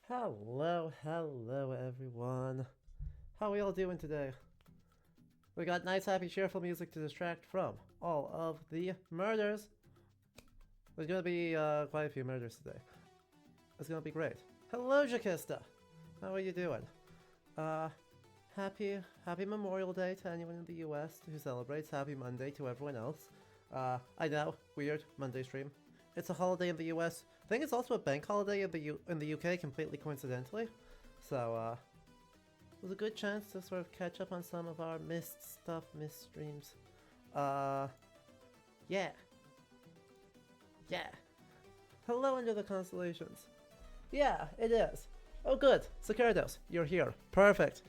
Hello everyone. How are we all doing today? We got nice, happy, cheerful music to distract from all of the murders. There's gonna be quite a few murders today. It's gonna be great. Hello, Jakista. How are you doing? Uh, happy Memorial Day to anyone in the U.S. who celebrates. Happy Monday to everyone else. I know, weird Monday stream. It's a holiday in the U.S. I think it's also a bank holiday in the U.K. completely coincidentally. So it was a good chance to sort of catch up on some of our missed streams. Uh, yeah, yeah. Hello under the constellations. Yeah, it is. Oh, good. Sacerdos, you're here. Perfect.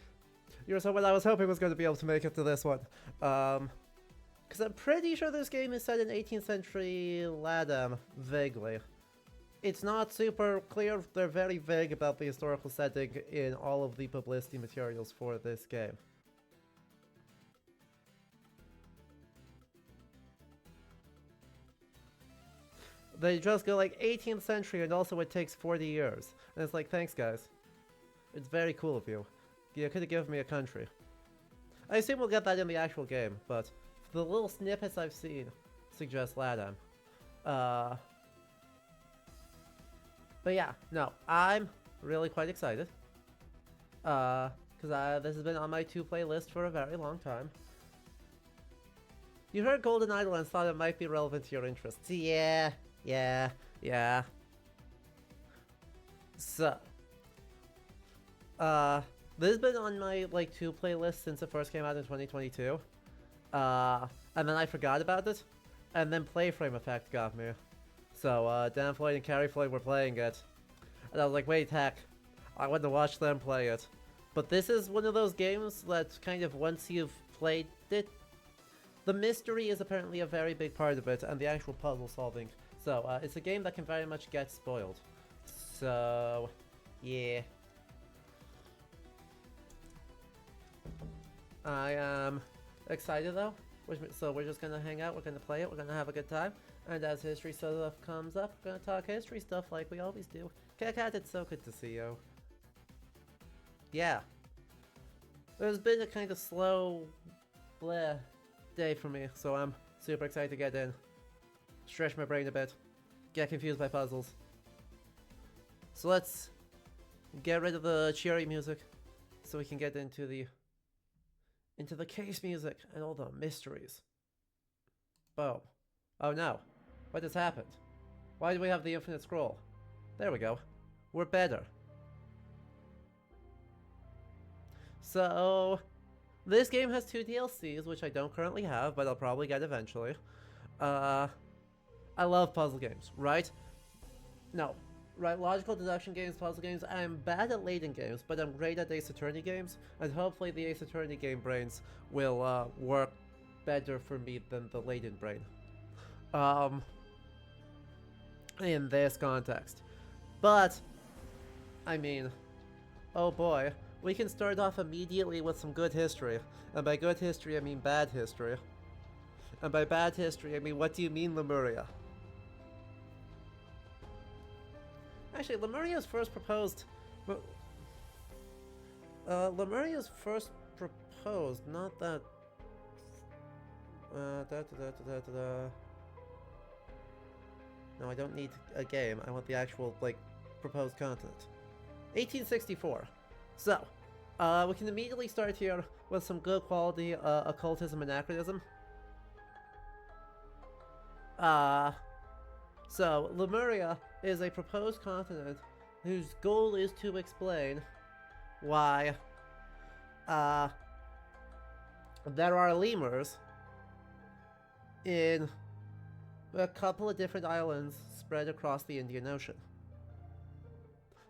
You're someone I was hoping was going to be able to make it to this one. Because I'm pretty sure this game is set in 18th century Ladam, vaguely. It's not super clear. They're very vague about the historical setting in all of the publicity materials for this game. They just go like 18th century and also it takes 40 years. And it's like, thanks guys. It's very cool of you. You could have given me a country. I assume we'll get that in the actual game, but the little snippets I've seen suggest Ladam. But yeah, no, I'm really quite excited. Because this has been on my to-play list for a very long time. You heard Golden Idol and thought it might be relevant to your interests. Yeah. So, this has been on my like to-play list since it first came out in 2022. And then I forgot about it, and then Playframe Effect got me. So Dan Floyd and Carrie Floyd were playing it, and I was like, wait, heck, I want to watch them play it. But this is one of those games that kind of once you've played it, the mystery is apparently a very big part of it, and the actual puzzle solving. So it's a game that can very much get spoiled. So, yeah. I am excited though. So we're just gonna hang out, we're gonna play it, we're gonna have a good time. And as history stuff comes up, we're gonna talk history stuff like we always do. Cat, it's so good to see you. Yeah. There's been a kind of slow bleh day for me, so I'm super excited to get in. Stretch my brain a bit. Get confused by puzzles. So let's get rid of the cheery music so we can get into the case music and all the mysteries. Boom. Oh no. What has happened? Why do we have the infinite scroll? There we go. We're better. So, this game has 2 DLCs, which I don't currently have, but I'll probably get eventually. I love puzzle games, right? No. Right, logical deduction games, puzzle games. I'm bad at Layton games, but I'm great at Ace Attorney games, and hopefully the Ace Attorney game brains will work better for me than the Layton brain. In this context. But, I mean, oh boy, we can start off immediately with some good history. And by good history, I mean bad history. And by bad history, I mean, what do you mean, Lemuria? Actually, Lemuria's first proposed... Lemuria's first proposed, not that... No, I don't need a game. I want the actual, like, proposed continent. 1864. So, we can immediately start here with some good quality occultism anachronism. So, Lemuria is a proposed continent whose goal is to explain why there are lemurs in a couple of different islands spread across the Indian Ocean.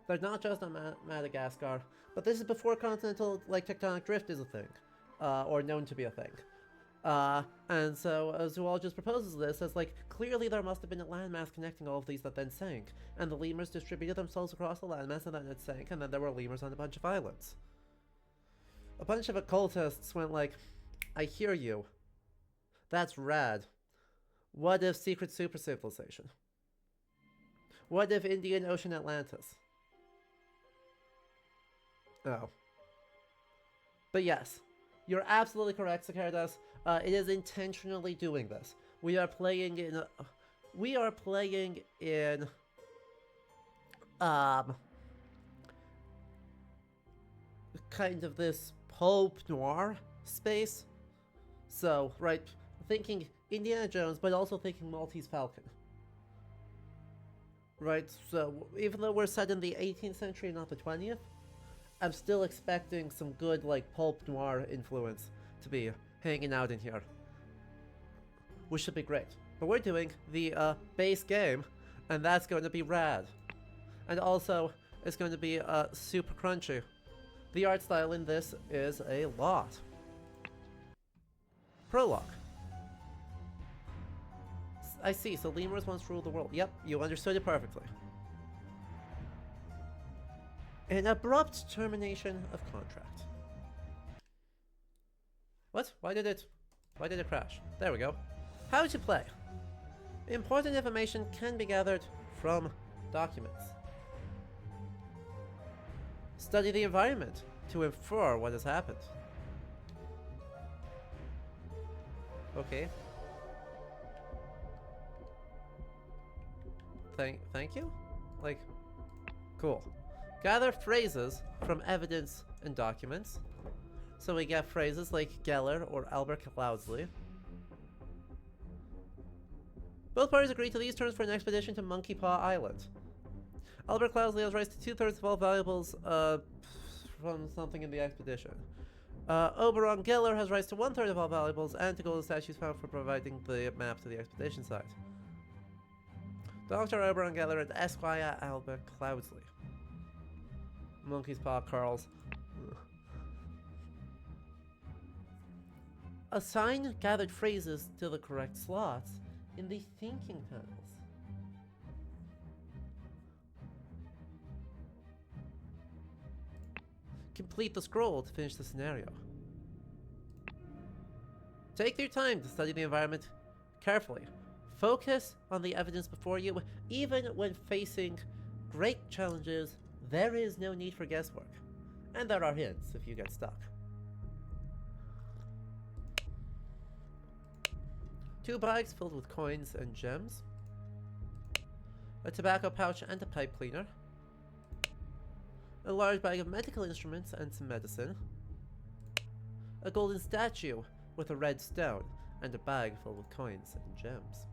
They're not just on Madagascar, but this is before continental like tectonic drift is a thing, or known to be a thing. And so zoologist proposes this as like, clearly there must have been a landmass connecting all of these that then sank, and the lemurs distributed themselves across the landmass and then it sank, and then there were lemurs on a bunch of islands. A bunch of occultists went like, I hear you. That's rad. What if secret super civilization? What if Indian Ocean Atlantis? Oh. But yes, you're absolutely correct, Sakardas. It is intentionally doing this. We are playing in... we are playing in... kind of this pulp noir space. So, right, thinking Indiana Jones, but also thinking Maltese Falcon. Right, so even though we're set in the 18th century, not the 20th, I'm still expecting some good, like, pulp noir influence to be hanging out in here. Which should be great. But we're doing the base game, and that's going to be rad. And also, it's going to be super crunchy. The art style in this is a lot. Prologue. I see, so lemurs once ruled the world. Yep, you understood it perfectly. An abrupt termination of contract. What? Why did it crash? There we go. How to play. Important information can be gathered from documents. Study the environment to infer what has happened. Okay. Thank you? Like, cool. Gather phrases from evidence and documents. So we get phrases like Geller or Albert Cloudsley. Both parties agreed to these terms for an expedition to Monkey Paw Island. Albert Cloudsley has rights to 2/3 of all valuables from something in the expedition. Oberon Geller has rights to 1/3 of all valuables and to golden statues found for providing the map to the expedition site. Dr. Oberon Geller and Esquire Albert Cloudsley. Monkey's Paw Curls. Assign gathered phrases to the correct slots in the thinking panels. Complete the scroll to finish the scenario. Take your time to study the environment carefully. Focus on the evidence before you. Even when facing great challenges, there is no need for guesswork. And there are hints if you get stuck. 2 bags filled with coins and gems. A tobacco pouch and a pipe cleaner. A large bag of medical instruments and some medicine. A golden statue with a red stone and a bag filled with coins and gems.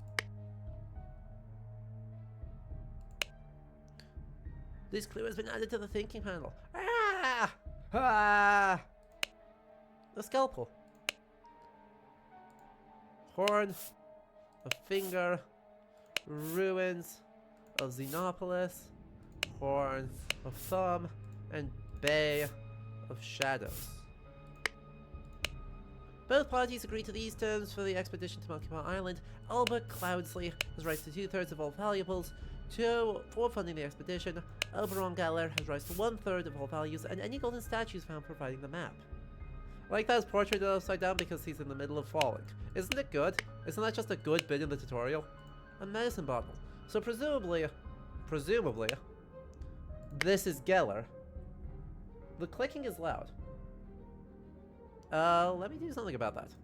This clue has been added to the thinking panel. Ah! Ah! A scalpel. Horn. A finger. Ruins of Xenopolis. Horn of Thumb. And Bay of Shadows. Both parties agreed to these terms for the expedition to Monkey Paw Island. Albert Cloudsley has rights to 2/3 of all valuables. For funding the expedition, Oberon Geller has rights to 1/3 of all values and any golden statues found providing the map. I like that his portrait is upside down because he's in the middle of falling. Isn't it good? Isn't that just a good bit in the tutorial? A medicine bottle. So presumably, this is Geller. The clicking is loud. Let me do something about that.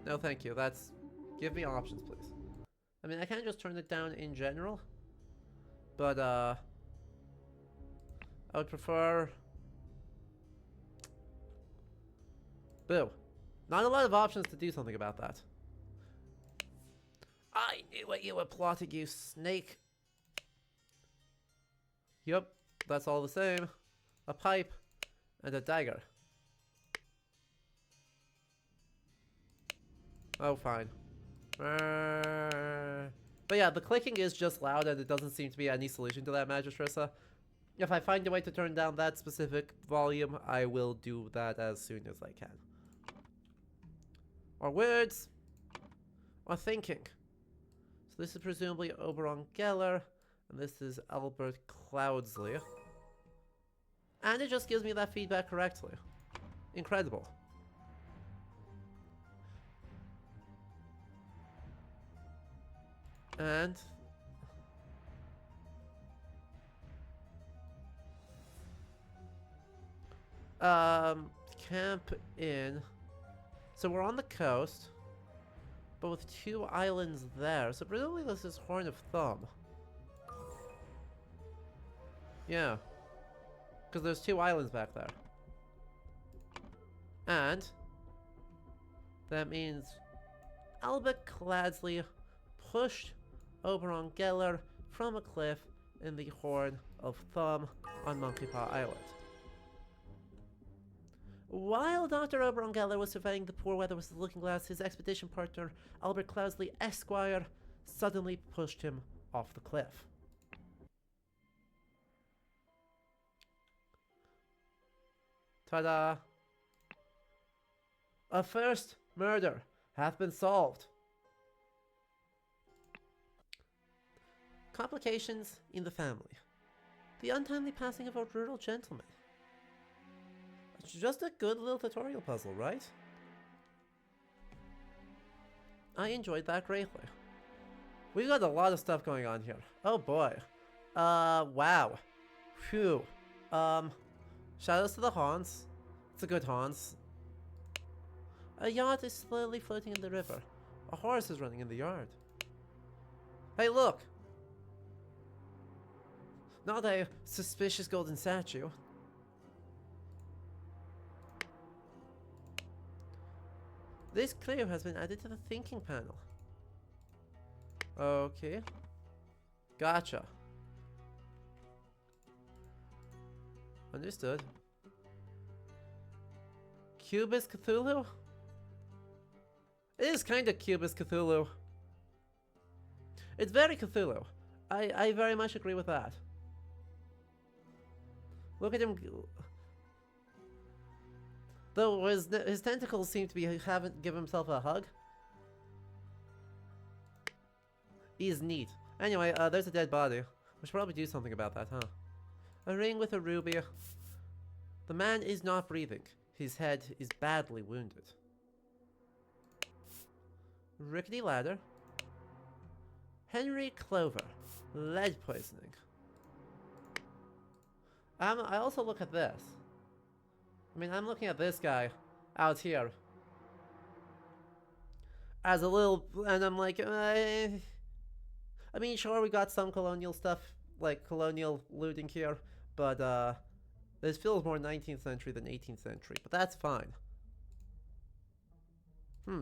No, thank you. Give me options, please. I mean, I can just turn it down in general. But, I would prefer... Boo. Not a lot of options to do something about that. I knew what you were plotting, you snake. Yup, that's all the same. A pipe and a dagger. Oh, fine. But yeah, the clicking is just loud and it doesn't seem to be any solution to that, Magistressa. If I find a way to turn down that specific volume, I will do that as soon as I can. Or words. Or thinking. So this is presumably Oberon Geller, and this is Albert Cloudsley. And it just gives me that feedback correctly. Incredible. And Camp in. So we're on the coast, but with 2 islands there. So presumably this is Horn of Thumb. Yeah. Because there's 2 islands back there. And that means Albert Cladsley pushed Oberon Geller from a cliff in the Horn of Thumb on Monkey Paw Island. While Dr. Oberon Geller was surveying the poor weather with his looking glass, his expedition partner, Albert Cladsley Esquire, suddenly pushed him off the cliff. Ta-da! A first murder hath been solved. Complications in the family. The untimely passing of a rural gentleman. It's just a good little tutorial puzzle, right? I enjoyed that greatly. We got a lot of stuff going on here. Oh boy. Wow. Phew. Shoutouts to the Hans. It's a good Hans. A yacht is slowly floating in the river. A horse is running in the yard. Hey, look! Not a suspicious golden statue. This clue has been added to the thinking panel. Okay. Gotcha. Understood. Cubist Cthulhu? It is kind of Cubist Cthulhu. It's very Cthulhu. I very much agree with that. Look at him. Though his tentacles seem to be haven't given himself a hug. He's neat. Anyway, there's a dead body. We should probably do something about that, huh? A ring with a ruby. The man is not breathing. His head is badly wounded. Rickety ladder. Henry Clover. Lead poisoning. I also look at this. I mean, I'm looking at this guy out here as a little, and I'm like, I mean, sure, we got some colonial stuff, like colonial looting here, but this feels more 19th century than 18th century, but that's fine.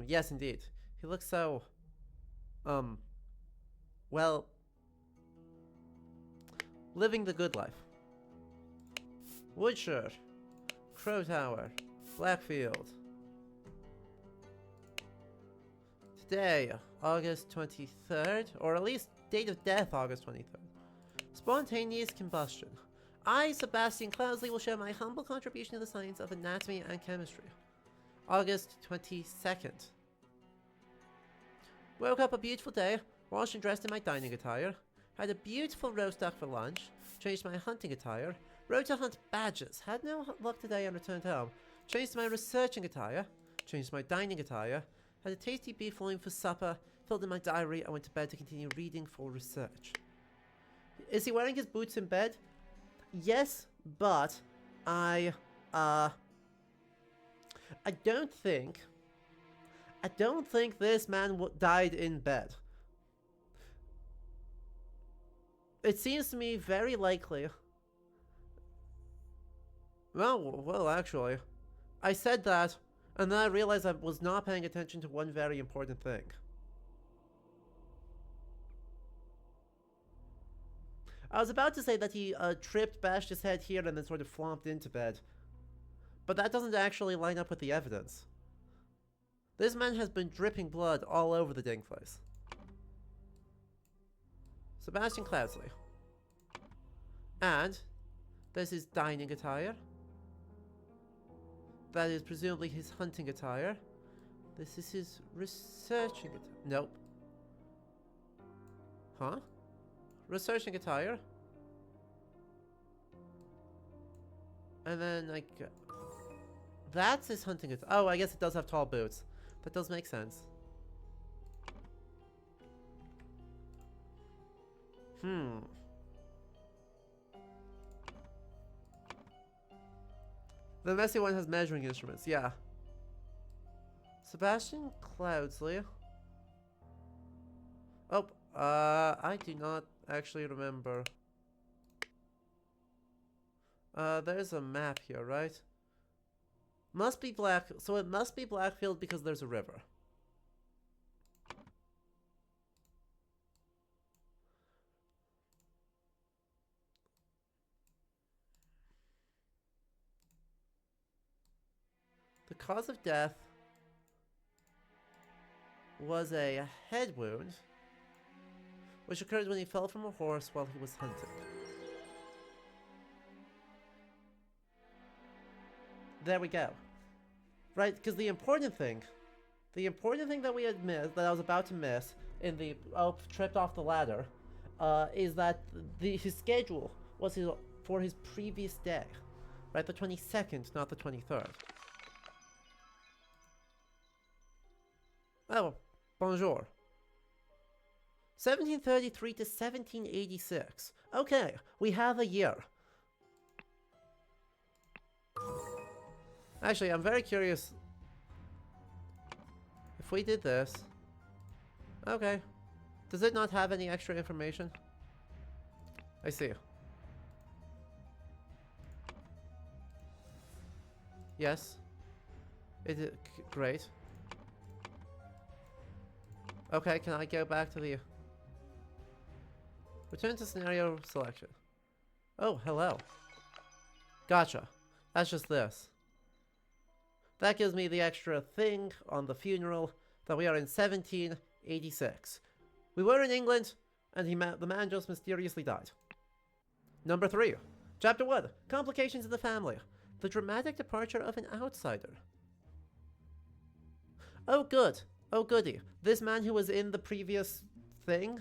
Yes, indeed. He looks so, well, living the good life. Woodshirt. Crow Tower. Blackfield. Today, August 23rd, or at least date of death, August 23rd. Spontaneous combustion. I, Sebastian Cloudsley, will share my humble contribution to the science of anatomy and chemistry. August 22nd. Woke up a beautiful day, washed and dressed in my dining attire, had a beautiful roast duck for lunch, changed my hunting attire, rode to hunt badgers, had no luck today and returned home, changed my researching attire, changed my dining attire, had a tasty beef loin for supper, filled in my diary, and went to bed to continue reading for research. Is he wearing his boots in bed? Yes, but I don't think this man died in bed. It seems to me very likely. Well, actually, I said that, and then I realized I was not paying attention to one very important thing. I was about to say that he tripped, bashed his head here, and then sort of flopped into bed. But that doesn't actually line up with the evidence. This man has been dripping blood all over the dang place. Sebastian Cloudsley. And there's his dining attire. That is presumably his hunting attire. This is his researching attire. Nope. Huh? Researching attire. And then, like, that's his hunting attire. Oh, I guess it does have tall boots. That does make sense. The messy one has measuring instruments, yeah. Sebastian Cloudsley. Oh, I do not actually remember. There's a map here, right? Must be Black, so it must be Blackfield because there's a river. The cause of death was a head wound, which occurred when he fell from a horse while he was hunting. There we go. Right, because the important thing that we had missed, that I was about to miss in the tripped off the ladder, is that his schedule was for his previous day, right? The 22nd, not the 23rd. Oh, bonjour. 1733 to 1786. Okay, we have a year. Actually, I'm very curious. If we did this... Okay. Does it not have any extra information? I see. Yes. It is great. Okay, can I go back to the... Return to scenario selection. Oh, hello. Gotcha. That's just this. That gives me the extra thing on the funeral that we are in 1786. We were in England, and the man just mysteriously died. Number 3. Chapter 1. Complications in the family. The dramatic departure of an outsider. Oh good. Oh goody. This man who was in the previous thing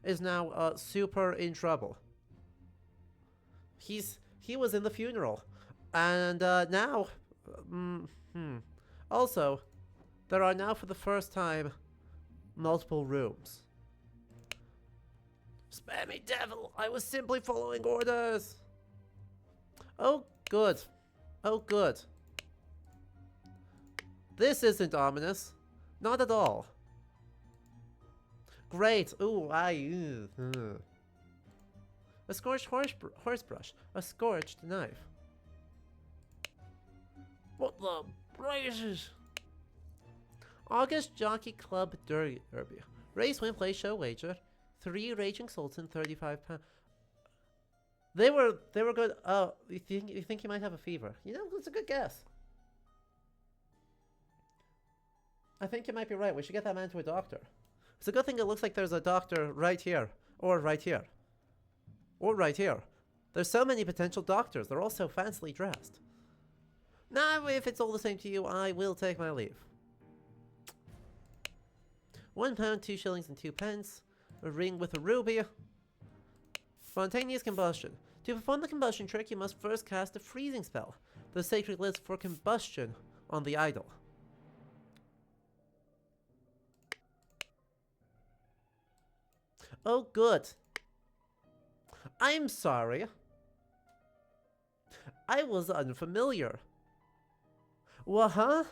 is now super in trouble. He was in the funeral. And now... Also, there are now for the first time multiple rooms. Spammy devil! I was simply following orders! Oh, good. Oh, good. This isn't ominous. Not at all. Great. Ooh, A scorched horse brush. A scorched knife. What the braces? August Jockey Club Derby. Race, win, play, show, wager. 3 Raging Sultan, £35. They were good. Oh, you think he might have a fever? You know, it's a good guess. I think you might be right. We should get that man to a doctor. It's a good thing it looks like there's a doctor right here. Or right here. Or right here. There's so many potential doctors. They're all so fancily dressed. Now, if it's all the same to you, I will take my leave. £1, 2 shillings and 2 pence. A ring with a ruby. Spontaneous combustion. To perform the combustion trick, you must first cast a freezing spell. The sacred list for combustion on the idol. Oh, good. I'm sorry. I was unfamiliar. What, huh?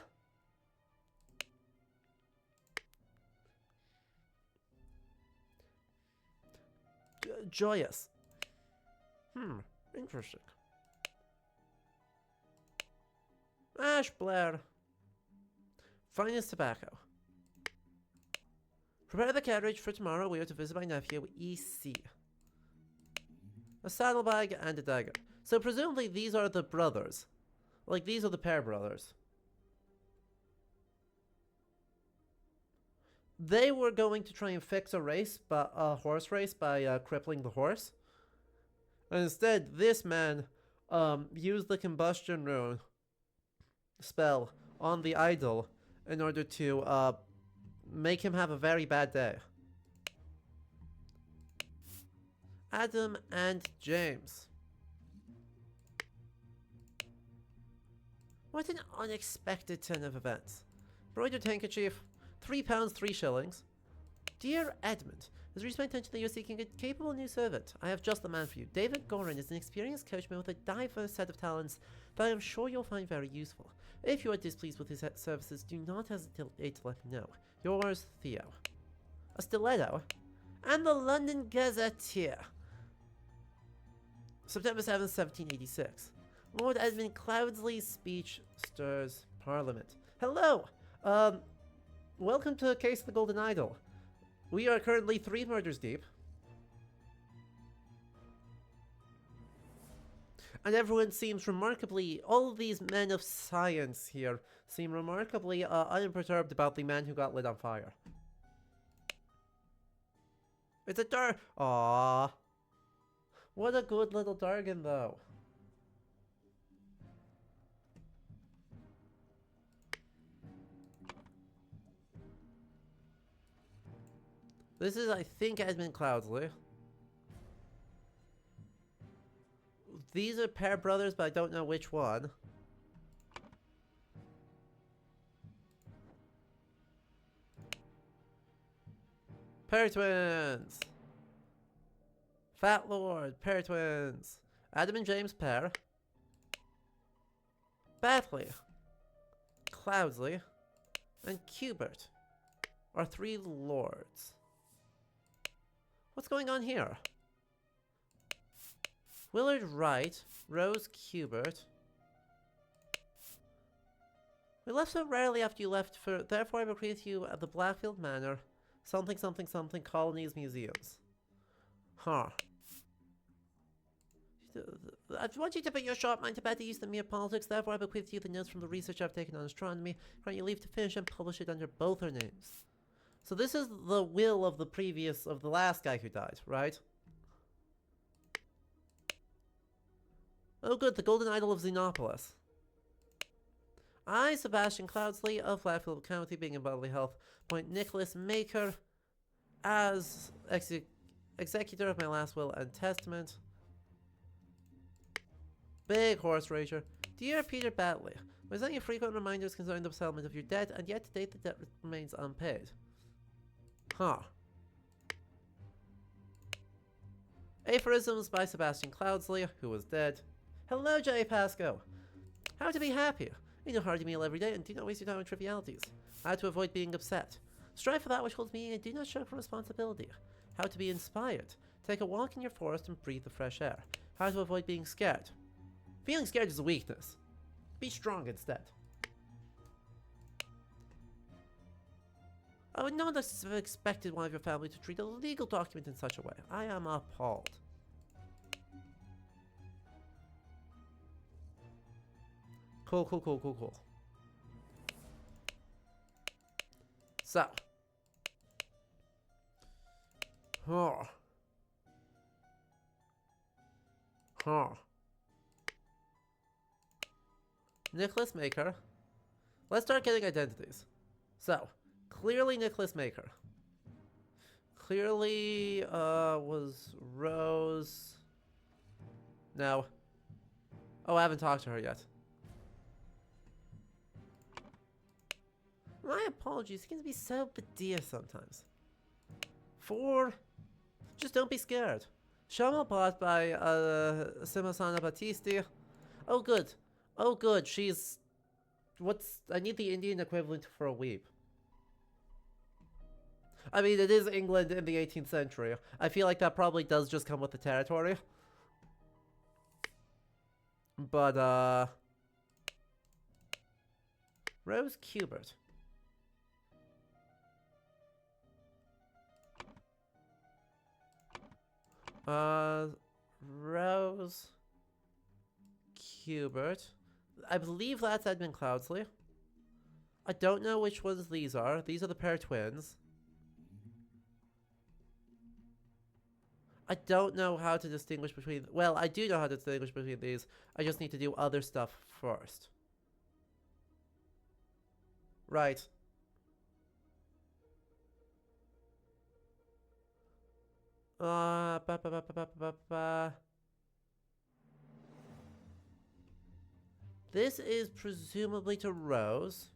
Joyous. Interesting. Ash Blair. Finest tobacco. Prepare the carriage for tomorrow. We are to visit my nephew, E.C. A saddlebag and a dagger. So presumably these are the brothers. Like, these are the pair brothers. They were going to try and fix a horse race by crippling the horse. And instead, this man used the combustion rune spell on the idol in order to make him have a very bad day. Adam and James. What an unexpected turn of events. Broidered handkerchief, £3, 3 shillings. Dear Edmund, It's reached my attention that you're seeking a capable new servant. I have just the man for you. David Gorin is an experienced coachman with a diverse set of talents that I am sure you'll find very useful. If you are displeased with his services, do not hesitate to let me know. Yours, Theo. A stiletto? And the London Gazetteer. September 7th, 1786. Lord Edmund Cloudsley's speech stirs Parliament. Hello! Welcome to Case of the Golden Idol. We are currently 3 murders deep. And everyone seems remarkably, all of these men of science here seem remarkably unperturbed about the man who got lit on fire. It's a Aww. What a good little Dargan, though. This is, I think, Edmund Cloudsley. These are pair brothers, but I don't know which one. Pair twins! Fat Lord, pair twins. Adam and James pair. Batley, Cloudsley, and Cubert are 3 lords. What's going on here? Willard Wright, Rose Cubert. We left so rarely after you left, therefore I bequeath you at the Blackfield Manor, something something something colonies museums. Huh. I want you to put your sharp mind to bed to use the mere politics, therefore I bequeath you the notes from the research I've taken on astronomy, grant you leave to finish and publish it under both our names. So this is the will of the last guy who died, right? Oh good, the Golden Idol of Xenopolis. I, Sebastian Cloudsley of Blackfield County, being in bodily health, appoint Nicholas Maker as executor of my last will and testament. Big horse rager. Dear Peter Batley, I sent you frequent reminders concerning the settlement of your debt, and yet to date the debt remains unpaid. Huh. Aphorisms by Sebastian Cloudsley, who was dead. Hello, J. Pasco. How to be happy. Eat a hearty meal every day and do not waste your time on trivialities. How to avoid being upset. Strive for that which holds meaning and do not shirk from responsibility. How to be inspired. Take a walk in your forest and breathe the fresh air. How to avoid being scared. Feeling scared is a weakness. Be strong instead. I would not have expected one of your family to treat a legal document in such a way. I am appalled. Cool. So. Nicholas Maker. Let's start getting identities. So, clearly Nicholas Maker. Clearly, was Rose... No. Oh, I haven't talked to her yet. My apologies, he can be so pedia sometimes. 4. Just don't be scared. Shamal bought by, Simosana Battisti. Oh good. Oh good, she's... I need the Indian equivalent for a weeb. I mean, it is England in the 18th century. I feel like that probably does just come with the territory. But, Rose Cubert. Rose Cubert. I believe that's Edmund Cloudsley. I don't know which ones these are. These are the pair twins. I don't know how to distinguish between... Well, I do know how to distinguish between these. I just need to do other stuff first. Right. This is presumably to Rose.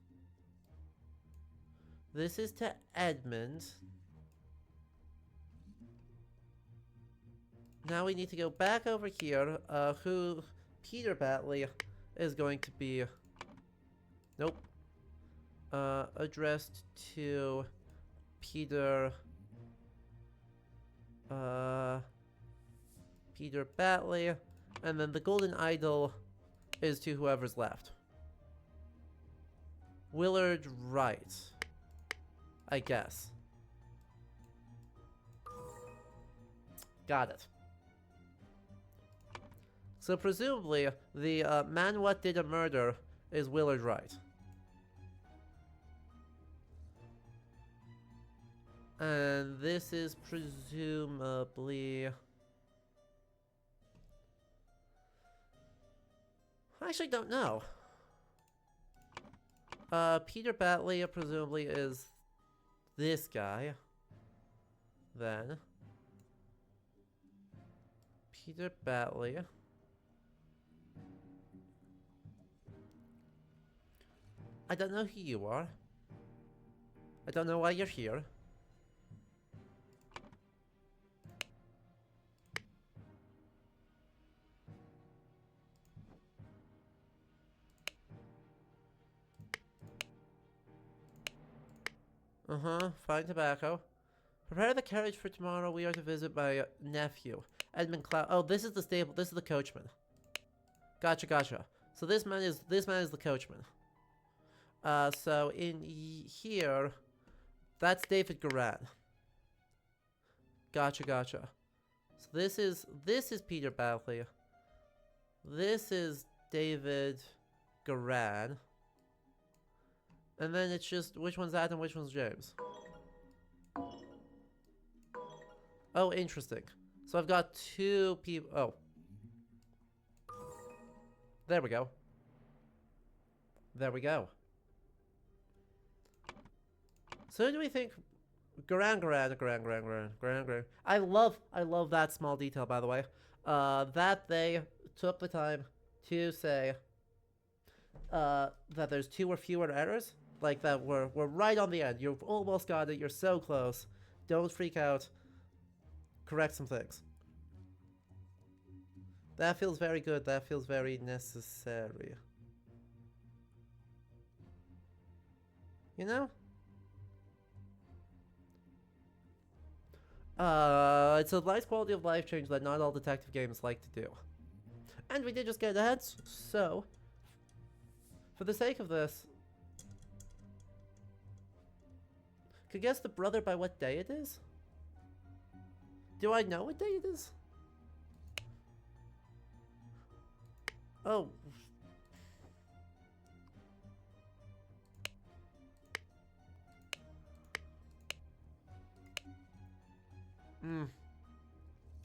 This is to Edmund. Now we need to go back over here, who Peter Batley is going to be, nope, addressed to Peter, Peter Batley, and then the Golden Idol is to whoever's left. Willard Wright, I guess. Got it. So presumably, the man what did a murder is Willard Wright. And this is presumably... I actually don't know. Peter Batley presumably is this guy. Then. Peter Batley. I don't know who you are. I don't know why you're here. Fine tobacco. Prepare the carriage for tomorrow. We are to visit my nephew, Edmund Cloud. Oh, this is the stable. This is the coachman. Gotcha, gotcha. So this man is the coachman. So in here, that's David Garan. Gotcha, gotcha. So this is Peter Batley. This is David Garan. And then it's just, which one's Adam, which one's James? Oh, interesting. So I've got two people. Oh. There we go. There we go. So who do we think? Garan. I love that small detail, by the way. That they took the time to say that there's 2 or fewer errors. Like that we're right on the end. You've almost got it. You're so close. Don't freak out. Correct some things. That feels very good. That feels very necessary. You know? It's a nice quality of life change that not all detective games like to do. And we did just get ahead, so for the sake of this, could guess the brother by what day it is? Do I know what day it is? Oh.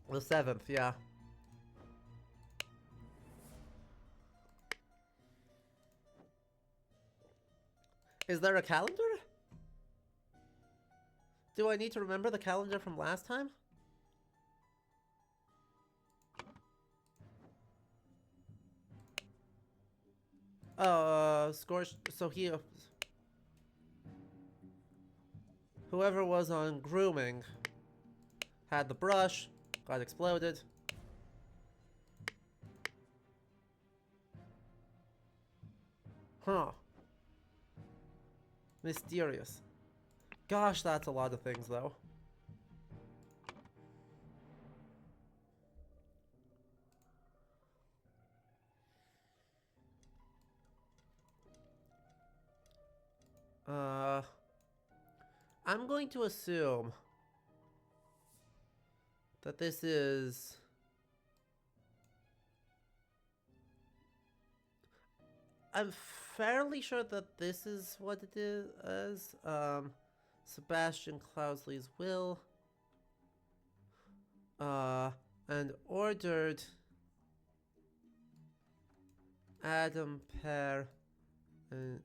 The 7th, yeah. Is there a calendar? Do I need to remember the calendar from last time? Scorch. So whoever was on grooming had the brush, got exploded. Huh. Mysterious. Gosh, that's a lot of things, though. I'm going to assume that this is... I'm fairly sure that this is what it is. Sebastian Cloudsley's will. And ordered Adam Pear and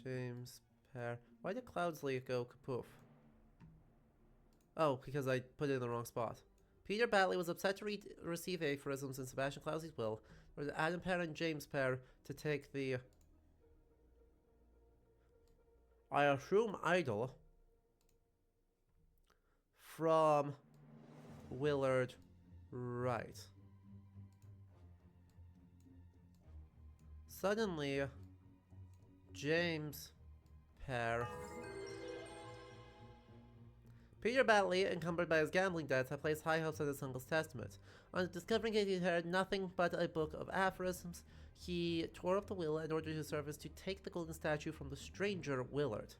James Pear. Why did Cloudsley go kapoof? Oh, because I put it in the wrong spot. Peter Batley was upset to receive aphorisms in Sebastian Cloudsley's will. Ordered Adam Pear and James Pear to take the... I assume idol from Willard Right. Suddenly, James Pear. Peter Batley, encumbered by his gambling debts, had placed high hopes on his uncle's testament. On discovering it, he had nothing but a book of aphorisms. He tore up the will and ordered his servants to take the golden statue from the stranger Willard.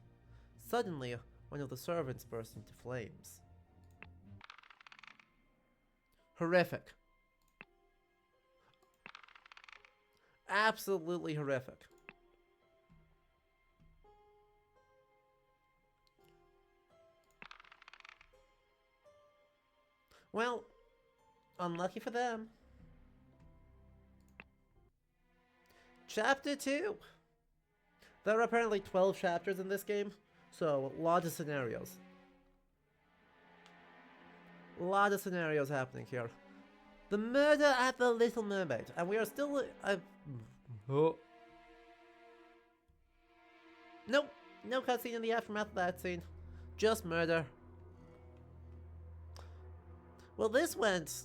Suddenly, one of the servants burst into flames. Horrific. Absolutely horrific. Well, unlucky for them. Chapter 2. There are apparently 12 chapters in this game, so a lot of scenarios. A lot of scenarios happening here. The murder at the Little Mermaid, and we are still... oh. Nope, no cutscene in the aftermath of that scene. Just murder. Well, this went...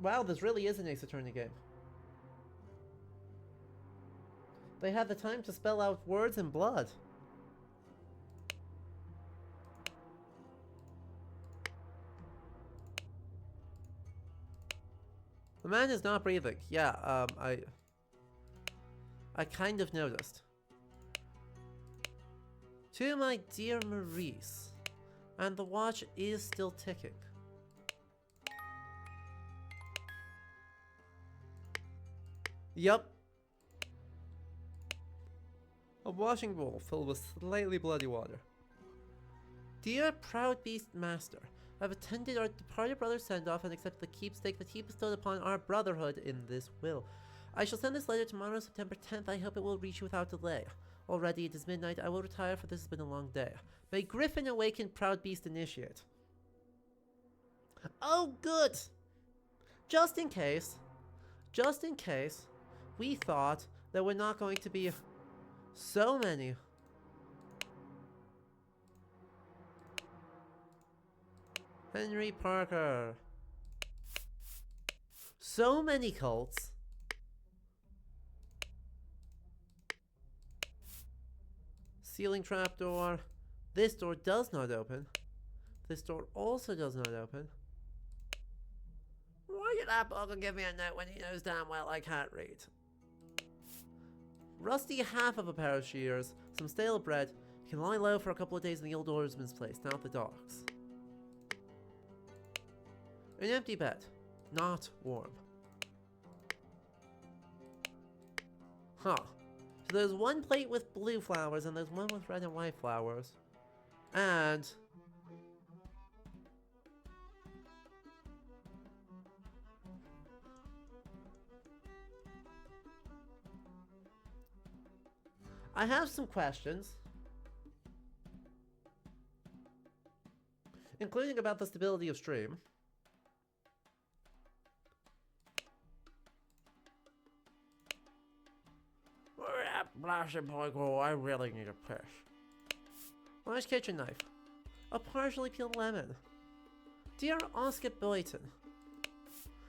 wow, this really is an Ace Attorney game. They had the time to spell out words in blood. The man is not breathing. Yeah, I kind of noticed. To my dear Maurice. And the watch is still ticking. Yup. A washing bowl filled with slightly bloody water. Dear proud beast master, I have attended our departed brother's send-off and accepted the keepsake that he bestowed upon our brotherhood in this will. I shall send this letter tomorrow, September 10th. I hope it will reach you without delay. Already it is midnight. I will retire, for this has been a long day. May Griffin awaken proud beast initiate. Oh, good! Just in case, we thought there were not going to be so many. Henry Parker. So many cults. Ceiling trapdoor. This door does not open. This door also does not open. Why did that book give me a note when he knows damn well I can't read? Rusty half of a pair of shears, some stale bread. You can lie low for a couple of days in the old oarsman's place, down at the docks. An empty bed, not warm. Huh. So there's one plate with blue flowers and there's one with red and white flowers. And... I have some questions. Including about the stability of stream. Blasted boy, I really need a piss. Large kitchen knife. A partially peeled lemon. Dear Oscar Boyton,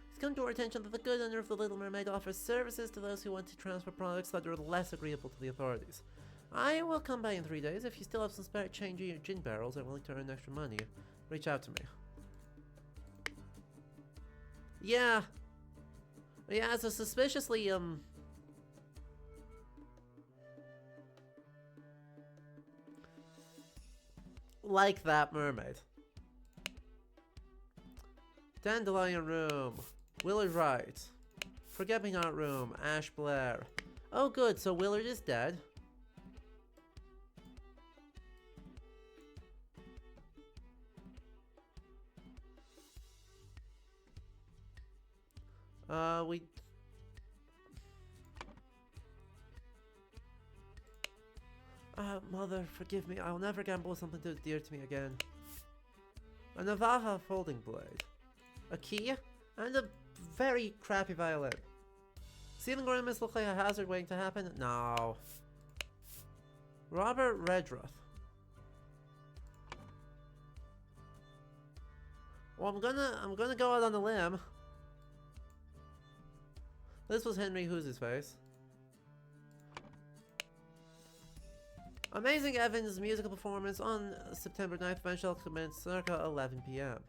it's come to our attention that the good owner of the Little Mermaid offers services to those who want to transfer products that are less agreeable to the authorities. I will come by in 3 days. If you still have some spare change in your gin barrels and willing to earn extra money, reach out to me. Yeah, it's a suspiciously, like that mermaid. Dandelion room. Willard Wright. Forget-me-not room. Ash Blair. Oh good, so Willard is dead. Mother, forgive me. I'll never gamble with something too dear to me again. A Navaja folding blade. A key, and a very crappy violin. Ceiling ornaments look like a hazard waiting to happen? No. Robert Redruth. Well, I'm gonna go out on a limb. This was Henry Who's Face. Amazing Evans' musical performance on September 9th event shall commence circa 11 p.m.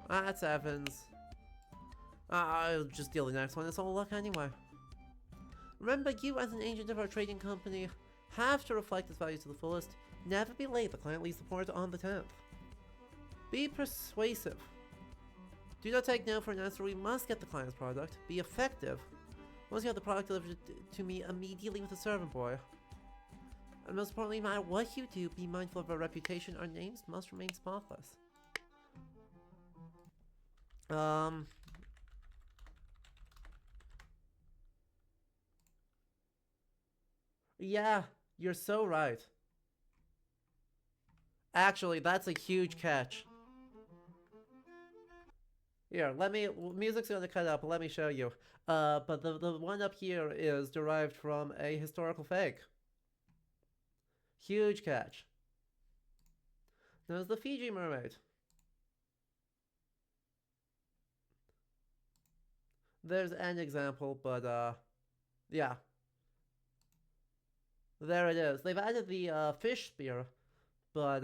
That's Evans. I'll just deal the next one, it's all luck anyway. Remember, you as an agent of our trading company have to reflect its values to the fullest. Never be late, the client leaves the port on the 10th. Be persuasive. Do not take no for an answer, we must get the client's product. Be effective. Once you have the product delivered to me immediately with a servant boy. And most importantly, no matter what you do, be mindful of our reputation. Our names must remain spotless. Yeah, you're so right. Actually, that's a huge catch. Here, music's gonna cut up, let me show you. But the one up here is derived from a historical fake. Huge catch. There's the Fiji mermaid. There's an example, but yeah. There it is. They've added the fish spear, but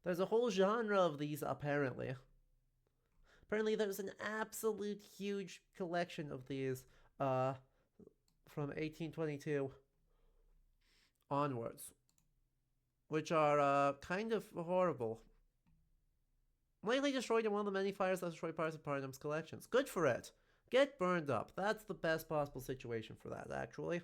there's a whole genre of these apparently. Apparently there's an absolute huge collection of these from 1822 onwards, which are kind of horrible. Lately destroyed in one of the many fires that destroyed parts of Parnham's collections. Good for it. Get burned up. That's the best possible situation for that, actually.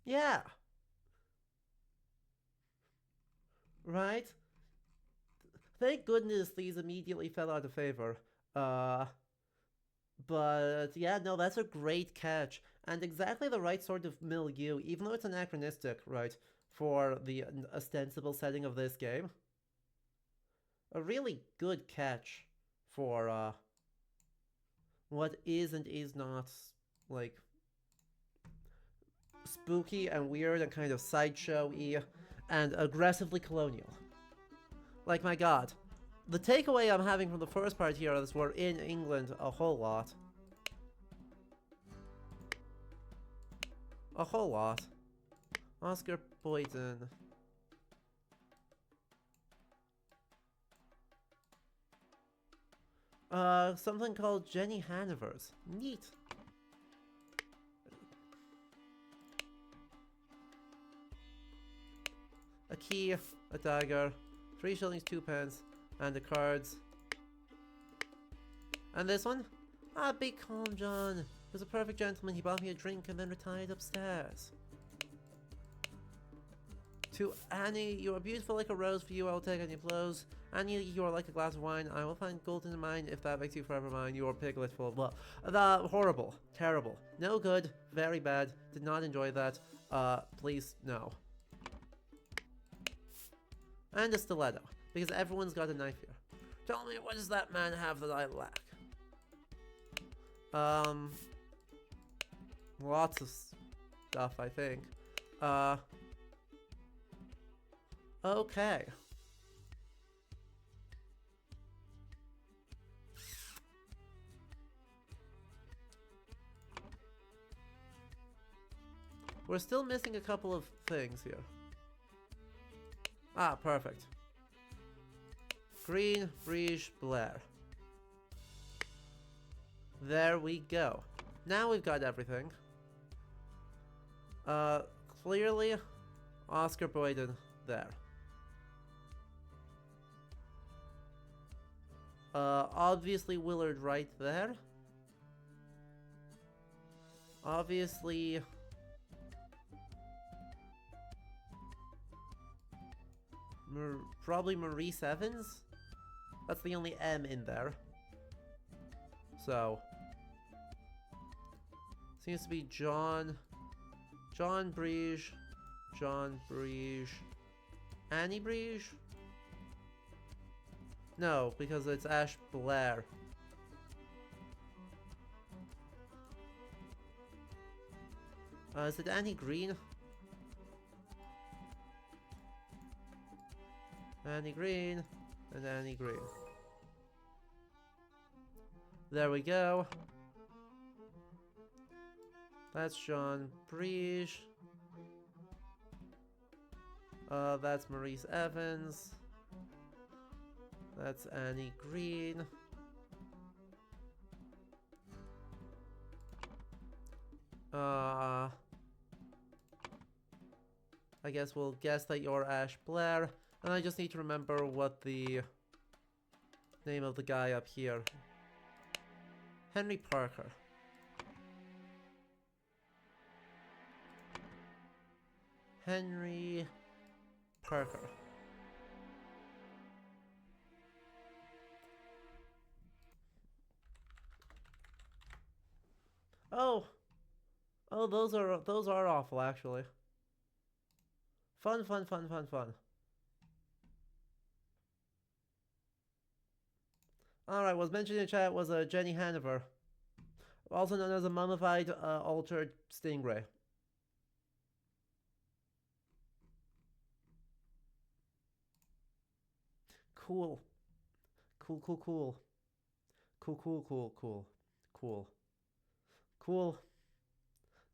Yeah. Right? Thank goodness these immediately fell out of favor. But yeah, no, that's a great catch. And exactly the right sort of milieu, even though it's anachronistic, right, for the ostensible setting of this game. A really good catch for what is and is not, like, spooky and weird and kind of sideshow-y and aggressively colonial. Like, my god. The takeaway I'm having from the first part here is we're in England a whole lot. A whole lot. Oscar Boyden. Something called Jenny Hanovers. Neat. A key, a dagger, 3 shillings, 2 pence, and the cards. And this one? Ah, be calm, John. He was a perfect gentleman. He bought me a drink and then retired upstairs. To Annie, you are beautiful like a rose. For you, I will take any blows. Annie, you are like a glass of wine. I will find gold in the mine if that makes you forever mine. You are piglet full of love. Horrible. Terrible. No good. Very bad. Did not enjoy that. Please, no. And a stiletto. Because everyone's got a knife here. Tell me, what does that man have that I lack? Lots of stuff, I think. Okay. We're still missing a couple of things here. Ah, perfect. Green, Briege, Blair. There we go. Now we've got everything. Clearly, Oscar Boyden there. Obviously Willard right there. Obviously... probably Maurice Evans? That's the only M in there. So... seems to be John Briege, Annie Briege? No, because it's Ash Blair. Is it Annie Green? Annie Green and Annie Green. There we go. That's Jean Brige. That's Maurice Evans. That's Annie Green. I guess we'll guess that you're Ash Blair. And I just need to remember what the name of the guy up here. Henry Parker. Henry Parker. Oh. Oh, those are awful actually. Fun. Alright, was mentioned in chat was Jenny Hanover. Also known as a mummified, altered stingray. Cool. Cool.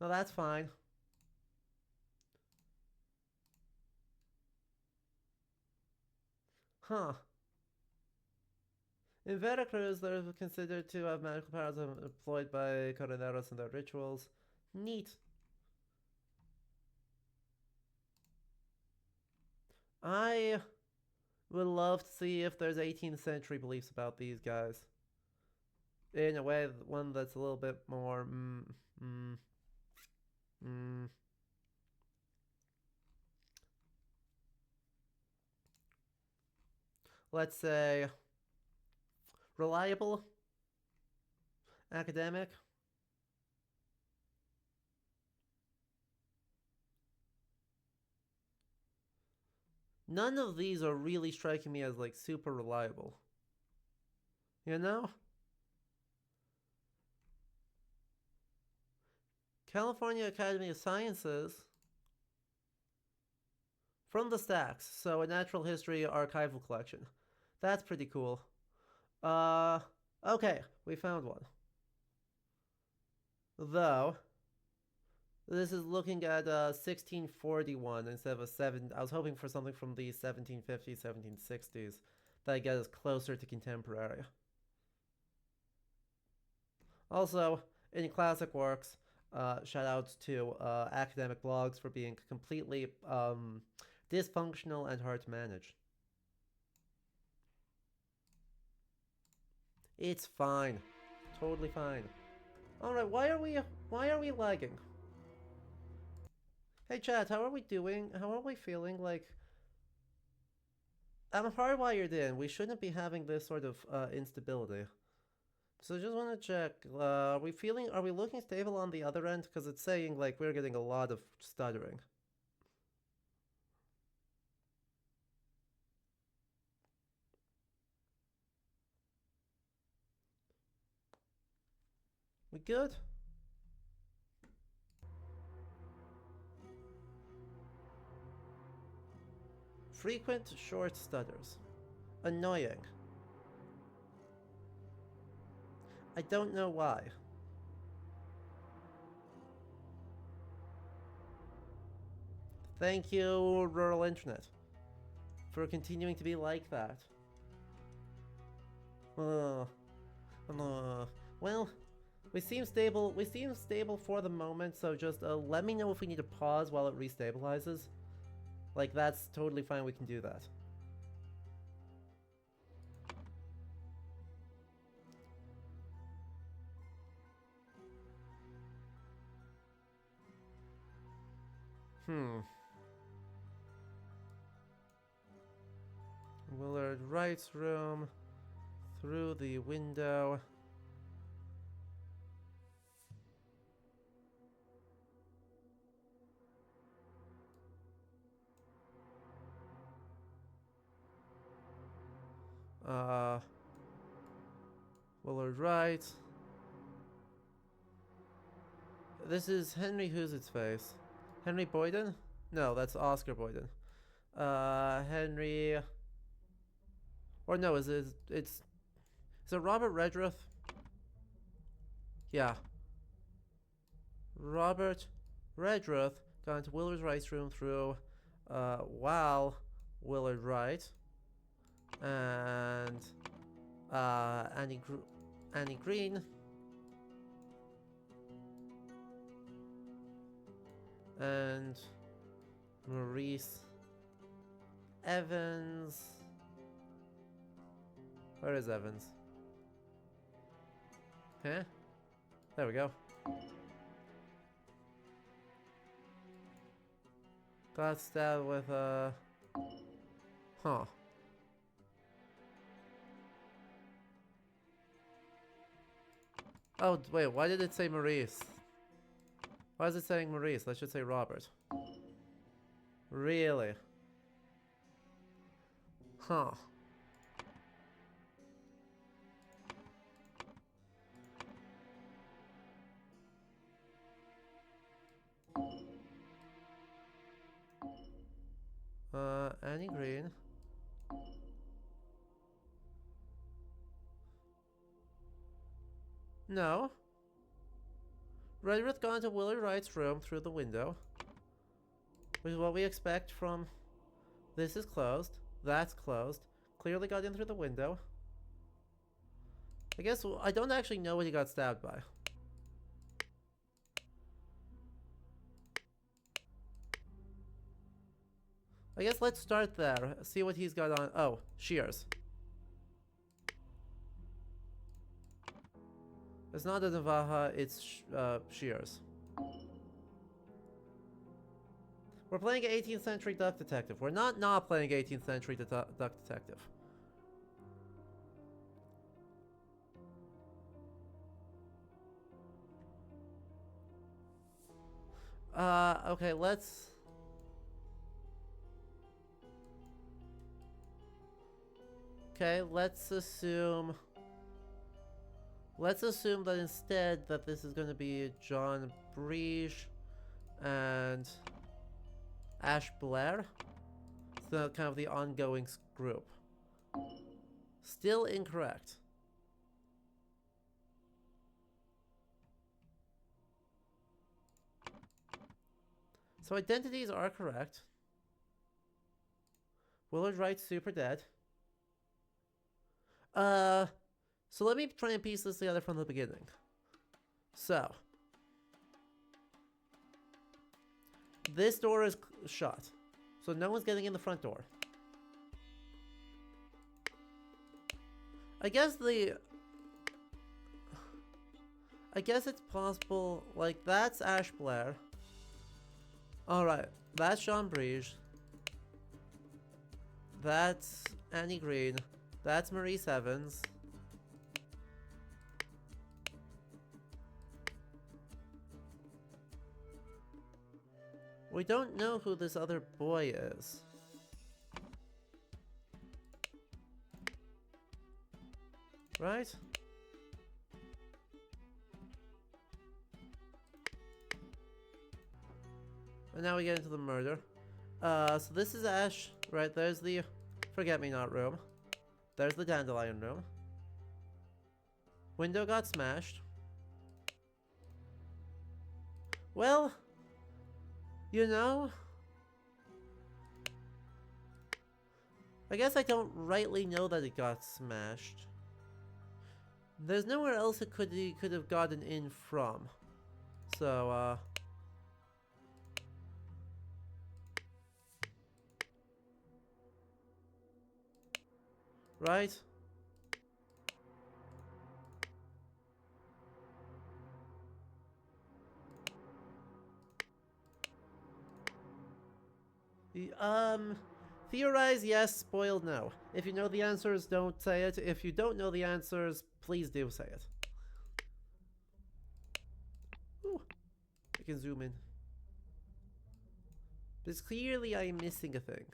No, that's fine. Huh. In Veracruz, they're considered to have magical powers employed by curanderos in their rituals. Neat. I would love to see if there's 18th century beliefs about these guys. In a way, one that's a little bit more, let's say, reliable, academic. None of these are really striking me as like super reliable. You know? California Academy of Sciences. From the Stacks, so a natural history archival collection. That's pretty cool. Okay, we found one. Though, this is looking at 1641 instead of a 7. I was hoping for something from the 1750s, 1760s that get us closer to contemporary. Also, in classic works, shout outs to academic blogs for being completely dysfunctional and hard to manage. It's fine. Totally fine. Alright, why are we lagging? Hey chat, how are we doing? How are we feeling? Like, I'm hardwired in. We shouldn't be having this sort of instability. So just want to check. Are we looking stable on the other end? Because it's saying like we're getting a lot of stuttering. We good? Frequent short stutters. Annoying. I don't know why. Thank you, rural internet, for continuing to be like that. Well, we seem stable. We seem stable for the moment. So just let me know if we need to pause while it restabilizes. Like that's totally fine. We can do that. Willard Wright's room. Through the window. Willard Wright. This is Henry who's its face? Henry Boyden? No, that's Oscar Boyden. Henry... Or no, is it... Is it Robert Redruth? Yeah. Robert Redruth got into Willard Wright's room through while Willard Wright and Annie Green and Maurice Evans. Where is Evans? Huh? There we go. Got stabbed with a... Huh. Oh, wait, why did it say Maurice? Why is it saying Maurice? That should say Robert. Really? Huh. Annie Green. No. Redruth got into Willard Wright's room through the window. Which is what we expect from... This is closed. That's closed. Clearly got in through the window. I guess I don't actually know what he got stabbed by. I guess let's start there. See what he's got on. Oh, shears. It's not a Navaja, it's shears. We're playing 18th century Duck Detective. We're not playing 18th century Duck Detective. Okay, let's... Okay, let's assume that instead that this is going to be John Breege and Ash Blair. So kind of the ongoing group. Still incorrect. So identities are correct. Willard Wright's super dead. So let me try and piece this together from the beginning. So, this door is shut, so no one's getting in the front door. I guess it's possible, like, that's Ash Blair. Alright, that's John Breege. That's Annie Green. That's Maurice Evans. We don't know who this other boy is. Right? And now we get into the murder. So this is Ash. Right, there's the Forget-Me-Not room. There's the Dandelion room. Window got smashed. Well, you know, I guess I don't rightly know that it got smashed. There's nowhere else it could have gotten in from. So, right? Theorize yes, spoiled no. If you know the answers, don't say it. If you don't know the answers, please do say it. Ooh, I can zoom in. Because clearly I'm missing a thing.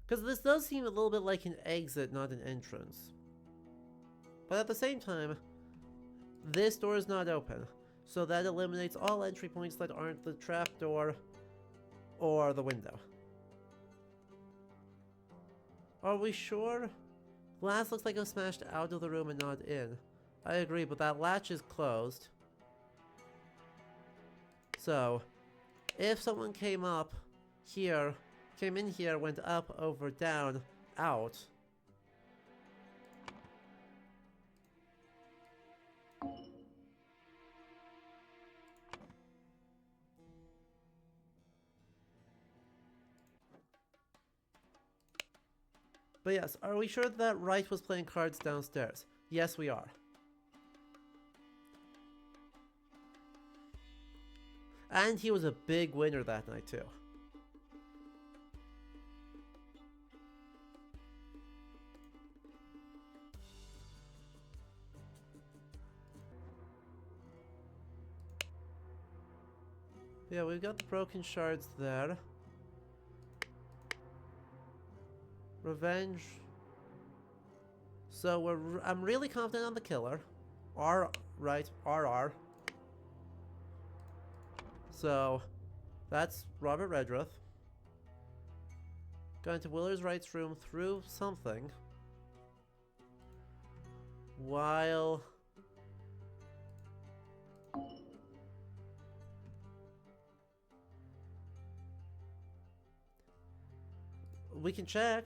Because this does seem a little bit like an exit, not an entrance. But at the same time, this door is not open. So that eliminates all entry points that aren't the trapdoor or the window. Are we sure? Glass looks like it was smashed out of the room and not in. I agree, but that latch is closed. So, if someone came up here, came in here, went up, over, down, out. But yes, are we sure that Wright was playing cards downstairs? Yes, we are. And he was a big winner that night, too. Yeah, we've got the broken shards there. Revenge. So I'm really confident on the killer. Right, RR. So, that's Robert Redruth. Got into Willer's Wright's room through something. While... we can check.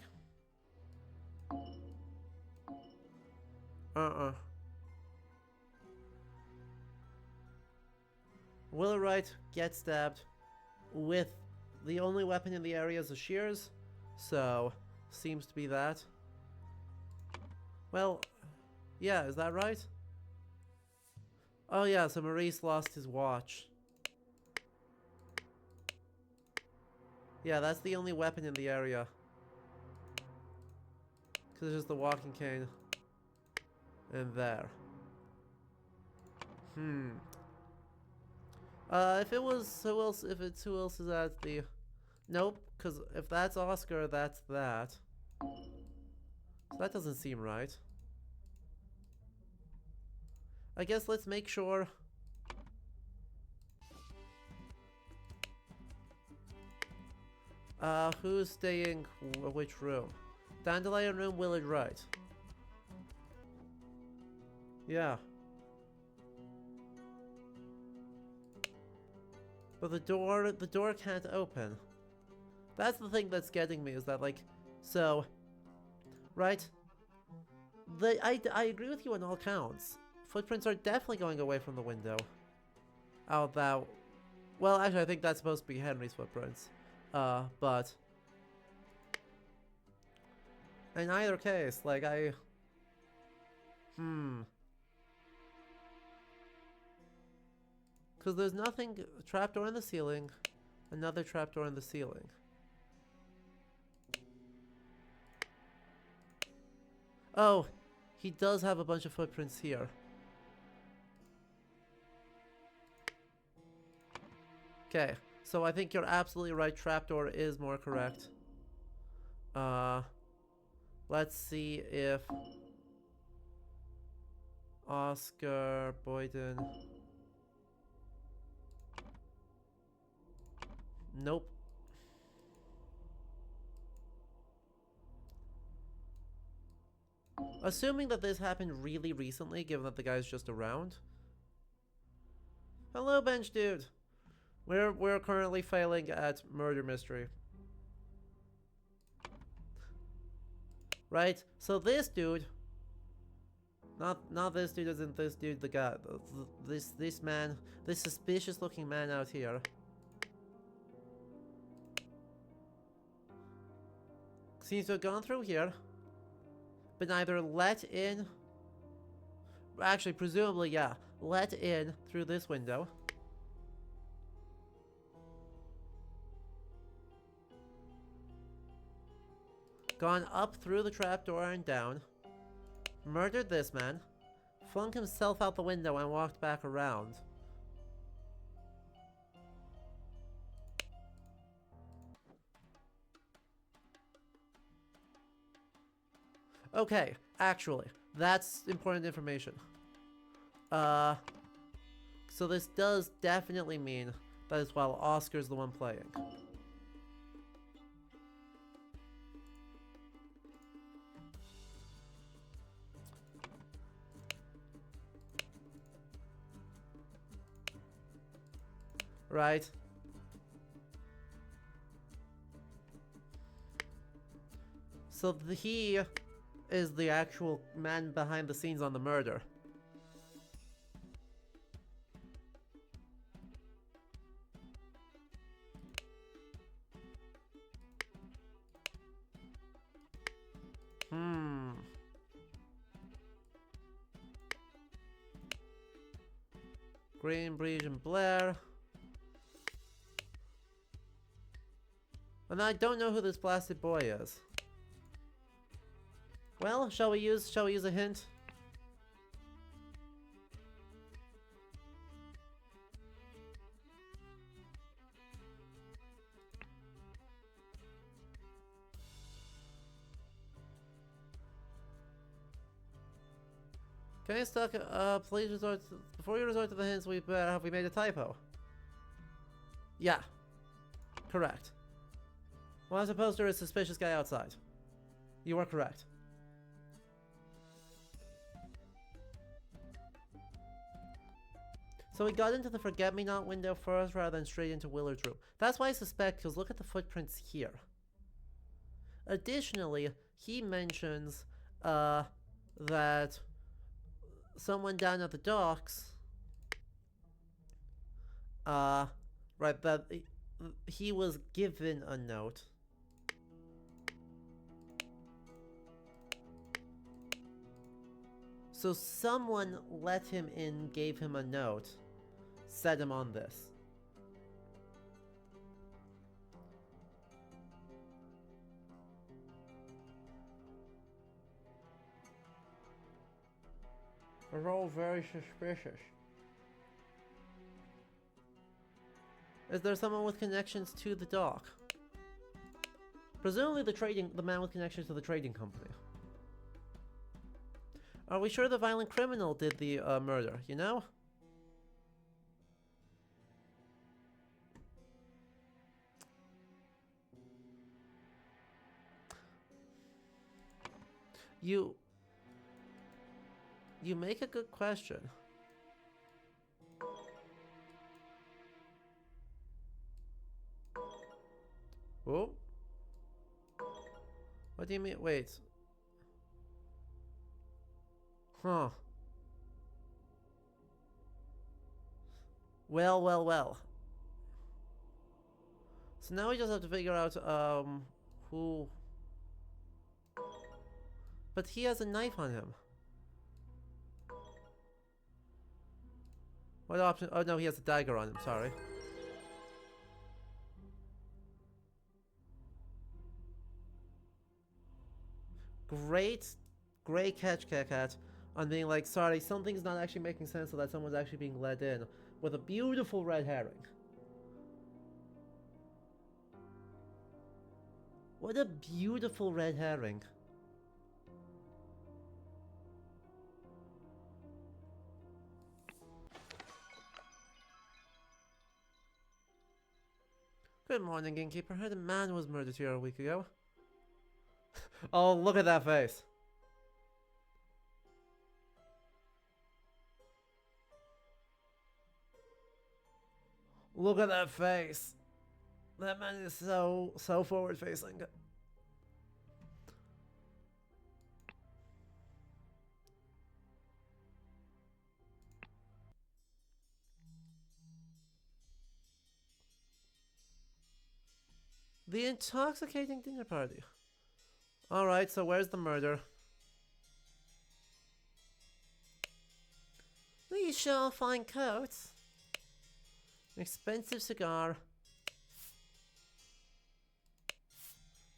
Willer Wright gets stabbed with the only weapon in the area is a shears, so seems to be that. Well, yeah, is that right? Oh yeah, so Maurice lost his watch. Yeah, that's the only weapon in the area. Because it's just the walking cane. And there. If it was who else? If it's who else is at the? Nope. Because if that's Oscar, that's that. So that doesn't seem right. I guess let's make sure. Who's staying which room? Dandelion room, Willard Wright. Yeah. But the door can't open. That's the thing that's getting me, is that, like, so, right? I agree with you on all counts. Footprints are definitely going away from the window. Out that, well, actually, I think that's supposed to be Henry's footprints. But in either case, like, because there's nothing, trapdoor in the ceiling, another trapdoor in the ceiling. Oh, he does have a bunch of footprints here. Okay, so I think you're absolutely right, trapdoor is more correct. Let's see if Oscar Boyden. Nope. Assuming that this happened really recently, given that the guy's just around. Hello, bench dude. We're currently failing at murder mystery. Right? So this dude, not this dude, isn't this dude the guy? This man, this suspicious looking man out here. Seems to have gone through here, been either let in, actually presumably, yeah, let in through this window. Gone up through the trapdoor and down, murdered this man, flung himself out the window and walked back around. Okay, actually, that's important information. So this does definitely mean that is while Oscar's the one playing. Right? So he is the actual man behind the scenes on the murder. Greenbridge and Blair. And I don't know who this blasted boy is. Well, shall we use a hint? Can I stuck please resort to, before you resort to the hints, have we made a typo? Yeah. Correct. Well, I suppose there is a suspicious guy outside. You are correct. So we got into the Forget-Me-Not window first rather than straight into Willard's room. That's why I suspect, because look at the footprints here. Additionally, he mentions that someone down at the docks, right, that he was given a note. So someone let him in, gave him a note, set him on this. They're all very suspicious. Is there someone with connections to the dock? Presumably the man with connections to the trading company. Are we sure the violent criminal did the murder, you know? You make a good question. Oh? What do you mean? Wait. Huh. Well. So now we just have to figure out, who... But he has a knife on him. What option? Oh no, he has a dagger on him, sorry. Great catch, Cat, on being like, sorry, something's not actually making sense so that someone's actually being led in, with a beautiful red herring. What a beautiful red herring. Good morning, innkeeper. Heard a man was murdered here a week ago. Oh, look at that face. Look at that face. That man is so forward facing. The intoxicating dinner party. Alright, so where's the murder? These sure fine coats. An expensive cigar.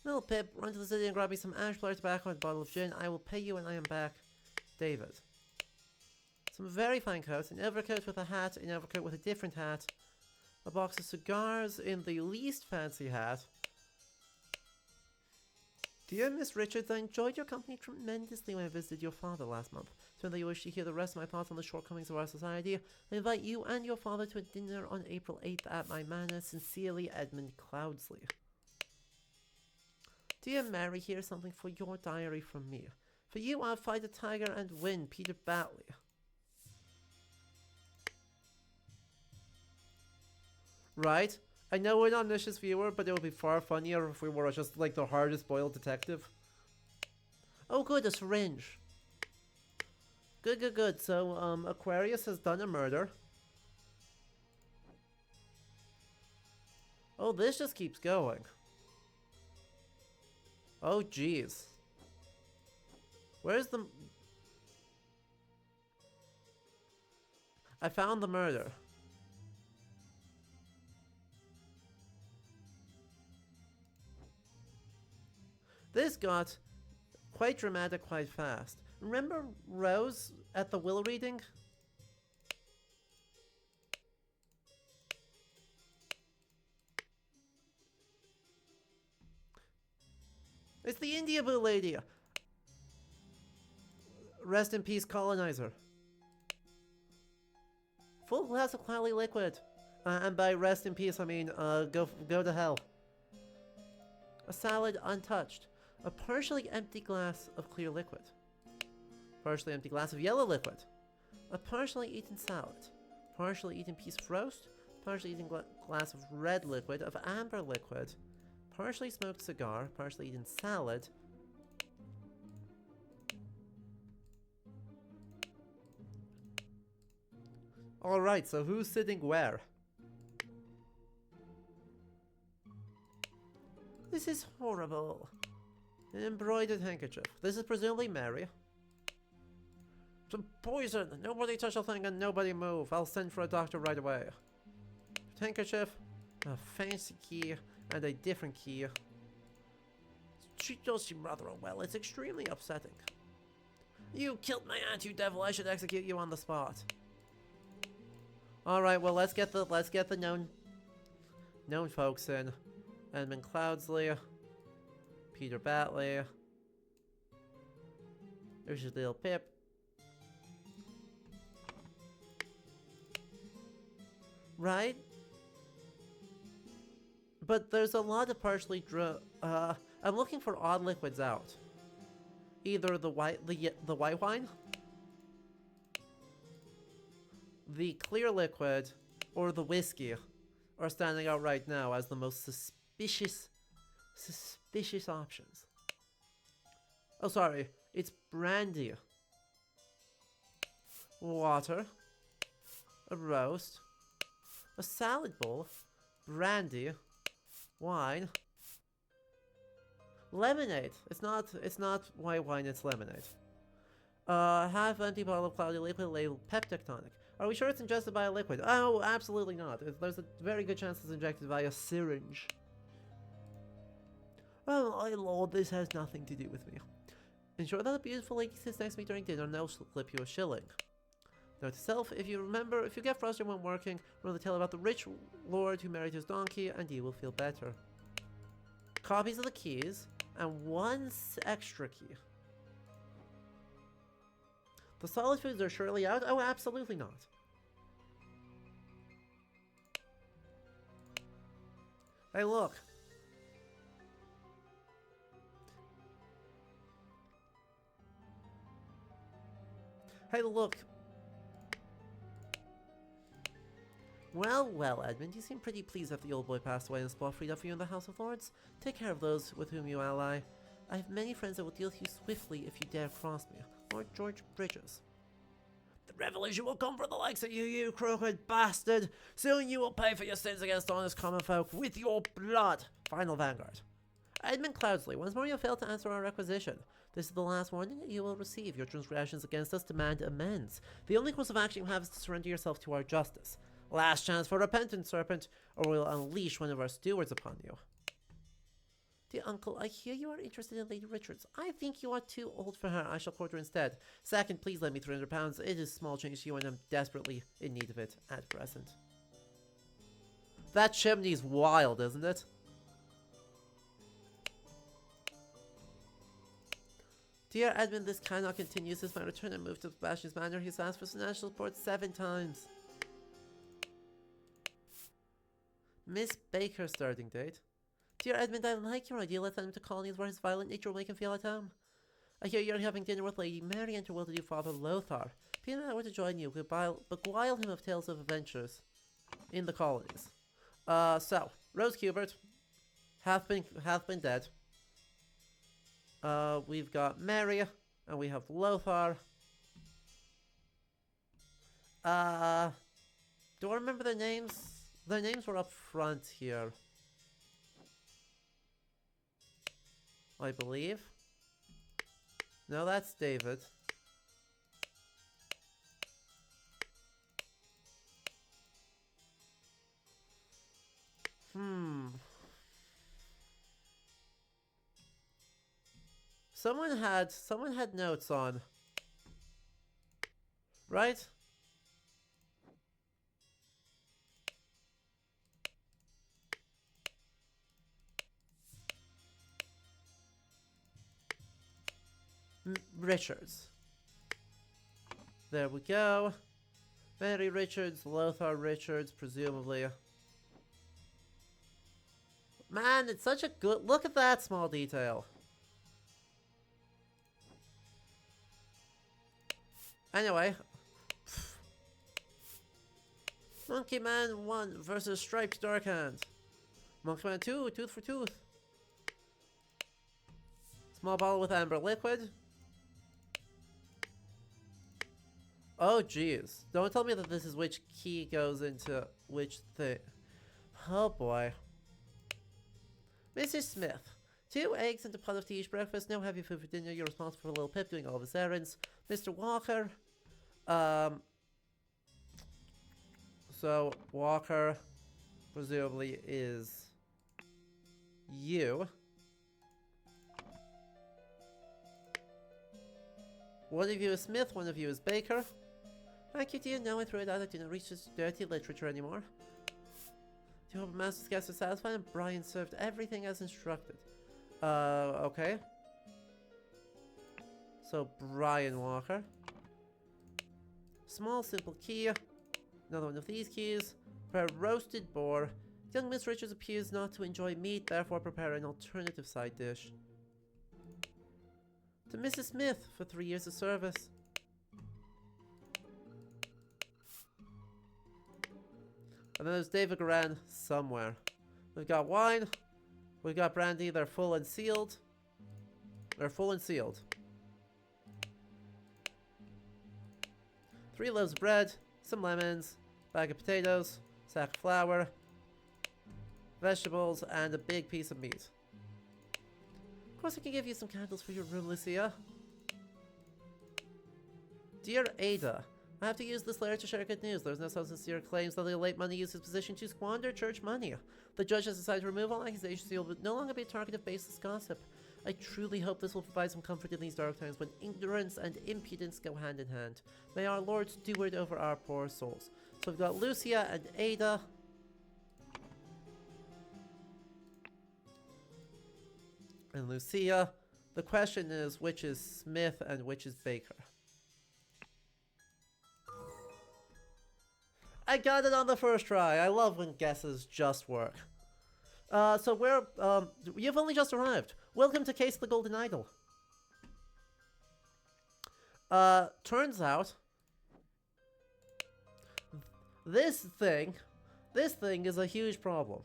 Little Pip, run to the city and grab me some Ashblower tobacco and a bottle of gin. I will pay you when I am back. David. Some very fine coats. An overcoat with a hat. An overcoat with a different hat. A box of cigars in the least fancy hat. Dear Miss Richards, I enjoyed your company tremendously when I visited your father last month. So that you wish to hear the rest of my thoughts on the shortcomings of our society, I invite you and your father to a dinner on April 8th at my manor. Sincerely, Edmund Cloudsley. Dear Mary, here's something for your diary from me. For you, I'll fight a tiger and win. Peter Batley. Right? I know we're not Nish's viewer, but it would be far funnier if we were just like the hardest boiled detective. Oh good, a syringe. Good. So, Aquarius has done a murder. Oh, this just keeps going. Oh, jeez. Where's the... I found the murder. This got quite dramatic quite fast. Remember Rose at the will reading? It's the India Boo lady! Rest in peace, colonizer. Full glass of cloudy liquid. And by rest in peace, I mean, go to hell. A salad untouched. A partially empty glass of clear liquid. Partially empty glass of yellow liquid. A partially eaten salad. Partially eaten piece of roast. Partially eaten glass of red liquid, of amber liquid. Partially smoked cigar. Partially eaten salad. Alright, so who's sitting where? This is horrible. An embroidered handkerchief. This is presumably Mary. Some poison! Nobody touch a thing and nobody move. I'll send for a doctor right away. Handkerchief, a fancy key, and a different key. She does seem rather unwell. It's extremely upsetting. You killed my aunt, you devil! I should execute you on the spot. Alright, well let's get the known folks in. Edmund Cloudsley. Peter Batley. There's your little Pip. Right? But there's a lot of partially I'm looking for odd liquids out. Either the white wine, the clear liquid, or the whiskey are standing out right now as the most suspicious options. Oh, sorry. It's brandy. Water. A roast. A salad bowl. Brandy. Wine. Lemonade. It's not white wine, it's lemonade. Half empty bottle of cloudy liquid labeled peptic tonic. Are we sure it's ingested by a liquid? Oh, absolutely not. There's a very good chance it's injected by a syringe. Oh, my lord, this has nothing to do with me. Ensure that the beautiful lady sits next to me during dinner and I'll slip you a shilling. Note to self, if you get frustrated when working, remember to tell about the rich lord who married his donkey and you will feel better. Copies of the keys, and one extra key. The solid foods are surely out? Oh, absolutely not. Hey, look. Hey, look. Well, Edmund, you seem pretty pleased that the old boy passed away and a spot freed up for you in the House of Lords. Take care of those with whom you ally. I have many friends that will deal with you swiftly if you dare cross me. Lord George Bridges. The revolution will come for the likes of you, you crooked bastard! Soon you will pay for your sins against honest common folk with your blood! Final Vanguard. Edmund Cloudsley, once more you failed to answer our requisition. This is the last warning that you will receive. Your transgressions against us demand amends. The only course of action you have is to surrender yourself to our justice. Last chance for repentance, serpent, or we'll unleash one of our stewards upon you. Dear uncle, I hear you are interested in Lady Richards. I think you are too old for her. I shall court her instead. Second, please lend me £300. It is small change to you and I'm desperately in need of it at present. That chimney's wild, isn't it? Dear Edmund, this cannot continue. Since my return and move to Sebastian's Manor, he's asked for financial support 7 times. Miss Baker starting date. Dear Edmund, I like your idea. Let's send him to colonies where his violent nature will make him feel at home. I hear you're having dinner with Lady Mary and her well-to-do father Lothar. Peter and I were to join you, beguile him of tales of adventures in the colonies. So, Rose Cubert hath been dead. We've got Mary, and we have Lothar. Do I remember their names? Their names were up front here, I believe. No, that's David. Someone had notes on, right? Richards. There we go. Mary Richards, Lothar Richards, presumably. Man, it's such a good... Look at that small detail. Anyway. Monkey Man 1 versus Striped Darkhand. Monkey Man 2, tooth for tooth. Small bottle with amber liquid. Oh, jeez. Don't tell me that this is which key goes into which thing. Oh, boy. Mrs. Smith. 2 eggs and a pot of tea each breakfast. No heavy food for dinner. You're responsible for little Pip doing all of his errands. Mr. Walker. So, Walker, presumably, is you. One of you is Smith, one of you is Baker. Thank you, dear. Now I threw it out. I didn't reach this dirty literature anymore. Do you hope Master's guests are satisfied? And Brian served everything as instructed. Okay. So, Brian Walker. Small, simple key. Another one of these keys. Prepare roasted boar. Young Miss Richards appears not to enjoy meat, therefore prepare an alternative side dish. To Mrs. Smith for 3 years of service. And then there's David Garan somewhere. We've got wine. We've got brandy. They're full and sealed. They're full and sealed. 3 loaves of bread. Some lemons. Bag of potatoes. Sack of flour. Vegetables. And a big piece of meat. Of course I can give you some candles for your room, Lucia. Dear Ada, I have to use this letter to share good news. There's no substance to your claims that the late money used his position to squander church money. The judge has decided to remove all accusations. He will no longer be a target of baseless gossip. I truly hope this will provide some comfort in these dark times when ignorance and impudence go hand in hand. May our Lord steward over our poor souls. So we've got Lucia and Ada. And Lucia. The question is, which is Smith and which is Baker? I got it on the first try. I love when guesses just work. So we're, you've only just arrived. Welcome to Case of the Golden Idol. Turns out, this thing is a huge problem.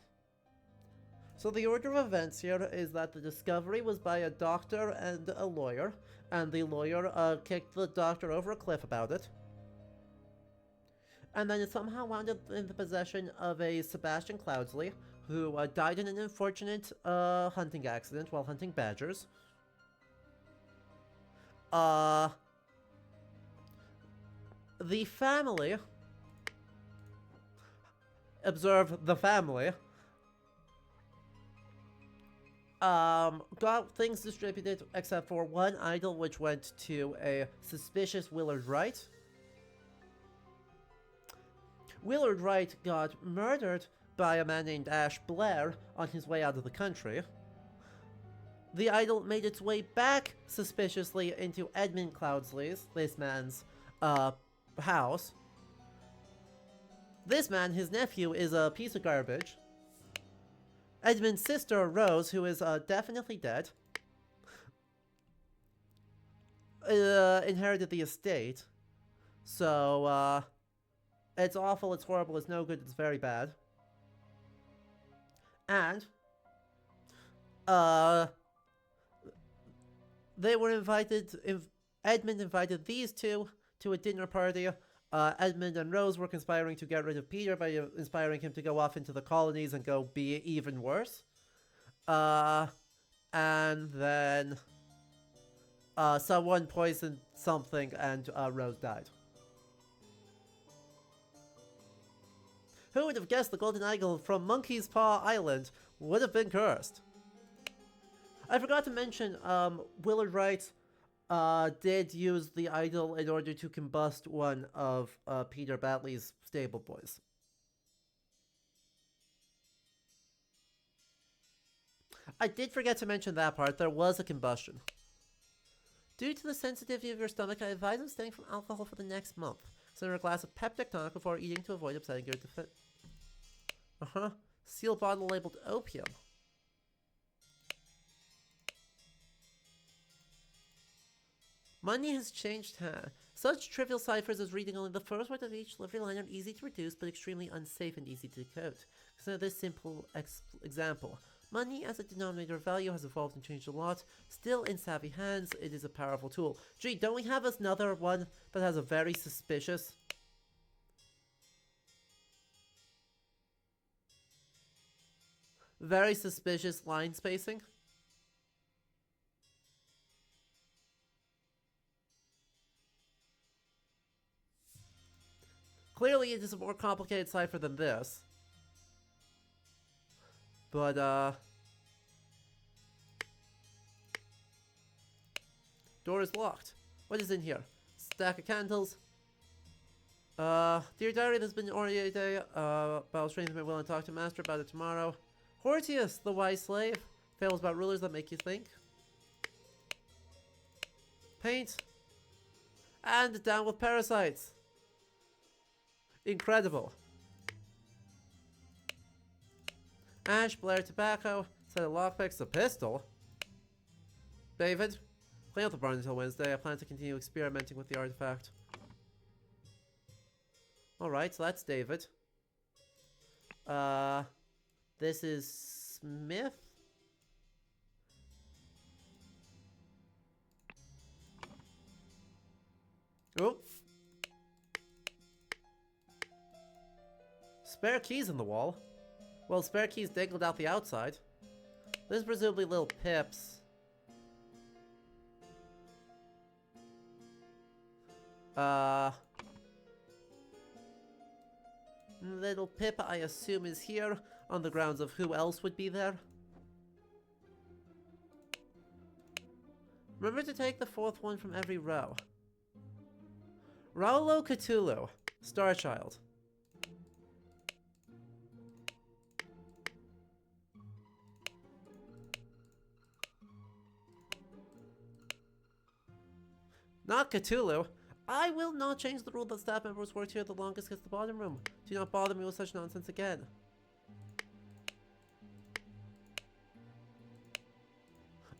So the order of events here is that the discovery was by a doctor and a lawyer, and the lawyer kicked the doctor over a cliff about it. And then it somehow wound up in the possession of a Sebastian Cloudsley, who died in an unfortunate hunting accident while hunting badgers. The family... Observe the family... got things distributed except for one idol which went to a suspicious Willard Wright. Willard Wright got murdered by a man named Ash Blair on his way out of the country. the idol made its way back suspiciously into Edmund Cloudsley's, this man's, house. This man, his nephew, is a piece of garbage. Edmund's sister, Rose, who is, definitely dead, inherited the estate. So, it's awful, it's horrible, it's no good, it's very bad. And, they were invited, Edmund invited these two to a dinner party. Edmund and Rose were conspiring to get rid of Peter by inspiring him to go off into the colonies and go be even worse. And then, someone poisoned something and, Rose died. Who would have guessed the golden idol from Monkey's Paw Island would have been cursed? I forgot to mention, Willard Wright, did use the idol in order to combust one of, Peter Batley's stable boys. I did forget to mention that part. There was a combustion. Due to the sensitivity of your stomach, I advise abstaining from alcohol for the next month. Consider a glass of peptic tonic before eating to avoid upsetting your Seal bottle labeled opium. Money has changed hands. Such trivial ciphers as reading only the first word of each delivery line are easy to reduce, but extremely unsafe and easy to decode. Consider this simple example. Money as a denominator of value has evolved and changed a lot. Still in savvy hands, it is a powerful tool. Gee, don't we have another one that has a very suspicious... very suspicious line spacing? Clearly it is a more complicated cipher than this. But, door is locked. What is in here? Stack of candles. Dear Diary, there's been an Aurea day, about strength my will and talk to Master about it tomorrow. Hortius, the wise slave. Fables about rulers that make you think. Paint. And down with parasites. Incredible. Ash, Blair, tobacco, set of lockpicks, a pistol. David, clean out the barn until Wednesday. I plan to continue experimenting with the artifact. Alright, so that's David. This is Smith. Oh. Spare keys in the wall. Well, spare keys dangled out the outside. This is presumably little Pip's. Little Pip, I assume, is here on the grounds of who else would be there. Remember to take the fourth one from every row. Raulo Cthulhu, Starchild. Not Cthulhu. I will not change the rule that staff members worked here the longest gets the bottom room. Do not bother me with such nonsense again.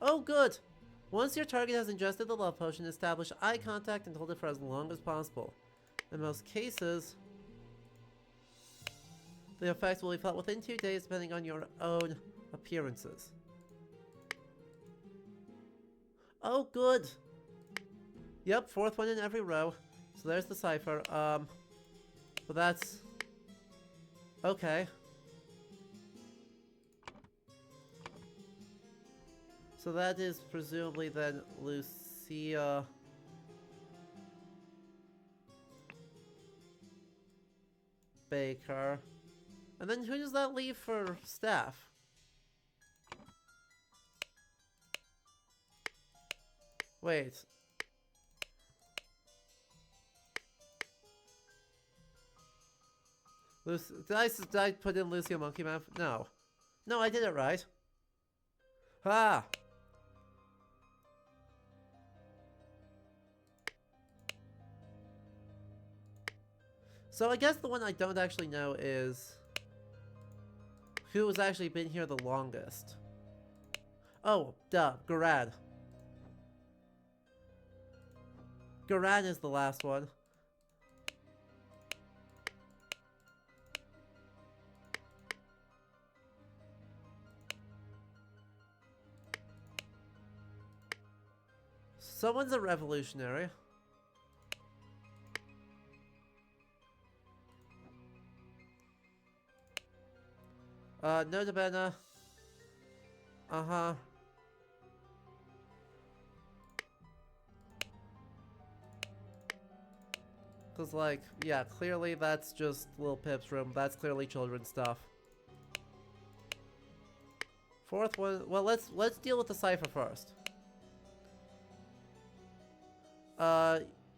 Oh, good. Once your target has ingested the love potion, establish eye contact and hold it for as long as possible. In most cases, the effects will be felt within 2 days depending on your own appearances. Oh, good. Yep, fourth one in every row. So there's the cipher. But that's... okay. So that is presumably then Lucia... Baker. And then who does that leave for staff? Wait. Did I put in Lucia Monkey Mouth? No. No, I did it right. Ah! So I guess the one I don't actually know is who has actually been here the longest. Oh, duh, Garad. Garad is the last one. Someone's a revolutionary. Nota bene. Uh-huh. Cause like, yeah, clearly that's just Lil Pip's room. That's clearly children's stuff. Fourth one, well, let's deal with the cipher first.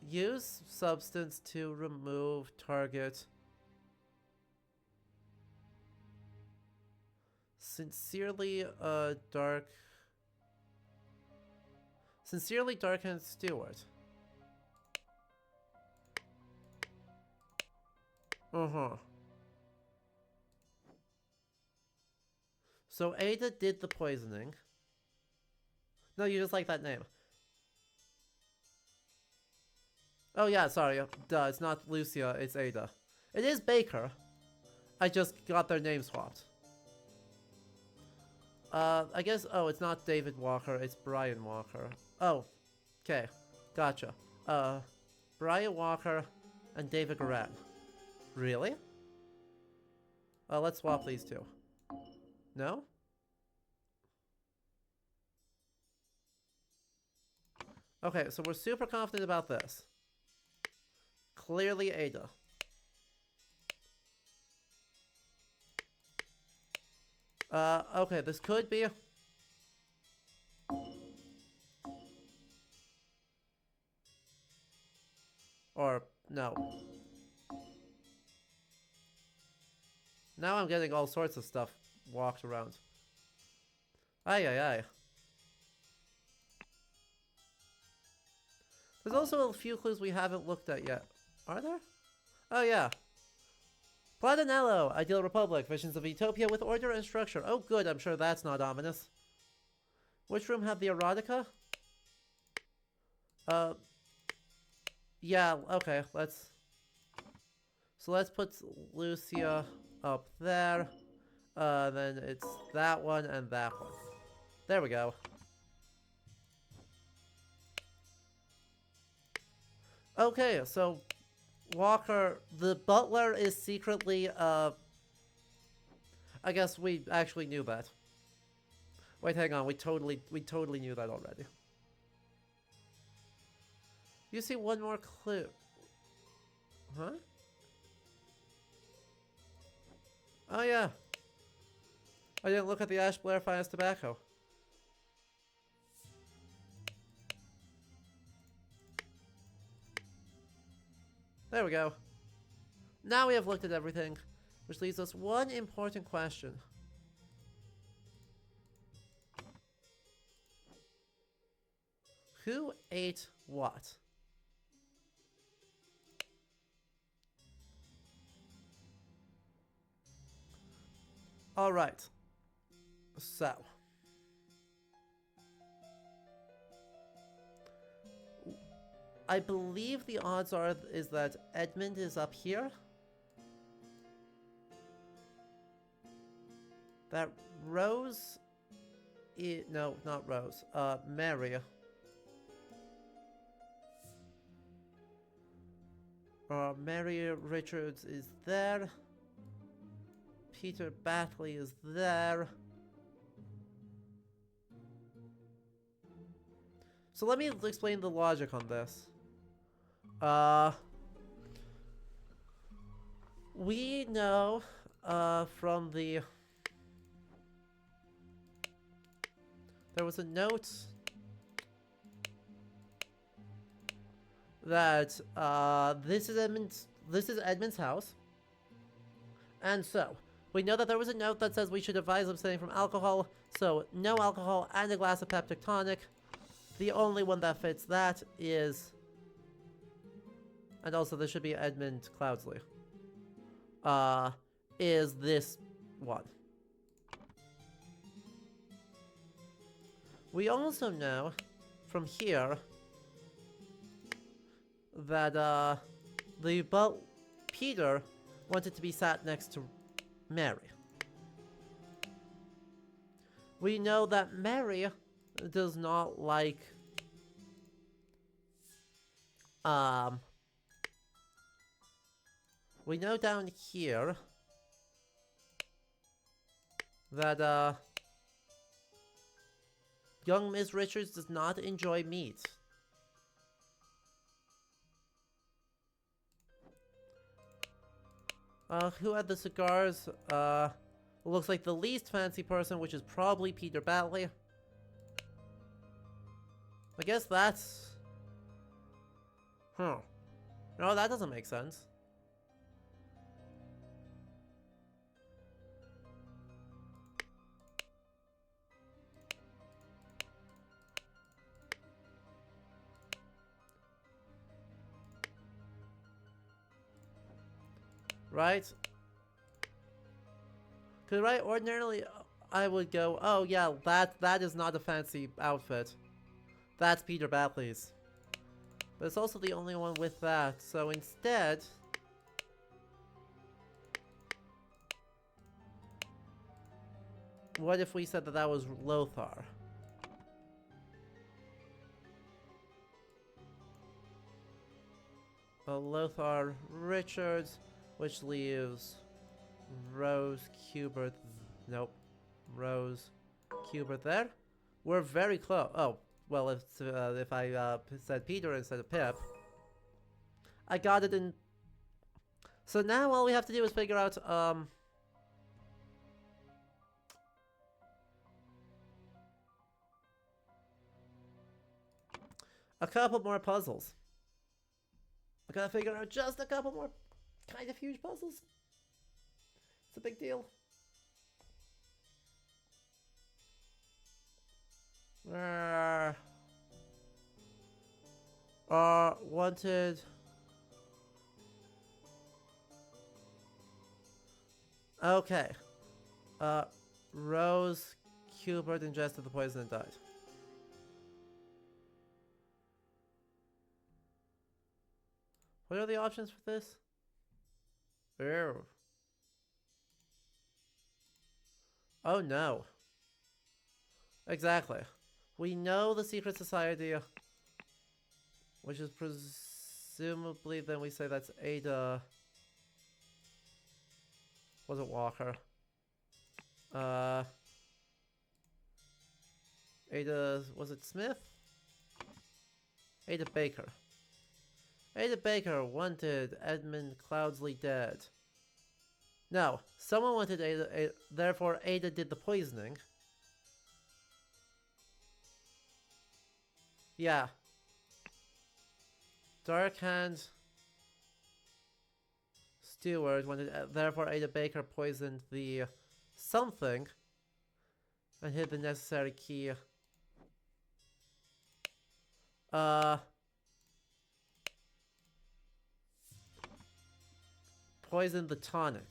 Use substance to remove target. Sincerely, Sincerely, Darkhand Stewart. Uh-huh. So Ada did the poisoning. No, you just like that name. Oh yeah, sorry. Duh, it's not Lucia, it's Ada. It is Baker. I just got their name swapped. I guess, oh, it's not David Walker, it's Brian Walker. Oh, okay, gotcha. Brian Walker and David Garand. Really? Let's swap these two. No? Okay, so we're super confident about this. Clearly Ada. Okay, this could be... Or, no. Now I'm getting all sorts of stuff walked around. Aye, aye, aye. There's also a few clues we haven't looked at yet. Are there? Oh, yeah. Platinello, Ideal Republic, Visions of Utopia with order and structure. Oh, good, I'm sure that's not ominous. Which room had the erotica? Yeah, okay, let's... So let's put Lucia up there. Then it's that one and that one. There we go. Okay, so Walker, the butler is secretly, I guess we actually knew that. Wait, hang on, we totally knew that already. You see one more clue. Huh? Oh yeah. I didn't look at the Ash Blair Finest Tobacco. There we go. Now we have looked at everything, which leaves us one important question. Who ate what? Alright. So. I believe the odds are is that Edmund is up here. That Rose no, not Rose. Mary. Mary Richards is there. Peter Batley is there. So let me explain the logic on this. We know, from the... There was a note that, this is Edmund's house. And so, we know that there was a note that says we should advise abstaining from alcohol, so no alcohol and a glass of Peptic Tonic. The only one that fits that is... And also, this should be Edmund Cloudsley. uh, is this one. We also know from here that Peter wanted to be sat next to Mary. We know that Mary does not like we know down here that young Miss Richards does not enjoy meat. Who had the cigars? Looks like the least fancy person, which is probably Peter Batley. I guess that's... Huh. No, that doesn't make sense. Right? Because, right, ordinarily I would go, oh yeah, that is not a fancy outfit. That's Peter Batley's. But it's also the only one with that, so instead... What if we said that that was Lothar? Lothar Richards, which leaves Rose Kubert. Nope. Rose Kubert there. We're very close. Oh, well, if I said Peter instead of Pip. I got it in... So now all we have to do is figure out, a couple more puzzles. I gotta figure out just a couple more kind of huge puzzles. It's a big deal. Wanted... Okay. Rose Kubert ingested the poison and died. What are the options for this? Ew. Oh no. Exactly. We know the secret society, which is presumably, then we say that's Ada. Was it Walker? Ada, was it Smith? Ada Baker. Ada Baker wanted Edmund Cloudsley dead. No, someone wanted Ada, therefore Ada did the poisoning. Yeah. Darkhand Stewart wanted, therefore Ada Baker poisoned the something and hid the necessary key. Poisoned the tonic.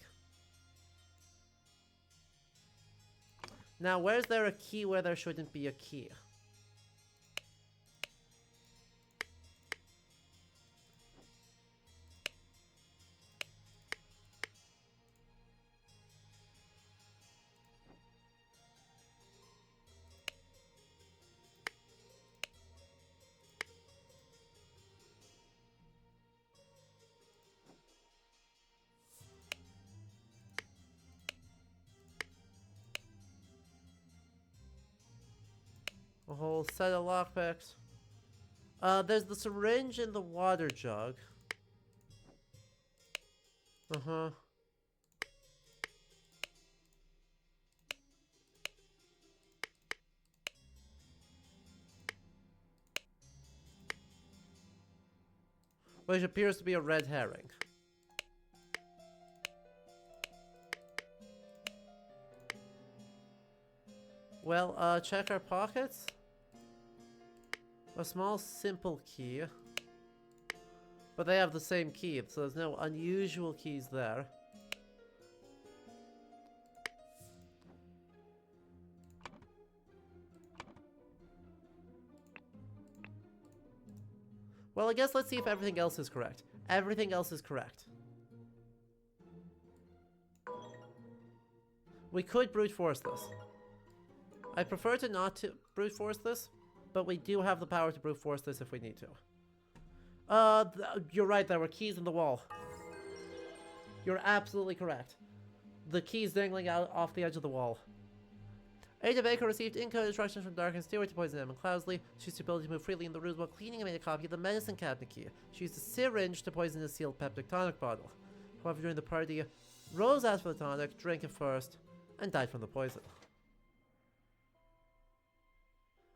Now, where's there a key where there shouldn't be a key? A whole set of lockpicks. There's the syringe in the water jug. Uh-huh. Which appears to be a red herring. Well, check our pockets. A small simple key. But they have the same key, so there's no unusual keys there. Well, I guess let's see if everything else is correct. Everything else is correct. We could brute force this. I prefer to not to brute force this, but we do have the power to brute force this if we need to. You're right, there were keys in the wall. You're absolutely correct. The keys dangling out off the edge of the wall. Ada Baker received encoded instructions from Dark and Stewart to poison Emma Cloudesley. She used the ability to move freely in the rooms while cleaning and made a copy of the medicine cabinet key. She used a syringe to poison a sealed peptic tonic bottle. However, during the party, Rose asked for the tonic, drank it first, and died from the poison.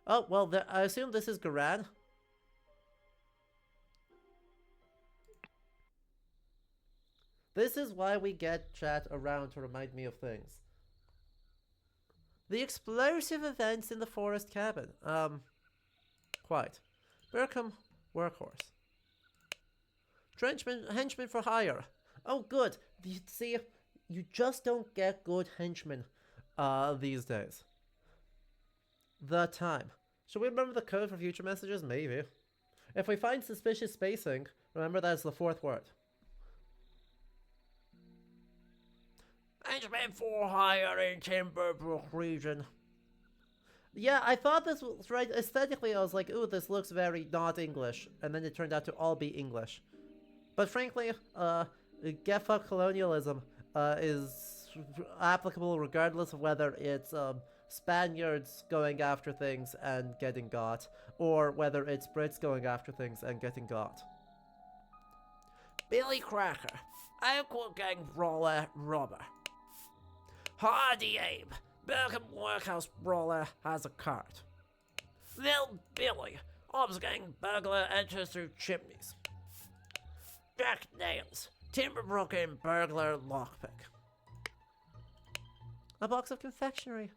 Oh, well, I assume this is Garan. This is why we get chat around to remind me of things. The explosive events in the forest cabin. Quite. Burkham, workhorse. Henchman for hire. Oh, good. You see, you just don't get good henchmen these days. The time. Should we remember the code for future messages? Maybe. If we find suspicious spacing, remember that's the fourth word. Henchman for hire in Timberbrook region. Yeah, I thought this was right. Aesthetically, I was like, ooh, this looks very not English. And then it turned out to all be English. But frankly, get fuck colonialism is applicable regardless of whether it's Spaniards going after things and getting got, or whether it's Brits going after things and getting got. Billy Cracker, Aqua Gang Brawler Robber. Hardy Abe, Burkham Workhouse Brawler has a cart. Lil Billy, Ops Gang Burglar enters through chimneys. Jack Nails, Timberbrook and Burglar Lockpick. A box of confectionery.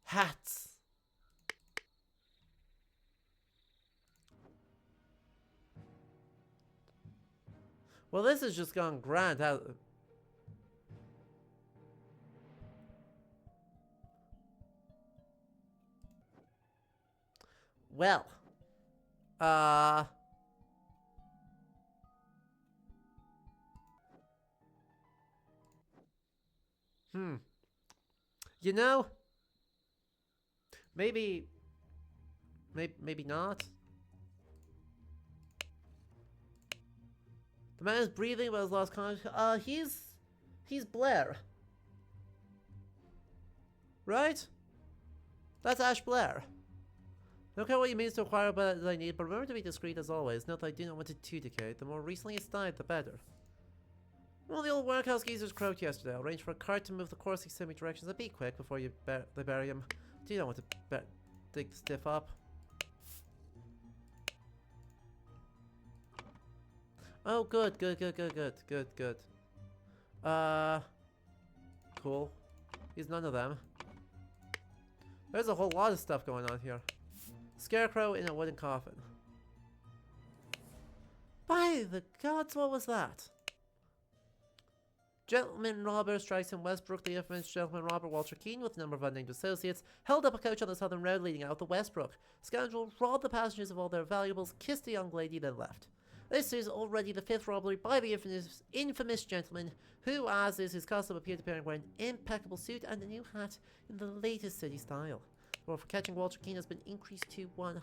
Hats. Well, this has just gone grand. Well, you know, maybe not. The man is breathing but has lost consciousness. He's Blair. Right? That's Ash Blair. I don't care what you mean to acquire that I need, but remember to be discreet as always. Note that I do not want it to decay. The more recently it's died, the better. Well, the old workhouse geezers croaked yesterday. I'll arrange for a cart to move the corpse in semi directions and be quick before they bury him. Do you not want to dig the stiff up? Oh, good. Cool. He's none of them. There's a whole lot of stuff going on here. Scarecrow in a wooden coffin. By the gods, what was that? Gentleman robber strikes in Westbrook. The infamous gentleman robber Walter Keane with a number of unnamed associates held up a coach on the southern road leading out to Westbrook. Scoundrel robbed the passengers of all their valuables, kissed the young lady, then left. This is already the fifth robbery by the infamous gentleman, who, as is his custom, appeared to be wearing an impeccable suit and a new hat in the latest city style. The reward for catching Walter Keane has been increased to £100.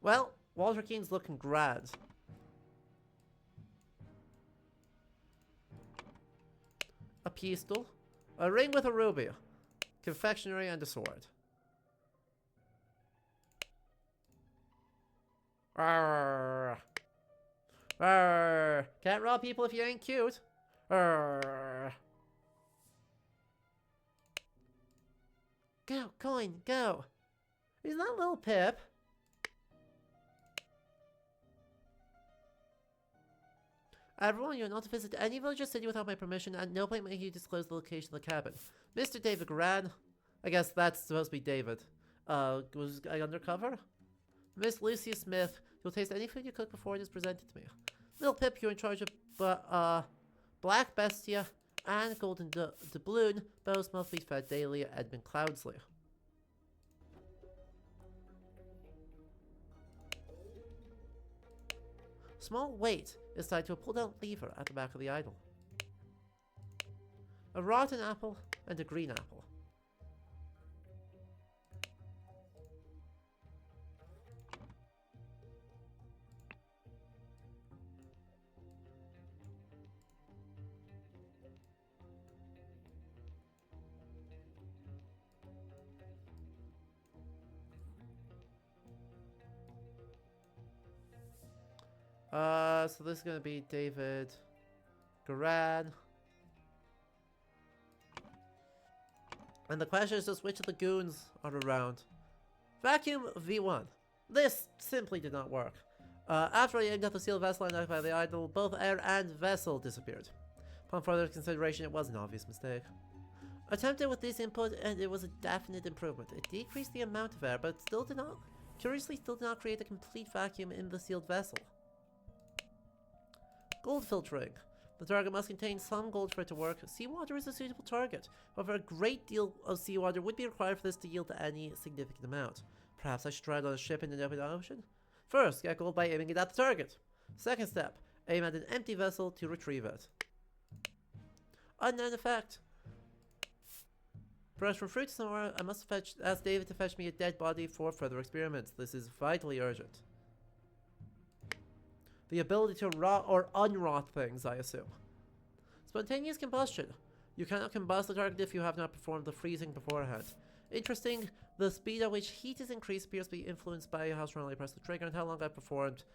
Well, Walter Keane's looking grand. A pistol, a ring with a ruby, confectionery, and a sword. Arrgh. Arrgh. Can't rob people if you ain't cute. Arrgh. Go, coin, go. Isn't that little Pip? Everyone, you're not to visit any village or city without my permission, and no point may you disclose the location of the cabin. Mr. David Gran. I guess that's supposed to be David. Was I undercover? Miss Lucia Smith, you'll taste any food you cook before it is presented to me. Little Pip, you're in charge of Black Bestia and Golden Doubloon. Both must be fed daily at Edmund Cloudsley. Small weight is tied to a pull-down lever at the back of the idol. A rotten apple and a green apple. So this is gonna be David Garan. And the question is just which of the goons are around. Vacuum V1. This simply did not work. After I aimed at the sealed vessel and by the idol, both air and vessel disappeared. Upon further consideration, it was an obvious mistake. Attempted with this input, and it was a definite improvement. It decreased the amount of air, but still did not create a complete vacuum in the sealed vessel. Gold filtering. The target must contain some gold for it to work. Seawater is a suitable target. However, a great deal of seawater would be required for this to yield any significant amount. Perhaps I should ride on a ship in an open ocean? First, get gold by aiming it at the target. Second step, aim at an empty vessel to retrieve it. Unknown effect. Brush from fruit somewhere. I must ask David to fetch me a dead body for further experiments. This is vitally urgent. The ability to rot or unrot things, I assume. Spontaneous combustion. You cannot combust the target if you have not performed the freezing beforehand. Interesting, the speed at which heat is increased appears to be influenced by how strongly I press the trigger and how long I performed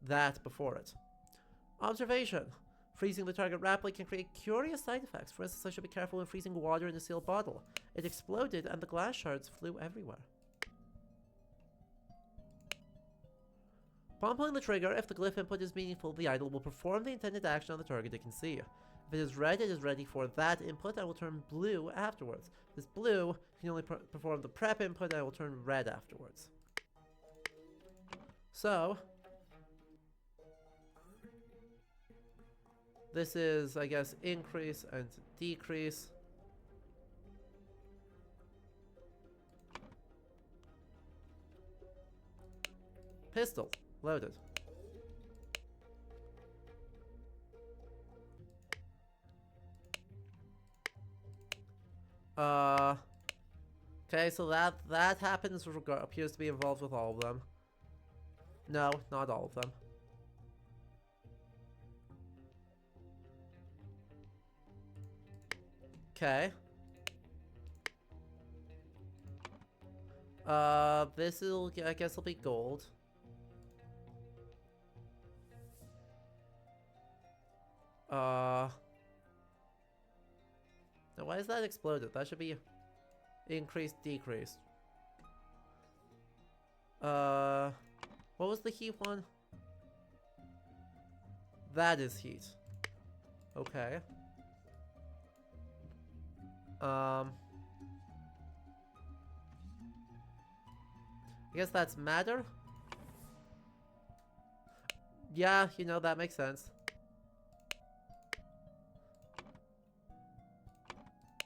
that before it. Observation. Freezing the target rapidly can create curious side effects. For instance, I should be careful when freezing water in a sealed bottle. It exploded and the glass shards flew everywhere. Upon pulling the trigger, if the glyph input is meaningful, the idol will perform the intended action on the target it can see. If it is red, it is ready for that input and will turn blue afterwards. If it's blue, can only perform the prep input and it will turn red afterwards. So, this is, I guess, increase and decrease. Pistol. Loaded. Okay, so that happens appears to be involved with all of them. No, not all of them. Okay. This will, I guess, will be gold. Now why is that exploded? That should be increased, decreased. What was the heat one? That is heat. Okay. I guess that's matter? Yeah, you know, that makes sense.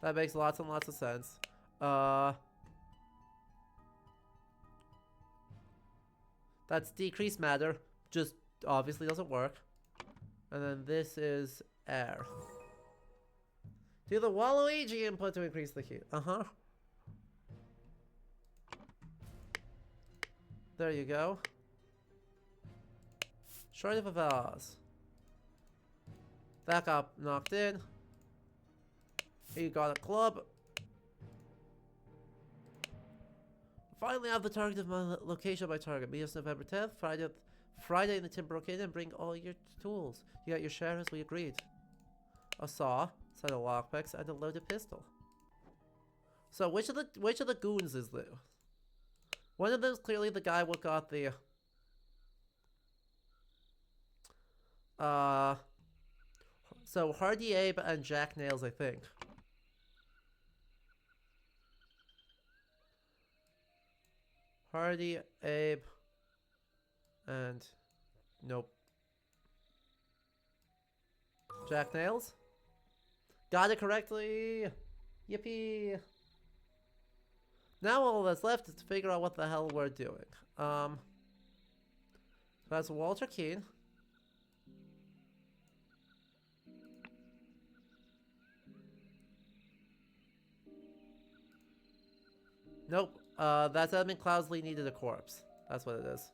That makes lots and lots of sense. That's decreased matter. Just obviously doesn't work. And then this is air. Do the Waluigi input to increase the heat. Uh-huh. There you go. Short of a vase. That got knocked in. You got a club. Finally have the target of my location of my target. Meet us November 10th, Friday in the Timber Arcade, and bring all your tools. You got your share as we agreed. A saw, set of lockpicks, and a loaded pistol. So which of the goons is this? One of them is clearly the guy what got the so Hardy Abe and Jack Nails, I think. Hardy, Abe, and nope. Jack Nails? Got it correctly! Yippee! Now all that's left is to figure out what the hell we're doing. That's Walter Keane. Nope. That's Edmund Cloudsley needed a corpse. That's what it is.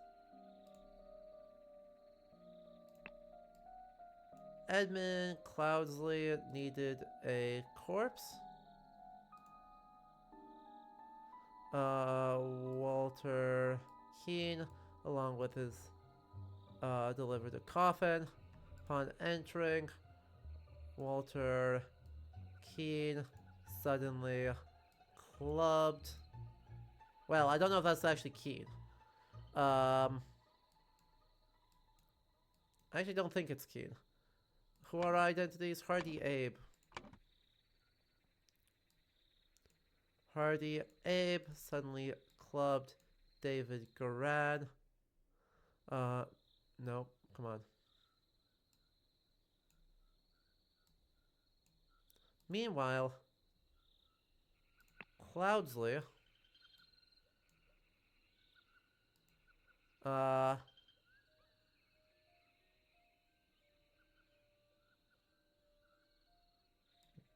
Edmund Cloudsley needed a corpse. Walter Keane, along with his, delivered a coffin. Upon entering, Walter Keane suddenly clubbed. Well, I don't know if that's actually Keane. I actually don't think it's Keane. Who are identities? Hardy Abe. Hardy Abe suddenly clubbed David Garan. No, come on. Meanwhile, Cloudsley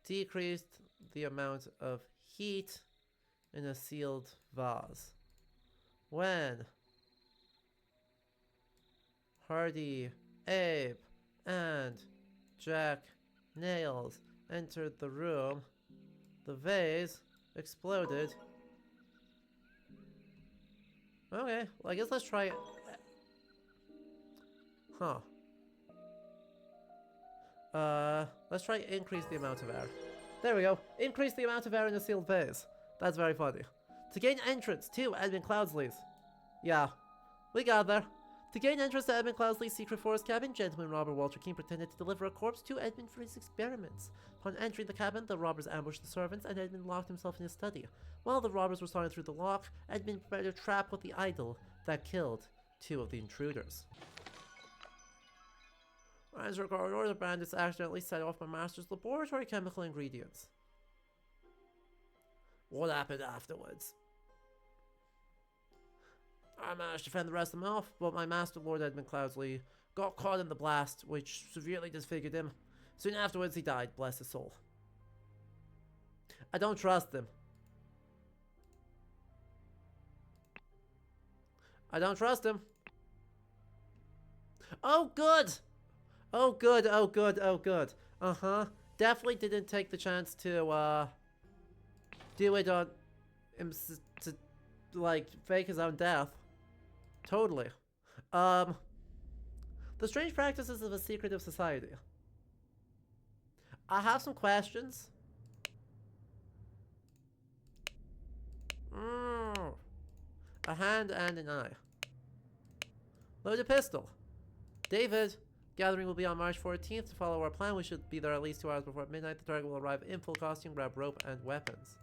decreased the amount of heat in a sealed vase. When Hardy, Abe, and Jack Nails entered the room, the vase exploded. Okay, well, I guess let's try it. Huh. Let's try increase the amount of air. There we go. Increase the amount of air in a sealed vase. That's very funny. To gain entrance to Edmund Cloudsley's. Yeah, we got there. To gain entrance to Edmund Cloudsley's secret forest cabin, gentleman robber Walter Keane pretended to deliver a corpse to Edmund for his experiments. Upon entering the cabin, the robbers ambushed the servants, and Edmund locked himself in his study. While the robbers were sawing through the lock, Edmund prepared a trap with the idol that killed two of the intruders. As regard the bandits accidentally set off my master's laboratory chemical ingredients. What happened afterwards? I managed to fend the rest of them off, but my master, Lord Edmund Cloudsley, got caught in the blast, which severely disfigured him. Soon afterwards, he died, bless his soul. I don't trust him. I don't trust him. Oh, good! Oh, good, oh, good, oh, good. Uh-huh. Definitely didn't take the chance to, do it on him to, like, fake his own death. Totally. The strange practices of a secretive society. I have some questions. A hand and an eye. Load a pistol. David, gathering will be on March 14th. To follow our plan, we should be there at least 2 hours before midnight. The target will arrive in full costume, grab rope and weapons.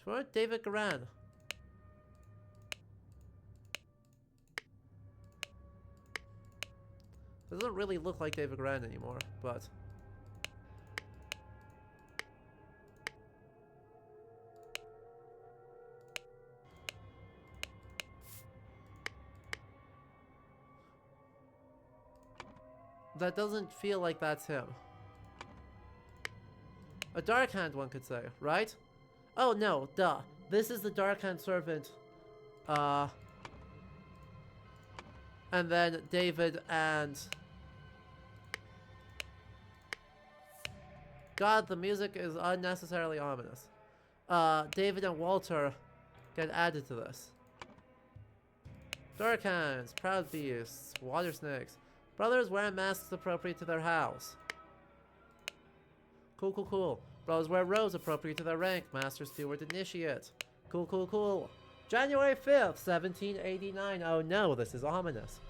Toward David Garan. Doesn't really look like David Garan anymore, but... that doesn't feel like that's him. A Dark Hand, one could say, right? Oh no, duh. This is the Dark Hand servant. And then David and... God, the music is unnecessarily ominous. David and Walter get added to this. Dark Hands, Proud Beasts, Water Snakes. Brothers wearing masks appropriate to their house. Cool, cool, cool. Brothers wear robes appropriate to their rank. Master, Steward, Initiate. Cool, cool, cool. January 5th, 1789. Oh no, this is ominous.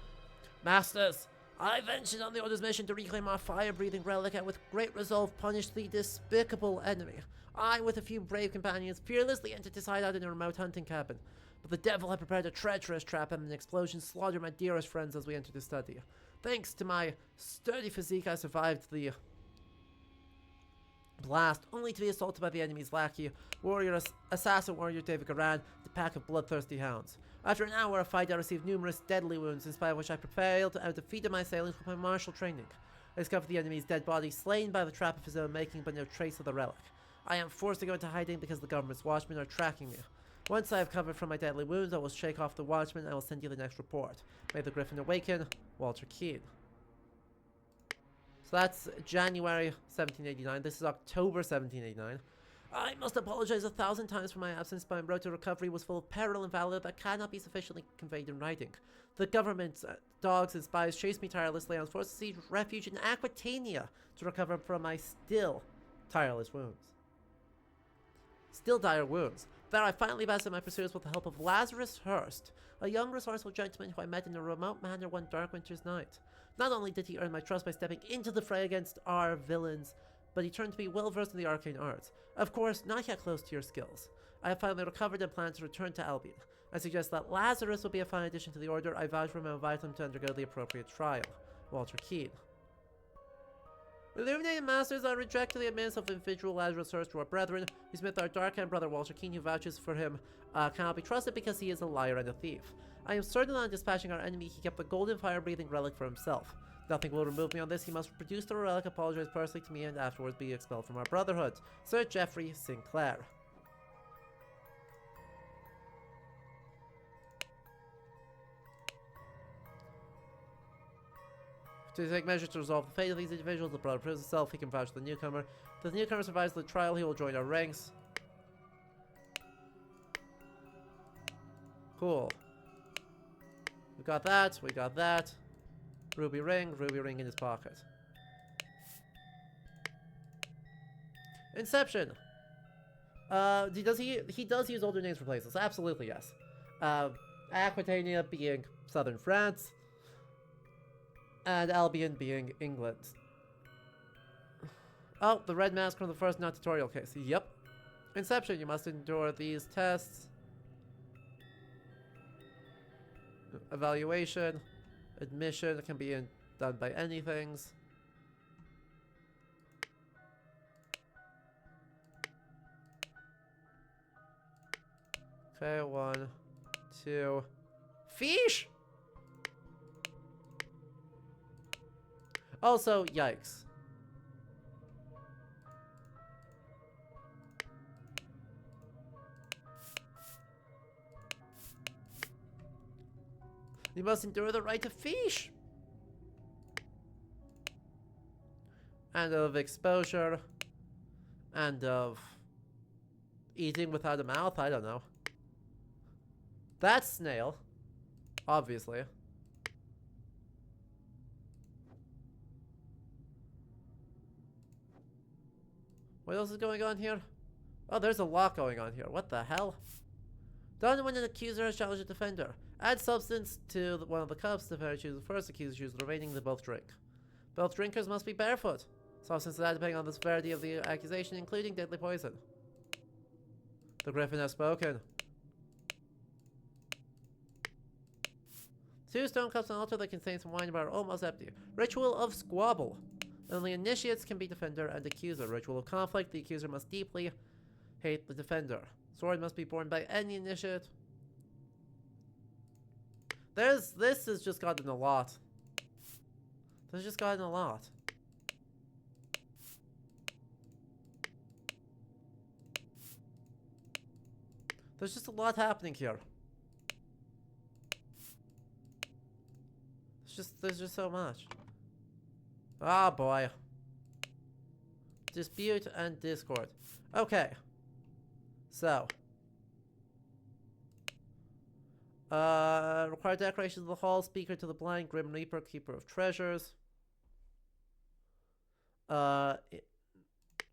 Masters, I ventured on the Order's mission to reclaim our fire-breathing relic and with great resolve punish the despicable enemy. I, with a few brave companions, fearlessly entered his hideout in a remote hunting cabin. But the devil had prepared a treacherous trap and an explosion slaughtered my dearest friends as we entered the study. Thanks to my sturdy physique, I survived the blast, only to be assaulted by the enemy's lackey, assassin warrior David Garan, the pack of bloodthirsty hounds. After an hour of fight, I received numerous deadly wounds, in spite of which I prevailed and defeated my assailants with my martial training. I discovered the enemy's dead body, slain by the trap of his own making, but no trace of the relic. I am forced to go into hiding because the government's watchmen are tracking me. Once I have recovered from my deadly wounds, I will shake off the Watchman and I will send you the next report. May the Griffin awaken, Walter Keane. So that's January 1789. This is October 1789. I must apologize 1,000 times for my absence, but my road to recovery was full of peril and valor that cannot be sufficiently conveyed in writing. The government's dogs and spies chased me tirelessly. I was forced to seek refuge in Aquitania to recover from my still tireless wounds. Still dire wounds. There I finally bested my pursuers with the help of Lazarus Hurst, a young resourceful gentleman who I met in a remote manor one dark winter's night. Not only did he earn my trust by stepping into the fray against our villains, but he turned to be well versed in the arcane arts. Of course, not yet close to your skills. I have finally recovered and plan to return to Albion. I suggest that Lazarus will be a fine addition to the order. I vouch for him and invite him to undergo the appropriate trial. Walter Keane. Illuminated Masters, I rejectedly admits of individual Lazarus Hurst to our brethren. He's with our dark-haired brother Walter Keane, who vouches for him, cannot be trusted because he is a liar and a thief. I am certain on dispatching our enemy, he kept the golden fire-breathing relic for himself. Nothing will remove me on this. He must produce the relic, apologize personally to me, and afterwards be expelled from our brotherhood. Sir Geoffrey Sinclair. To take measures to resolve the fate of these individuals, the brother proves himself. He can vouch for the newcomer. If the newcomer survives the trial, he will join our ranks. Cool. We got that. We got that. Ruby ring in his pocket. Inception. Does he does use older names for places? Absolutely yes. Aquitania being southern France, and Albion being England. Oh, the red mask from the first non-tutorial case. Yep. Inception. You must endure these tests. Evaluation. Admission can be done by anything. Okay, 1, 2. Fish! Also, yikes. You must endure the right to fish. And of exposure. And of eating without a mouth. I don't know. That's snail. Obviously. What else is going on here? Oh, there's a lot going on here. What the hell? Done when an accuser has challenged a defender. Add substance to one of the cups. The defender chooses the first, accuser chooses the remaining, they both drink. Both drinkers must be barefoot. Substance is added depending on the severity of the accusation, including deadly poison. The Griffin has spoken. 2 stone cups on an altar that contain some wine are almost empty. Ritual of squabble. Only initiates can be defender and accuser. Ritual of conflict. The accuser must deeply hate the defender. Sword must be borne by any initiate. This has just gotten a lot. There's just gotten a lot. There's just a lot happening here. There's just so much. Ah, boy. Dispute and discord. Okay. So. Require decorations of the hall, speaker to the blind, Grim Reaper, keeper of treasures.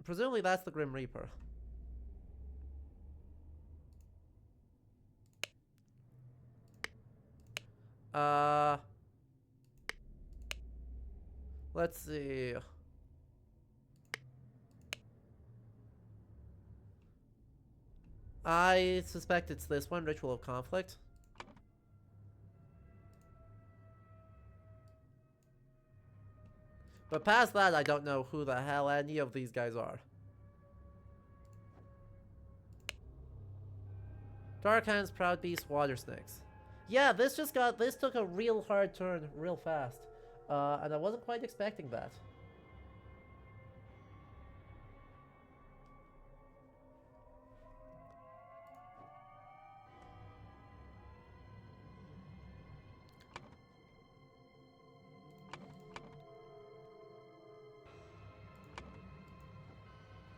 Presumably that's the Grim Reaper. Let's see. I suspect it's this one, Ritual of Conflict. But past that, I don't know who the hell any of these guys are. Dark Hands, Proud Beast, Water Snakes. Yeah, this took a real hard turn real fast. And I wasn't quite expecting that.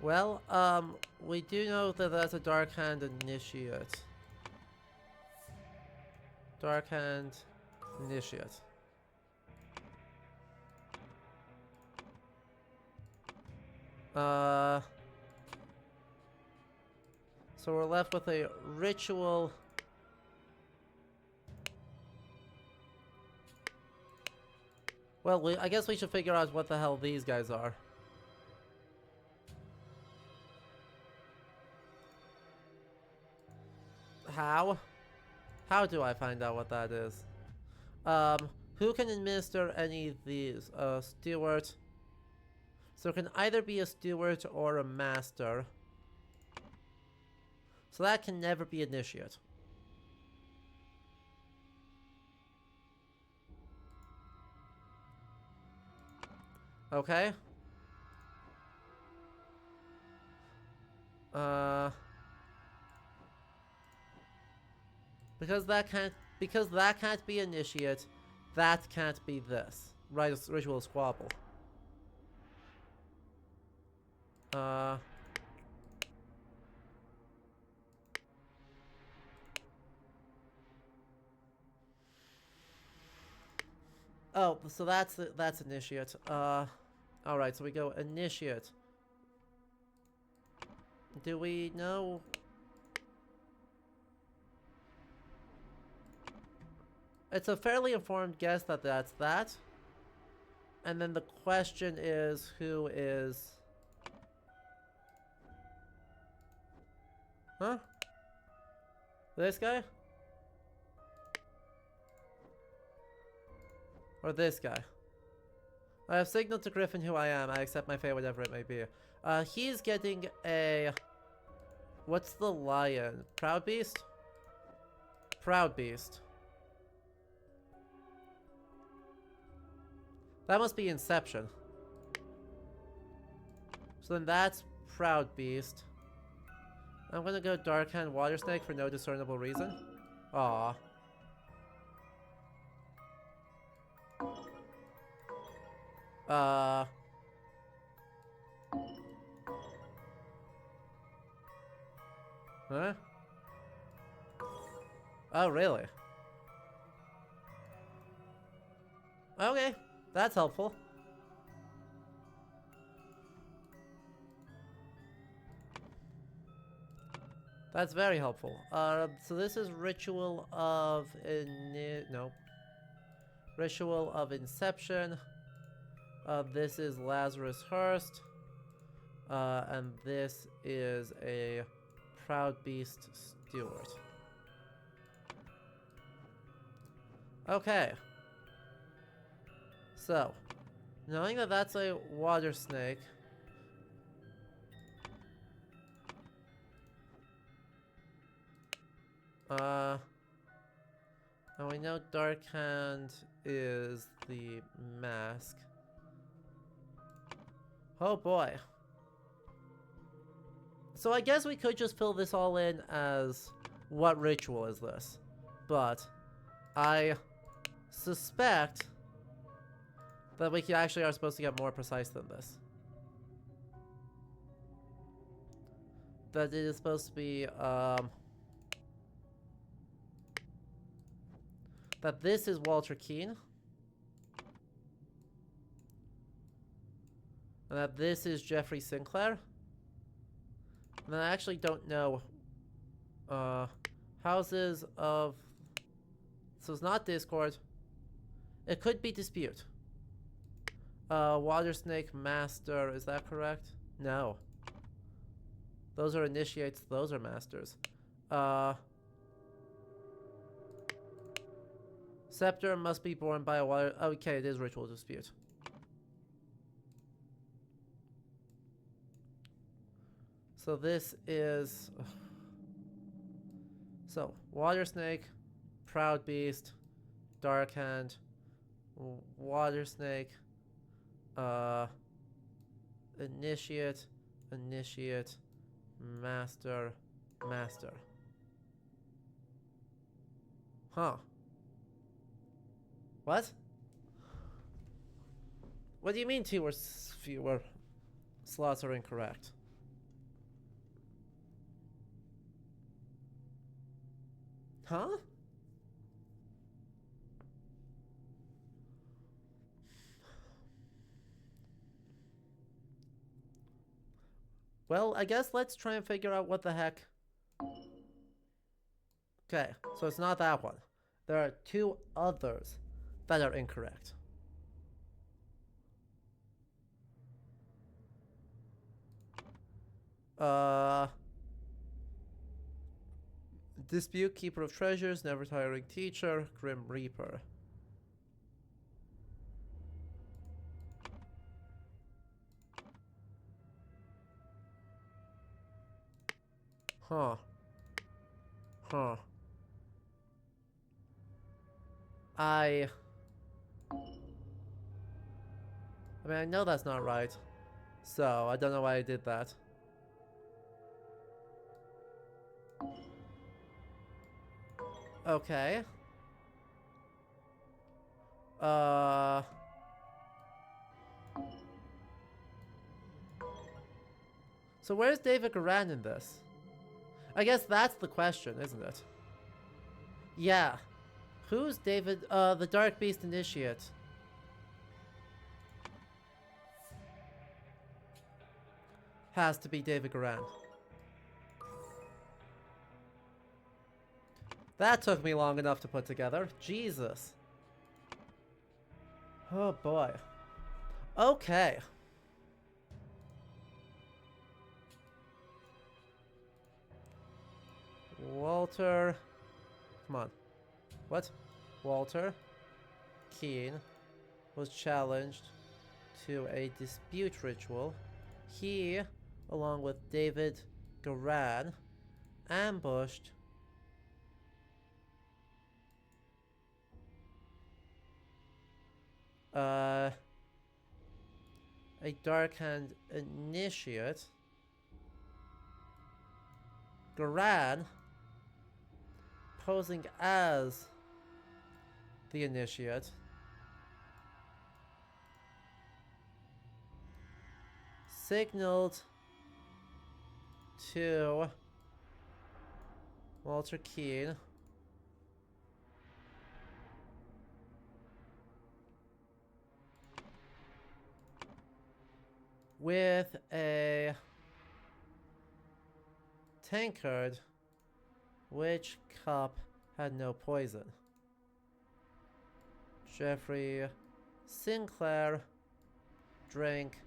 Well, we do know that that's a Dark Hand Initiate. Dark Hand Initiate. So we're left with a ritual. Well, I guess we should figure out what the hell these guys are. How? How do I find out what that is? Who can administer any of these? Steward. So it can either be a steward or a master. So that can never be initiate. Okay. Because that can't be initiate, that can't be this. Right, ritual squabble. Oh, so that's initiate. Alright, so we go initiate. Do we know? It's a fairly informed guess that that's that. And then the question is, who is... Huh? This guy? Or this guy? I have signaled to Griffin who I am. I accept my fate, whatever it may be. He's getting a... What's the lion? Proud Beast? Proud Beast. That must be Inception. So then that's Proud Beast. I'm gonna go Dark Hand Water Snake for no discernible reason. Aww. Huh? Oh, really? Okay, that's helpful. That's very helpful. So this is Ritual of Ritual of Inception. This is Lazarus Hearst. And this is a Proud Beast Steward. Okay. So, knowing that that's a water snake. And we know Dark Hand is the mask. Oh boy. So I guess we could just fill this all in as what ritual is this? But I suspect that we actually are supposed to get more precise than this. That it is supposed to be that this is Walter Keane. And that this is Jeffrey Sinclair. And I actually don't know houses of... So it's not Discord. It could be Dispute. Water Snake Master, is that correct? No. Those are initiates, those are masters. Scepter must be born by a water... Okay, it is Ritual Dispute. So this is... So, Water Snake, Proud Beast, Dark Hand, Water Snake, Initiate, Master. Huh. What? What do you mean fewer slots are incorrect? Huh? Well, I guess let's try and figure out what the heck. Okay, so it's not that one. There are two others that are incorrect. Dispute, Keeper of Treasures, Never Tiring Teacher, Grim Reaper. Huh. Huh. I mean, I know that's not right. So, I don't know why I did that. Okay. So where's David Garan in this? I guess that's the question, isn't it? Yeah. Who's David, the Dark Beast Initiate? Has to be David Garan. That took me long enough to put together. Jesus. Oh boy. Okay. Walter. Come on. What? Walter Keene was challenged to a dispute ritual. He, along with David Garan, ambushed a Darkhand initiate. Garan, posing as the initiate, signaled to Walter Keene with a tankard which cup had no poison. Jeffrey Sinclair drank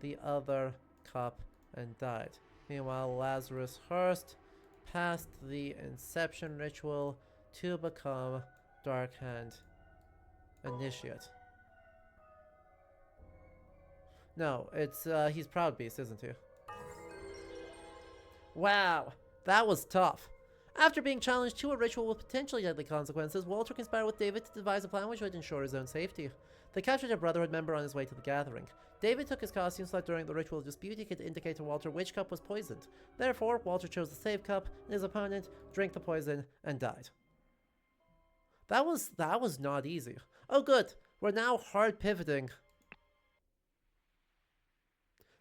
the other cup and died. Meanwhile, Lazarus Hurst passed the Inception ritual to become Darkhand Initiate. No, it's, he's Proud Beast, isn't he? Wow, that was tough. After being challenged to a ritual with potentially deadly consequences, Walter conspired with David to devise a plan which would ensure his own safety. They captured a Brotherhood member on his way to the gathering. David took his costume so that during the ritual dispute he could indicate to Walter which cup was poisoned. Therefore, Walter chose the save cup, and his opponent drank the poison and died. That was not easy. Oh good, we're now hard pivoting.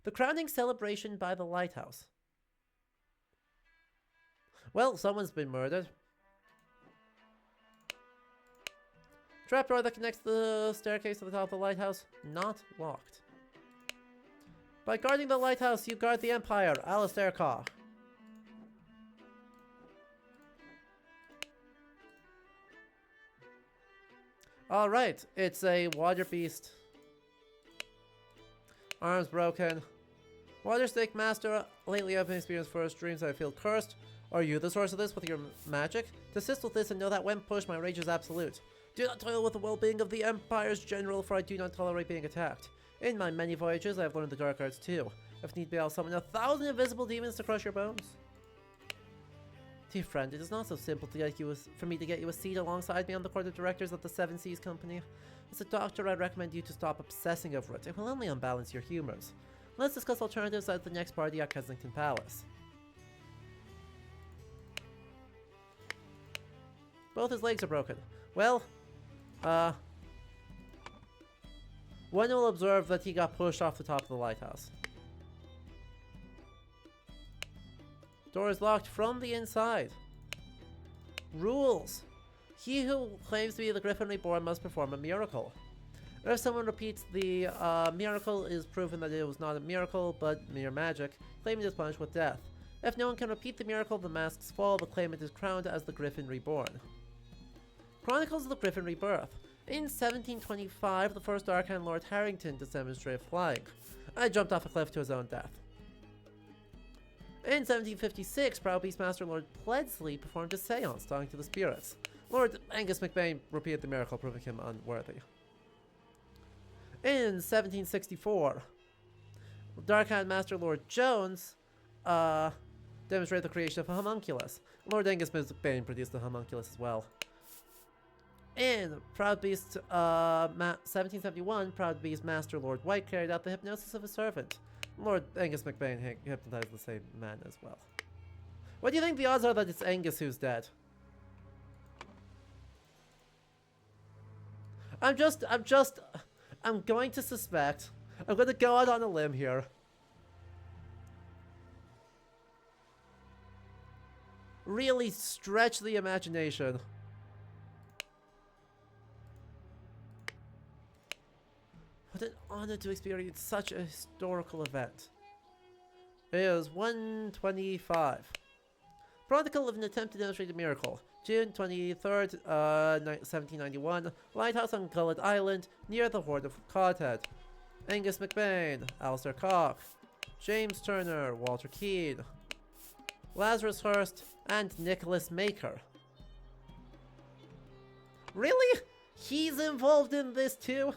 The crowning celebration by the lighthouse. Well, someone's been murdered. Trapdoor that connects the staircase to the top of the lighthouse, not locked. By guarding the lighthouse, you guard the Empire, Alistair Caw. Alright, it's a water beast. Arms broken. Water Snake Master, lately I've been experienced first dreams I feel cursed. Are you the source of this with your magic? Desist with this and know that when pushed, my rage is absolute. Do not toil with the well-being of the Empire's general, for I do not tolerate being attacked. In my many voyages, I have learned the dark arts too. If need be, I'll summon 1,000 invisible demons to crush your bones. Dear friend, it is not so simple to get you for me to get you a seat alongside me on the court of directors of the Seven Seas Company. As a doctor, I recommend you to stop obsessing over it. It will only unbalance your humors. Let's discuss alternatives at the next party at Kensington Palace. Both his legs are broken. Well, one will observe that he got pushed off the top of the lighthouse. Door is locked from the inside. Rules. He who claims to be the Griffin Reborn must perform a miracle. If someone repeats the miracle, it is proven that it was not a miracle, but mere magic. Claimant is punished with death. If no one can repeat the miracle, the masks fall. The claimant is crowned as the Griffin Reborn. Chronicles of the Griffin Rebirth. In 1725, the first Archon Lord Harrington demonstrated flying. I jumped off a cliff to his own death. In 1756, Proud Beastmaster Lord Pledsley performed a seance, talking to the spirits. Lord Angus McBain repeated the miracle, proving him unworthy. In 1764, Dark Hand Master Lord Jones demonstrated the creation of a homunculus. Lord Angus McBain produced the homunculus as well. In Proud Beast 1771, Proud Beast Master Lord White carried out the hypnosis of a servant. Lord Angus McBain hypnotized the same man as well. What do you think the odds are that it's Angus who's dead? I'm going to suspect. I'm going to go out on a limb here. Really stretch the imagination. What an honor to experience such a historical event. It is 125. Chronicle of an attempt to demonstrate a miracle. June 23rd, 1791. Lighthouse on Gullet Island, near the Hoard of Codhead. Angus McBain, Alistair Cock, James Turner, Walter Keane, Lazarus Hurst, and Nicholas Maker. Really? He's involved in this too?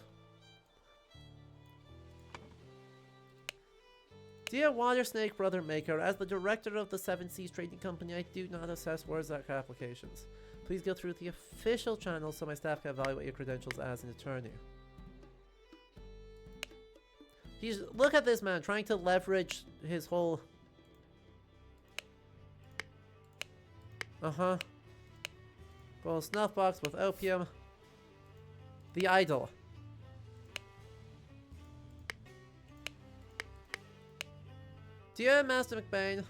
Dear Water Snake Brother Maker, as the director of the Seven Seas Trading Company, I do not assess Warzak applications. Please go through the official channel so my staff can evaluate your credentials as an attorney. Look at this man, trying to leverage his whole... Gold snuff box with opium. The idol. Dear Master McBain,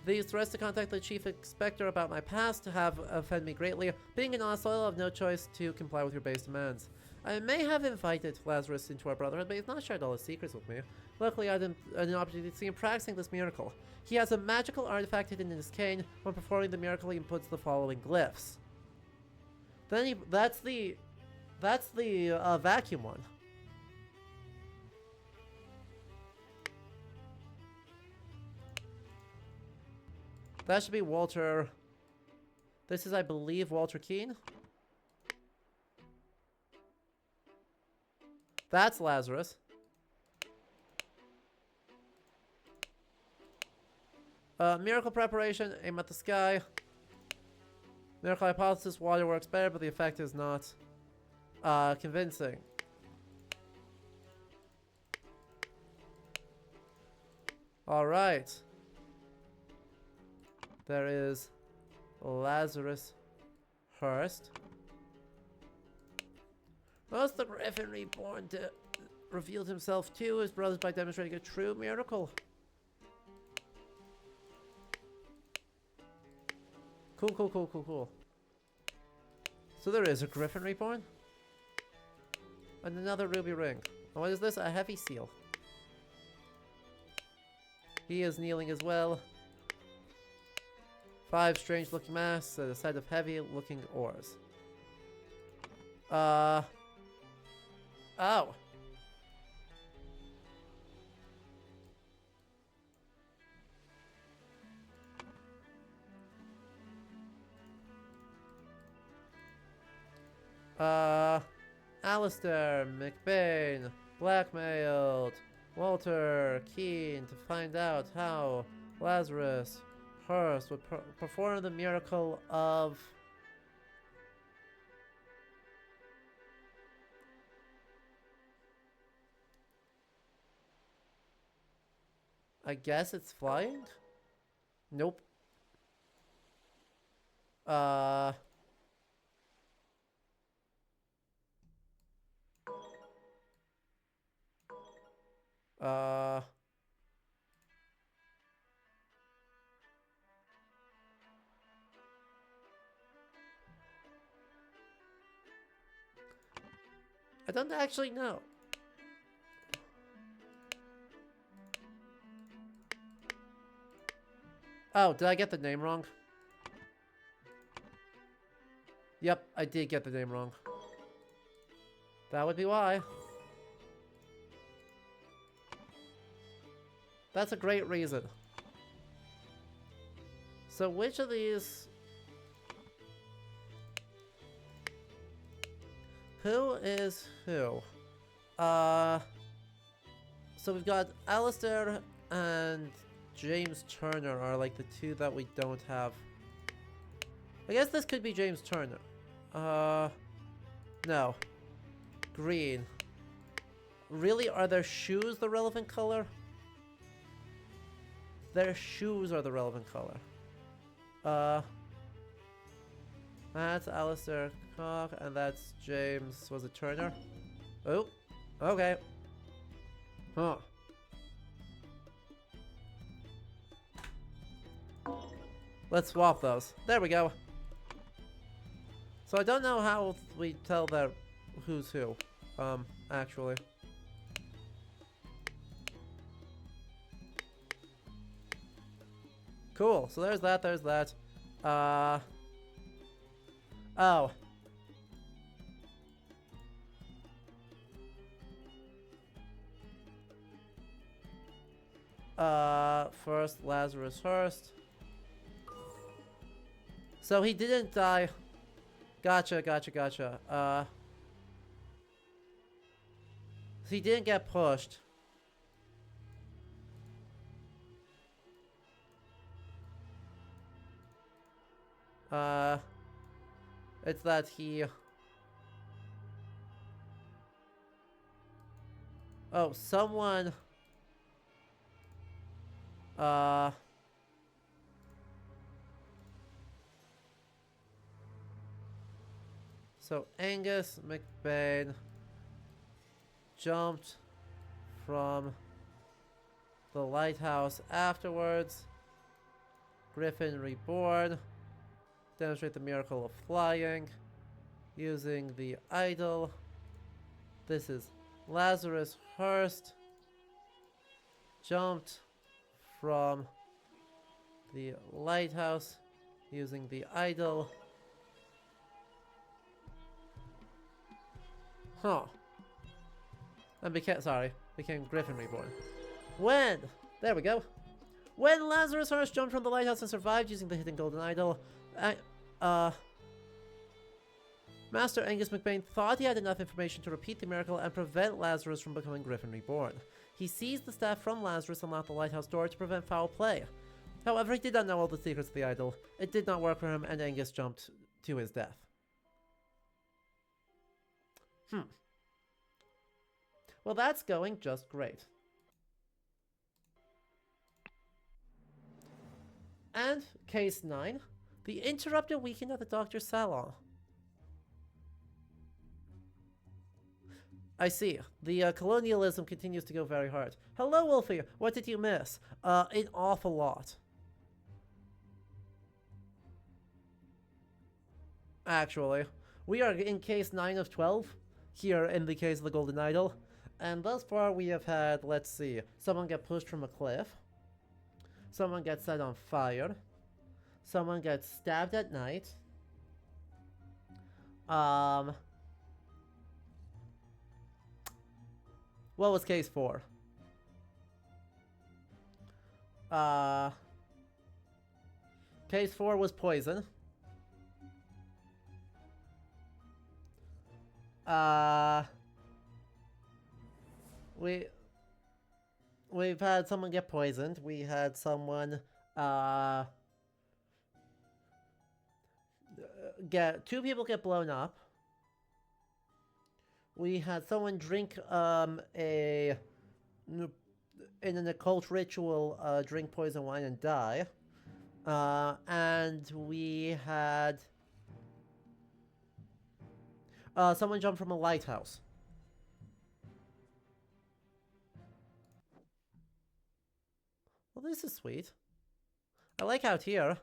these threats to contact the Chief Inspector about my past have offended me greatly. Being an asshole, I have no choice to comply with your base demands. I may have invited Lazarus into our brotherhood, but he's not shared all his secrets with me. Luckily, I had an opportunity to see him practicing this miracle. He has a magical artifact hidden in his cane. When performing the miracle, he inputs the following glyphs. Then that's the vacuum one. That should be Walter. This is, I believe, Walter Keane. That's Lazarus. Miracle preparation, aim at the sky. Miracle hypothesis, water works better, but the effect is not convincing. Alright. There is Lazarus Hurst. Thus the Griffin Reborn revealed himself to his brothers by demonstrating a true miracle. Cool. So there is a Griffin Reborn? And another ruby ring. And what is this? A heavy seal. He is kneeling as well. 5 strange looking masks and a set of heavy looking ores. Oh. Alistair McBain blackmailed Walter Keane to find out how Lazarus Hurst would perform the miracle of... I guess it's flying? Nope. don't actually know. Oh, did I get the name wrong? Yep, I did get the name wrong. That would be why. That's a great reason. So which of these... Who is who? So we've got Alistair and James Turner are like the two that we don't have. I guess this could be James Turner. No. Green. Really? Are their shoes the relevant color? Their shoes are the relevant color. That's Alistair Cock, and that's James, was it Turner? Oh, okay. Huh. Let's swap those. There we go. So I don't know how we tell that who's who, actually. Cool, so there's that, there's that. Oh. First Lazarus Hurst. So he didn't die. Gotcha, gotcha, gotcha. He didn't get pushed. It's that he... Oh, someone... So Angus McBain jumped from the lighthouse afterwards. Griffin reborn. Demonstrate the miracle of flying using the idol. This is Lazarus Hurst. Jumped from the lighthouse using the idol. Huh. And became Griffin reborn. When? There we go. When Lazarus Hurst jumped from the lighthouse and survived using the hidden golden idol, Master Angus McBain thought he had enough information to repeat the miracle and prevent Lazarus from becoming Griffin reborn. He seized the staff from Lazarus and locked the lighthouse door to prevent foul play. However, he did not know all the secrets of the idol. It did not work for him, and Angus jumped to his death. Well, that's going just great. And case 9, the interrupted weekend at the doctor's salon. I see. The colonialism continues to go very hard. Hello, Wolfie. What did you miss? An awful lot. Actually, we are in case 9 of 12 here in the case of the Golden Idol. And thus far we have had, let's see, someone get pushed from a cliff. Someone gets set on fire. Someone gets stabbed at night. What was case 4? Case 4 was poison. We've had someone get poisoned. We had someone, two people get blown up. We had someone drink, in an occult ritual, drink poison wine and die. And we had, someone jump from a lighthouse. Well, this is sweet. I like out here.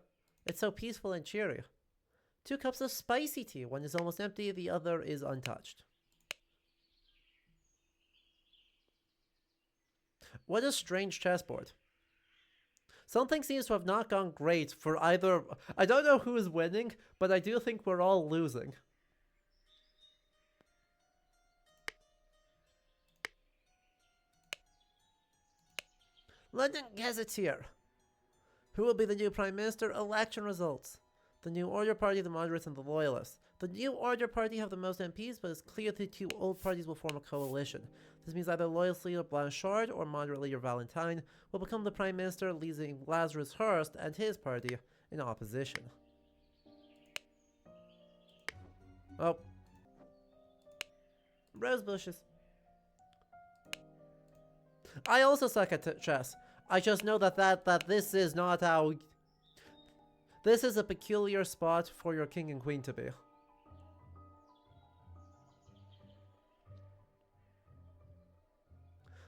It's so peaceful and cheery. 2 cups of spicy tea. One is almost empty, the other is untouched. What a strange chessboard. Something seems to have not gone great for either. I don't know who is winning, but I do think we're all losing. London Gazetteer. Who will be the new Prime Minister? Election results. The New Order Party, the Moderates, and the Loyalists. The New Order Party have the most MPs, but it's clear the two old parties will form a coalition. This means either Loyalist leader Blanchard or Moderate leader Valentine will become the Prime Minister, leaving Lazarus Hurst and his party in opposition. Oh. Rose bushes. I also suck at chess. I just know that this is not how... This is a peculiar spot for your king and queen to be.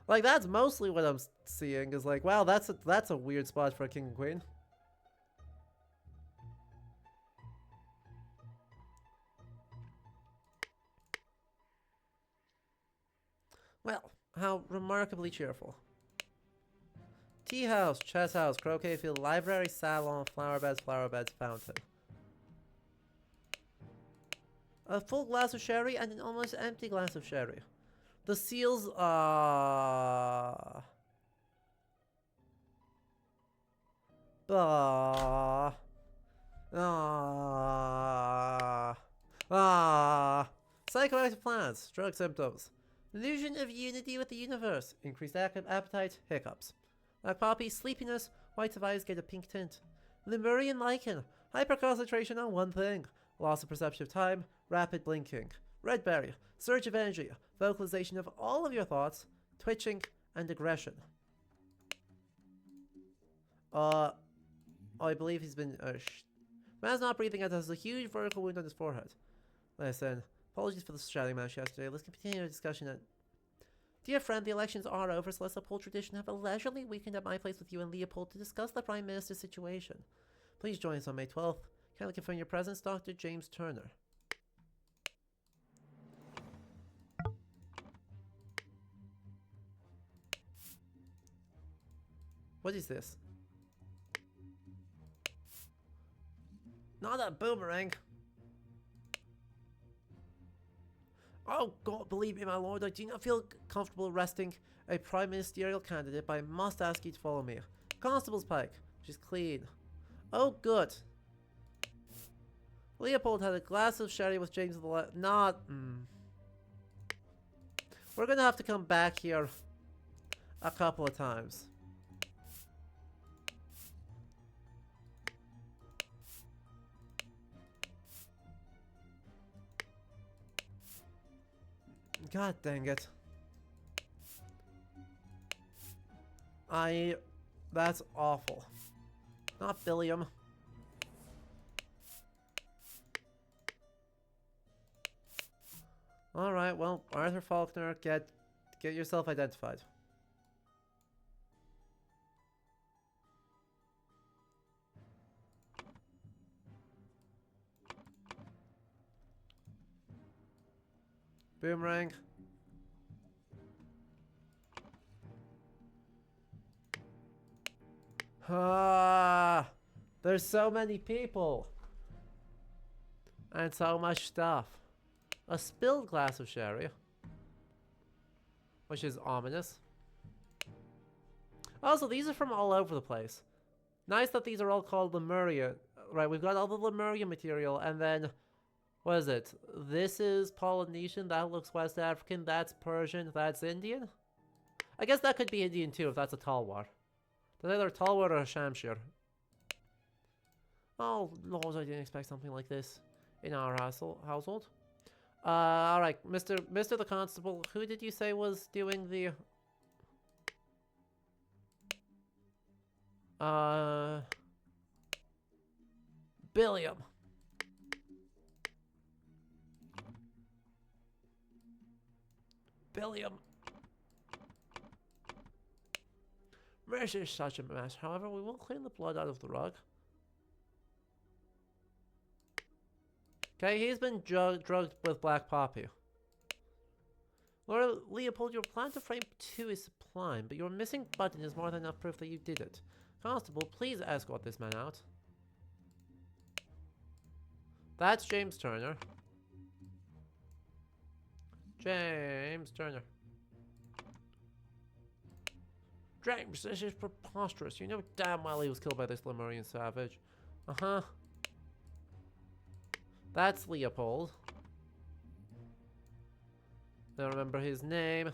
Like, that's mostly what I'm seeing, is like, wow, that's a weird spot for a king and queen. Well, how remarkably cheerful. Tea house, chess house, croquet field, library, salon, flower beds, fountain. A full glass of sherry and an almost empty glass of sherry. The seals, Ah. Psychoactive plants, drug symptoms. Illusion of unity with the universe. Increased appetite, hiccups. Black poppy, sleepiness, whites of eyes get a pink tint. Lemurian lichen, hyperconcentration on one thing. Loss of perception of time, rapid blinking. Red berry, surge of energy, vocalization of all of your thoughts, twitching, and aggression. I believe he's been, Man's not breathing and has a huge vertical wound on his forehead. Listen, apologies for the shouting match yesterday. Let's continue our discussion at... Dear friend, the elections are over, so let's uphold tradition. Have a leisurely weekend at my place with you and Leopold to discuss the Prime Minister's situation. Please join us on May 12th. Kindly confirm your presence, Dr. James Turner. What is this? Not a boomerang. Oh God, believe me, my lord, I do not feel comfortable arresting a prime ministerial candidate, but I must ask you to follow me. Constable's pike, which is clean. Oh, good. Leopold had a glass of sherry with James the not. We're gonna have to come back here a couple of times. God dang it. That's awful. Not Billiam. Alright, well, Arthur Faulkner, get yourself identified. Boomerang. Ah, there's so many people. And so much stuff. A spilled glass of sherry. Which is ominous. Also, these are from all over the place. Nice that these are all called Lemuria. Right, we've got all the Lemuria material, and then... What is it? This is Polynesian, that looks West African, that's Persian, that's Indian? I guess that could be Indian too, if that's a Talwar. That's either a Talwar or a Shamshir. Oh, Lord, I didn't expect something like this in our household. Alright, Mr. the Constable, who did you say was doing the... Billiam. Billiam. Mercy is such a mess. However, we will clean the blood out of the rug. Okay, he's been drugged with black poppy. Lord Leopold, your plan to frame 2 is sublime, but your missing button is more than enough proof that you did it. Constable, please escort this man out. That's James Turner. James Turner. James, this is preposterous. You know damn well he was killed by this Lemurian savage. Uh-huh. That's Leopold. Don't remember his name.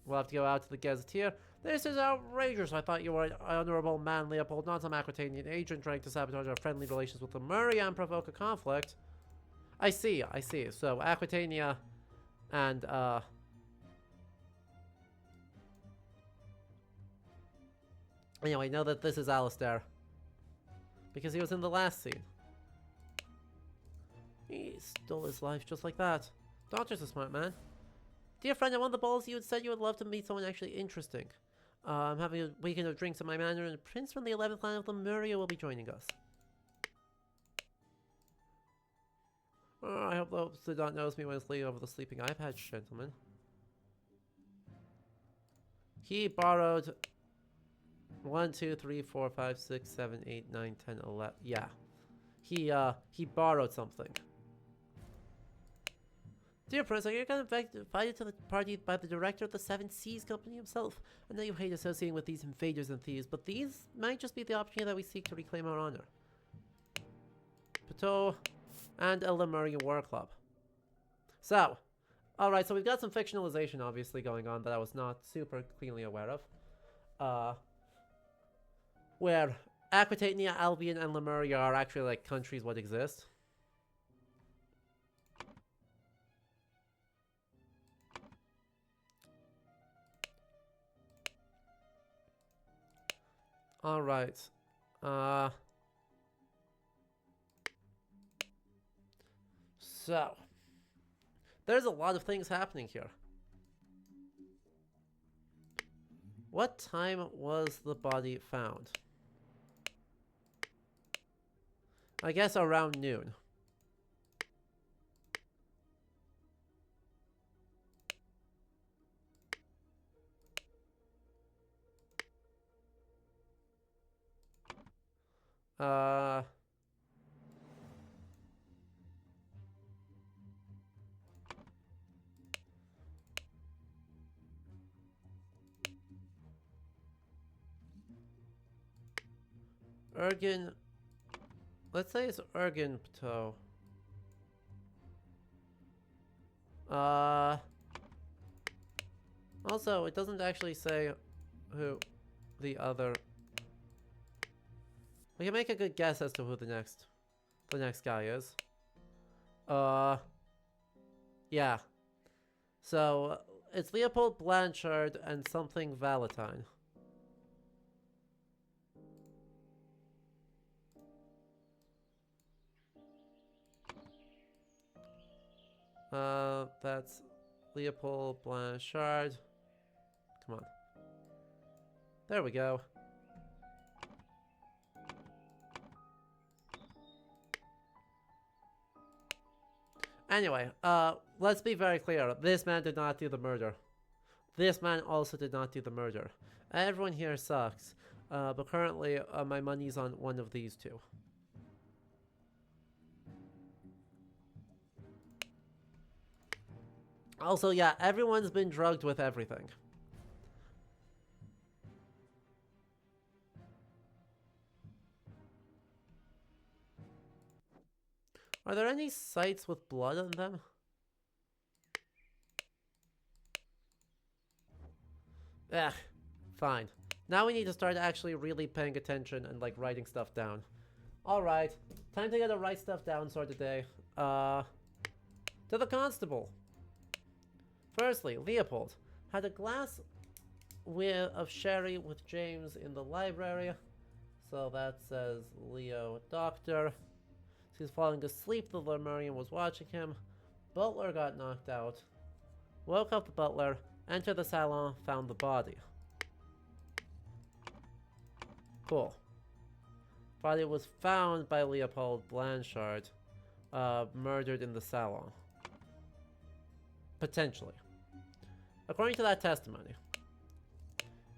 We'll have to go out to the Gazetteer. This is outrageous. I thought you were an honorable man, Leopold, not some Aquitanian agent trying to sabotage our friendly relations with Lemuria and provoke a conflict. I see. So, Aquitania and, anyway, know that this is Alistair. Because he was in the last scene. He stole his life just like that. Doctor's a smart man. Dear friend, I'm on the balls. You had said you would love to meet someone actually interesting. I'm having a weekend of drinks at my manor, and Prince from the 11th line of Lemuria will be joining us. I hope those did not notice me when I was laying over the sleeping eye patch, gentlemen. He borrowed 1, 2, 3, 4, 5, 6, 7, 8, 9, 10, 11. Yeah. He borrowed something. Dear Prince, I got invited to the party by the director of the Seven Seas Company himself. I know you hate associating with these invaders and thieves, but these might just be the opportunity that we seek to reclaim our honor. Pateau and a Lemurian War Club. So, alright, so we've got some fictionalization obviously going on that I was not super cleanly aware of. Where Aquitania, Albion, and Lemuria are actually like countries what exist. Alright. So, there's a lot of things happening here. What time was the body found? I guess around noon. Ergen. Let's say it's Ergen Pateau. Also, it doesn't actually say who the other. We can make a good guess as to who the next guy is. Yeah. So, it's Leopold Blanchard and something Valentine. That's Leopold Blanchard. Come on. There we go. Anyway, let's be very clear. This man did not do the murder. This man also did not do the murder. Everyone here sucks. But currently, my money's on one of these two. Also, yeah, everyone's been drugged with everything. Are there any sites with blood on them? Ugh, fine. Now we need to start actually really paying attention and like writing stuff down. Alright, time to get the write stuff down sort of day. To the constable. Firstly, Leopold had a glass of sherry with James in the library. So that says Leo Doctor. He's falling asleep. The Lemurian was watching him. Butler got knocked out. Woke up the butler. Entered the salon. Found the body. Cool. Body was found by Leopold Blanchard. Murdered in the salon. Potentially. According to that testimony,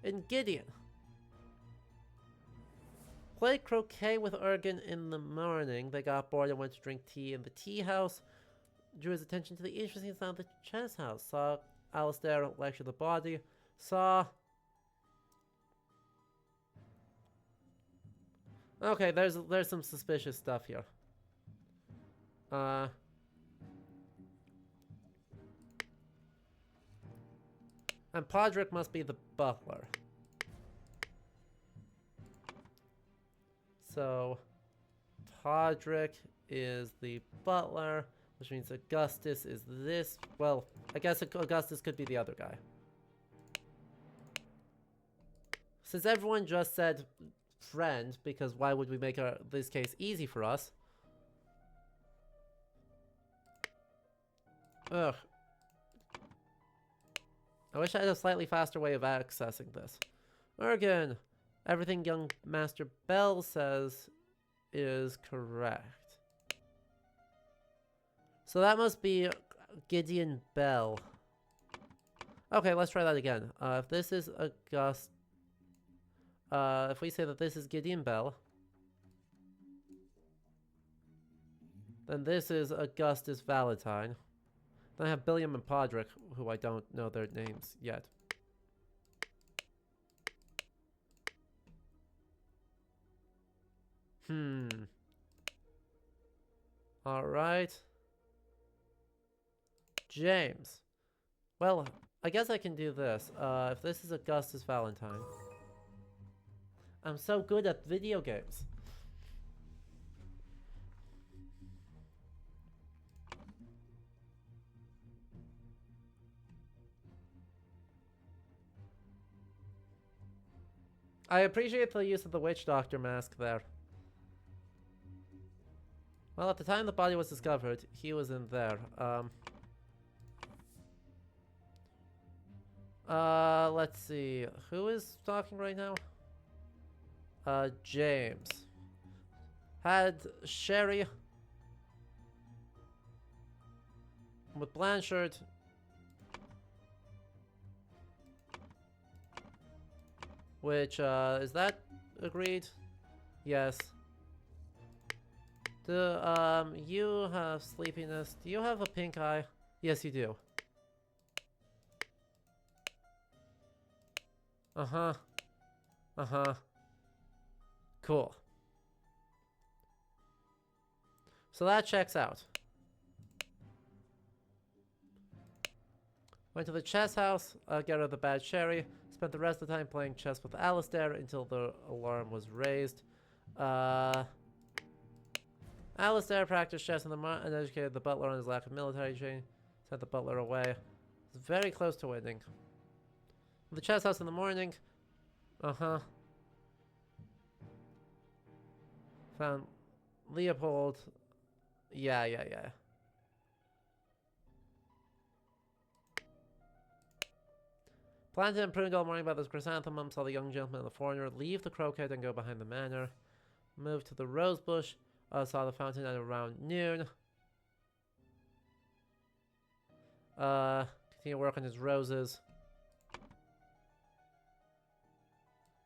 in Gideon, played croquet with Ergen in the morning. They got bored and went to drink tea in the tea house. Drew his attention to the interesting sound of the chess house. Saw Alistair lecture the body. Saw... Okay, there's some suspicious stuff here. And Podrick must be the butler. So, Podrick is the butler, which means Augustus is this. Well, I guess Augustus could be the other guy. Since everyone just said friend, because why would we make this case easy for us? Ugh. I wish I had a slightly faster way of accessing this. Ergen, everything young Master Bell says is correct. So that must be Gideon Bell. Okay, let's try that again. If this is if we say that this is Gideon Bell, then this is Augustus Valentine. Then I have Billiam and Podrick, who I don't know their names yet. Alright. James. Well, I guess I can do this. If this is Augustus Valentine. I'm so good at video games. I appreciate the use of the witch doctor mask there. Well, at the time the body was discovered, he was in there. Let's see. Who is talking right now? James. Had Sherry with Blanchard. Which, is that agreed? Yes. You have sleepiness. Do you have a pink eye? Yes, you do. Uh-huh. Uh-huh. Cool. So that checks out. Went to the chess house, got rid of the bad Sherry. Spent the rest of the time playing chess with Alistair until the alarm was raised. Alistair practiced chess in the and educated the butler on his lack of military training. Sent the butler away. Was very close to winning. The chess house in the morning. Uh-huh. Found Leopold. Yeah. Planted and pruned all morning by this chrysanthemum, saw the young gentleman and the foreigner leave the croquet and go behind the manor. Moved to the rose bush. Saw the fountain at around noon. Continue work on his roses.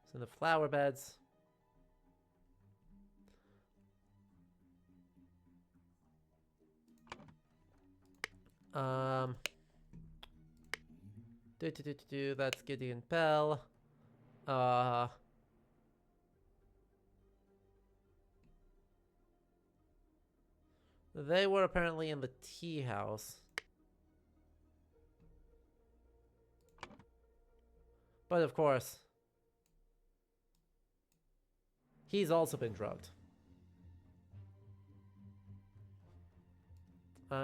It's in the flower beds. That's Gideon Bell. They were apparently in the tea house. But of course, he's also been drugged.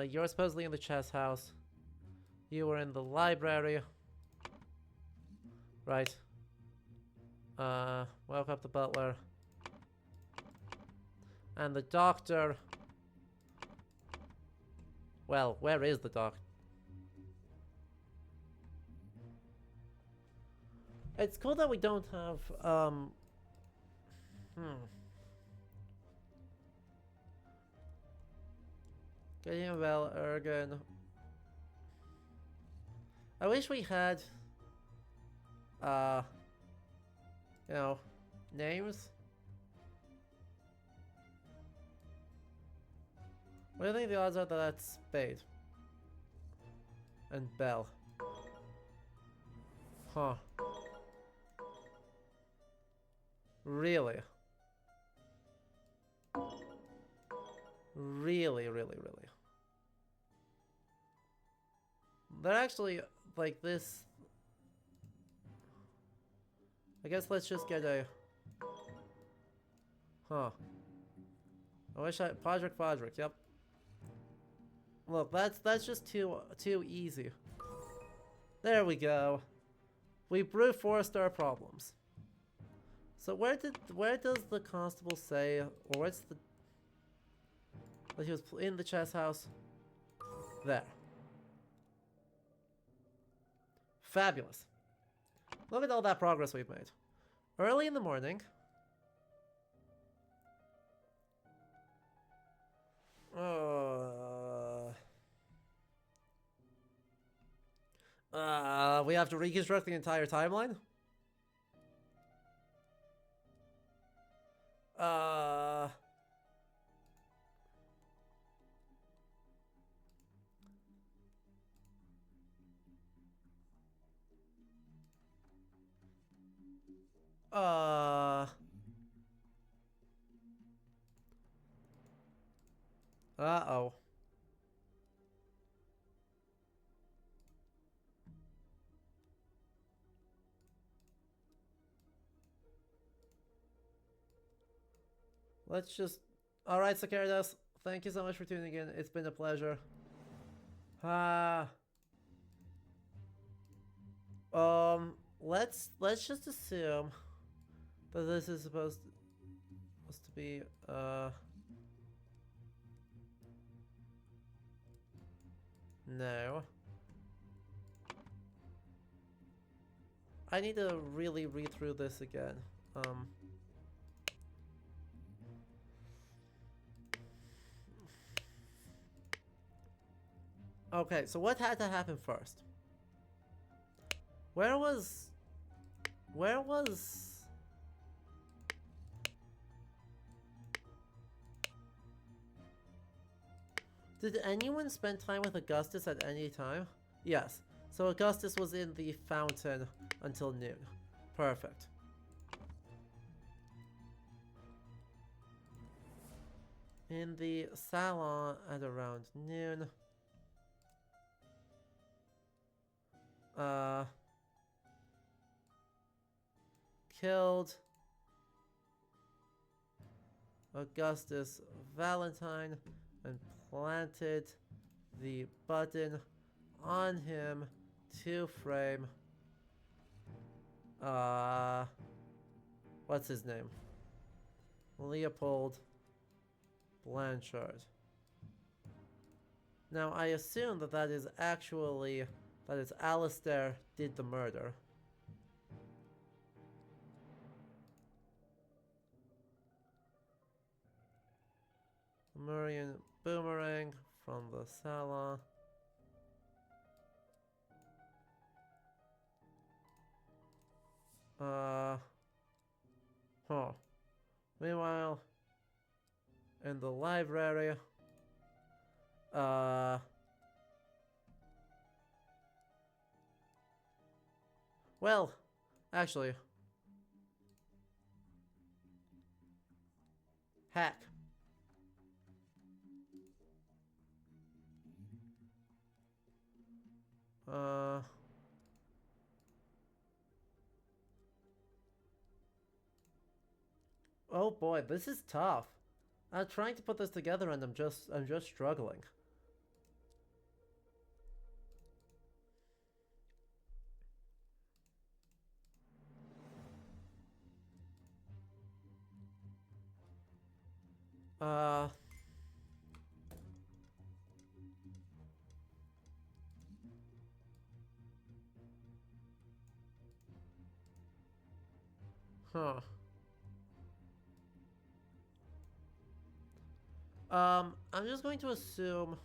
You're supposedly in the chess house. You were in the library. Right. Woke up the butler. And the doctor... Well, where is the doctor? It's cool that we don't have, Gideon Bell, Ergen. I wish we had, uh, you know, names. What do you think the odds are that that's Spade? And Bell. Huh. Really? Really, really, really. They're actually, like, this... I guess let's just get a... Huh. I wish I... Podrick, yep. Look, that's just too easy. There we go. We brute forced our problems. So where does the constable say, or what's the... That he was in the chess house? There. Fabulous. Look at all that progress we've made. Early in the morning. We have to reconstruct the entire timeline? Uh... Uh-oh. Let's just... Alright, Sakaridas. Thank you so much for tuning in. It's been a pleasure. Let's just assume that this is supposed to be, no. I need to really read through this again. Okay, so what had to happen first? Where was... Did anyone spend time with Augustus at any time? Yes. So Augustus was in the fountain until noon. Perfect. In the salon at around noon. Killed Augustus Valentine and planted the button on him to frame what's his name? Leopold Blanchard. Now I assume that is actually Alistair did the murder. Murian boomerang from the salon. Meanwhile, in the library, well, actually, hack. Oh boy, this is tough. I'm trying to put this together and I'm just struggling. Huh. I'm just going to assume...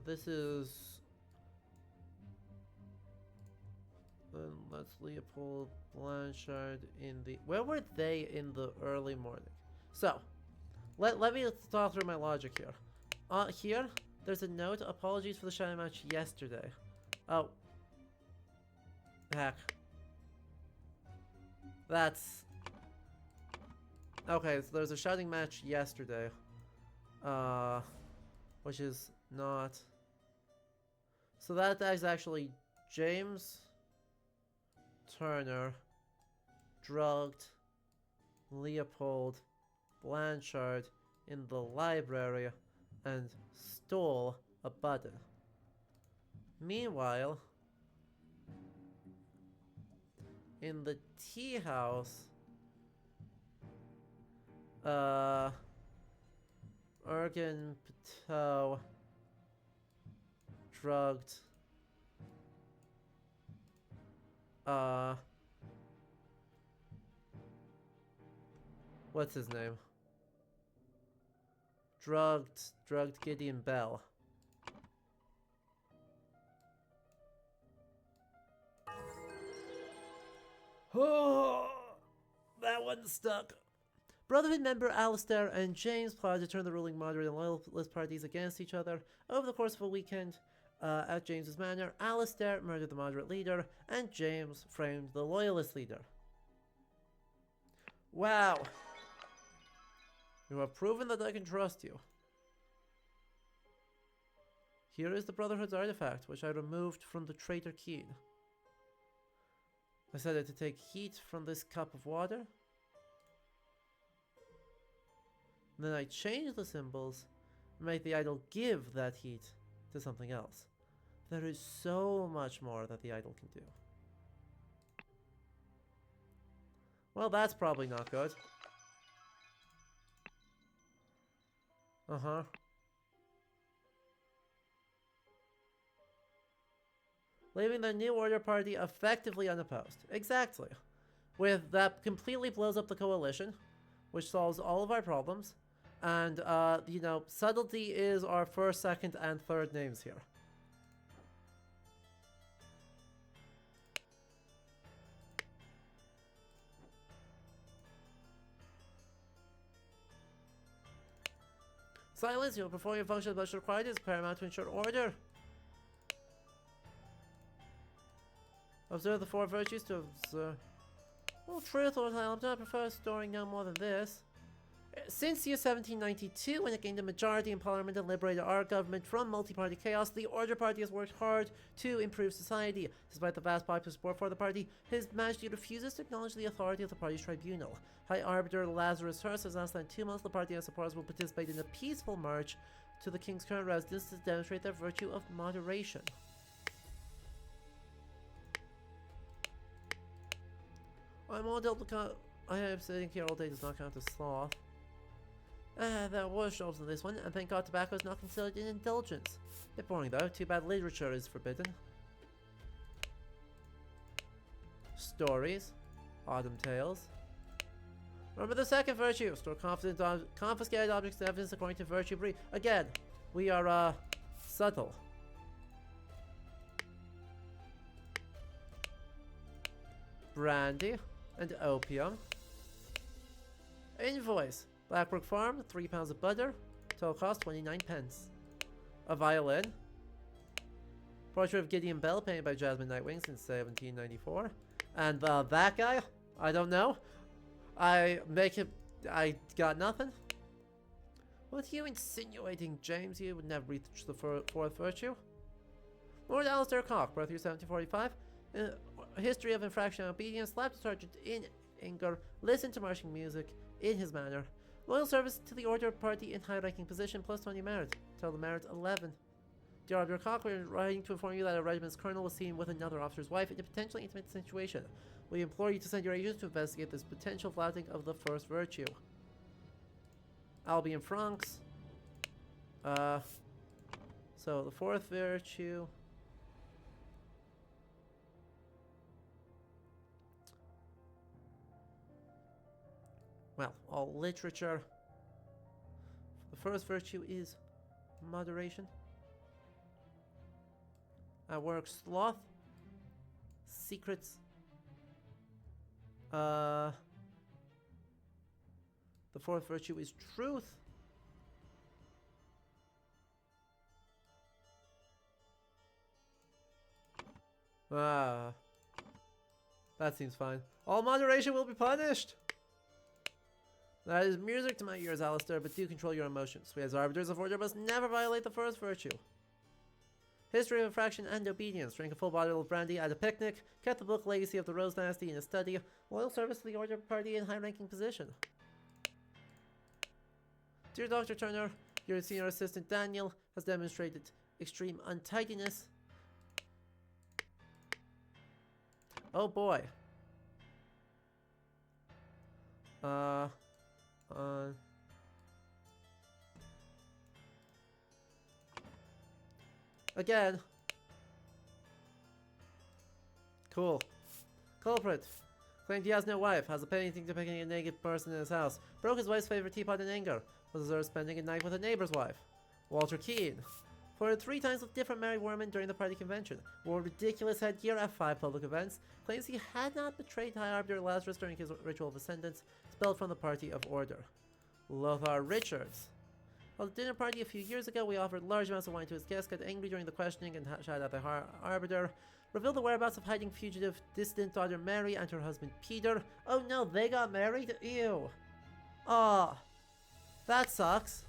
this is... Then let's Leopold Blanchard in the... Where were they in the early morning? So, let me talk through my logic here. Here, there's a note. Apologies for the shouting match yesterday. Oh. Heck. That's... Okay, so there's a shouting match yesterday. Which is not... So that is actually James Turner drugged Leopold Blanchard in the library and stole a button. Meanwhile, in the tea house, Ergen Pateau drugged what's his name? Drugged Gideon Bell. Oh, that one stuck. Brotherhood member Alistair and James plotted to turn the ruling moderate and loyalist parties against each other. Over the course of a weekend, at James's manor, Alistair murdered the moderate leader, and James framed the loyalist leader. Wow. You have proven that I can trust you. Here is the Brotherhood's artifact, which I removed from the traitor Keen. I said it to take heat from this cup of water. And then I changed the symbols and made the idol give that heat to something else. There is so much more that the idol can do. Well, that's probably not good. Uh-huh. Leaving the New Order party effectively unopposed. Exactly. With that completely blows up the coalition, which solves all of our problems. And, you know, subtlety is our first, second, and third names here. Silence, you will perform your function as required is paramount to ensure order. Observe the four virtues to observe. Well, truth or time, I prefer storing no more than this. Since year 1792, when it gained a majority in Parliament and liberated our government from multi-party chaos, the Order Party has worked hard to improve society. Despite the vast popular support for the party, His Majesty refuses to acknowledge the authority of the party's tribunal. High Arbiter Lazarus Hurst has announced that in 2 months the party and its supporters will participate in a peaceful march to the King's current residence to demonstrate their virtue of moderation. I'm all dealt with I am sitting here all day does not count as sloth. There were shelves in this one, and thank God tobacco is not considered an indulgence. Bit boring though, too bad literature is forbidden. Stories. Autumn Tales. Remember the second virtue. Store confiscated objects and evidence according to virtue brief. Again, we are, subtle. Brandy and opium. Invoice. Blackbrook Farm, 3 pounds of butter. Total cost 29 pence. A violin. Portrait of Gideon Bell painted by Jasmine Nightwing since 1794. And that guy? I don't know. I got nothing. What are you insinuating, James? You would never reach the fourth virtue. Lord Alistair Cock, birth year 1745. A history of infraction and obedience. Slapped sergeant in anger. Listened to marching music in his manor. Loyal service to the Order Party in high-ranking position, plus 20 merit. Total merit 11. Dear Arbiter Cock, we are writing to inform you that our regiment's colonel was seen with another officer's wife in a potentially intimate situation. We implore you to send your agents to investigate this potential flouting of the first virtue. Albion Francs. So the fourth virtue. Well, all literature. The first virtue is moderation. At work, sloth. Secrets. The fourth virtue is truth. Ah. That seems fine. All moderation will be punished! That is music to my ears, Alistair, but do control your emotions. We as arbiters of order must never violate the first virtue. History of infraction and obedience. Drink a full bottle of brandy at a picnic. Kept the book Legacy of the Rose Dynasty in a study. Loyal service to the order party in high-ranking position. Dear Dr. Turner, your senior assistant Daniel has demonstrated extreme untidiness. Oh boy. Again. Cool. Culprit. Claimed he has no wife, has a painting depicting a naked person in his house, broke his wife's favorite teapot in anger, was observed spending a night with a neighbor's wife. Walter Keane. Flirted 3 times with different married women during the party convention, wore ridiculous headgear at 5 public events, claims he had not betrayed High Arbiter Lazarus during his ritual of ascendance, expelled from the party of order. Lothar Richards. At the dinner party a few years ago, we offered large amounts of wine to his guests, got angry during the questioning and shouted at the Arbiter, revealed the whereabouts of hiding fugitive dissident daughter Mary and her husband Peter. Oh no, they got married? Ew. Aw. That sucks.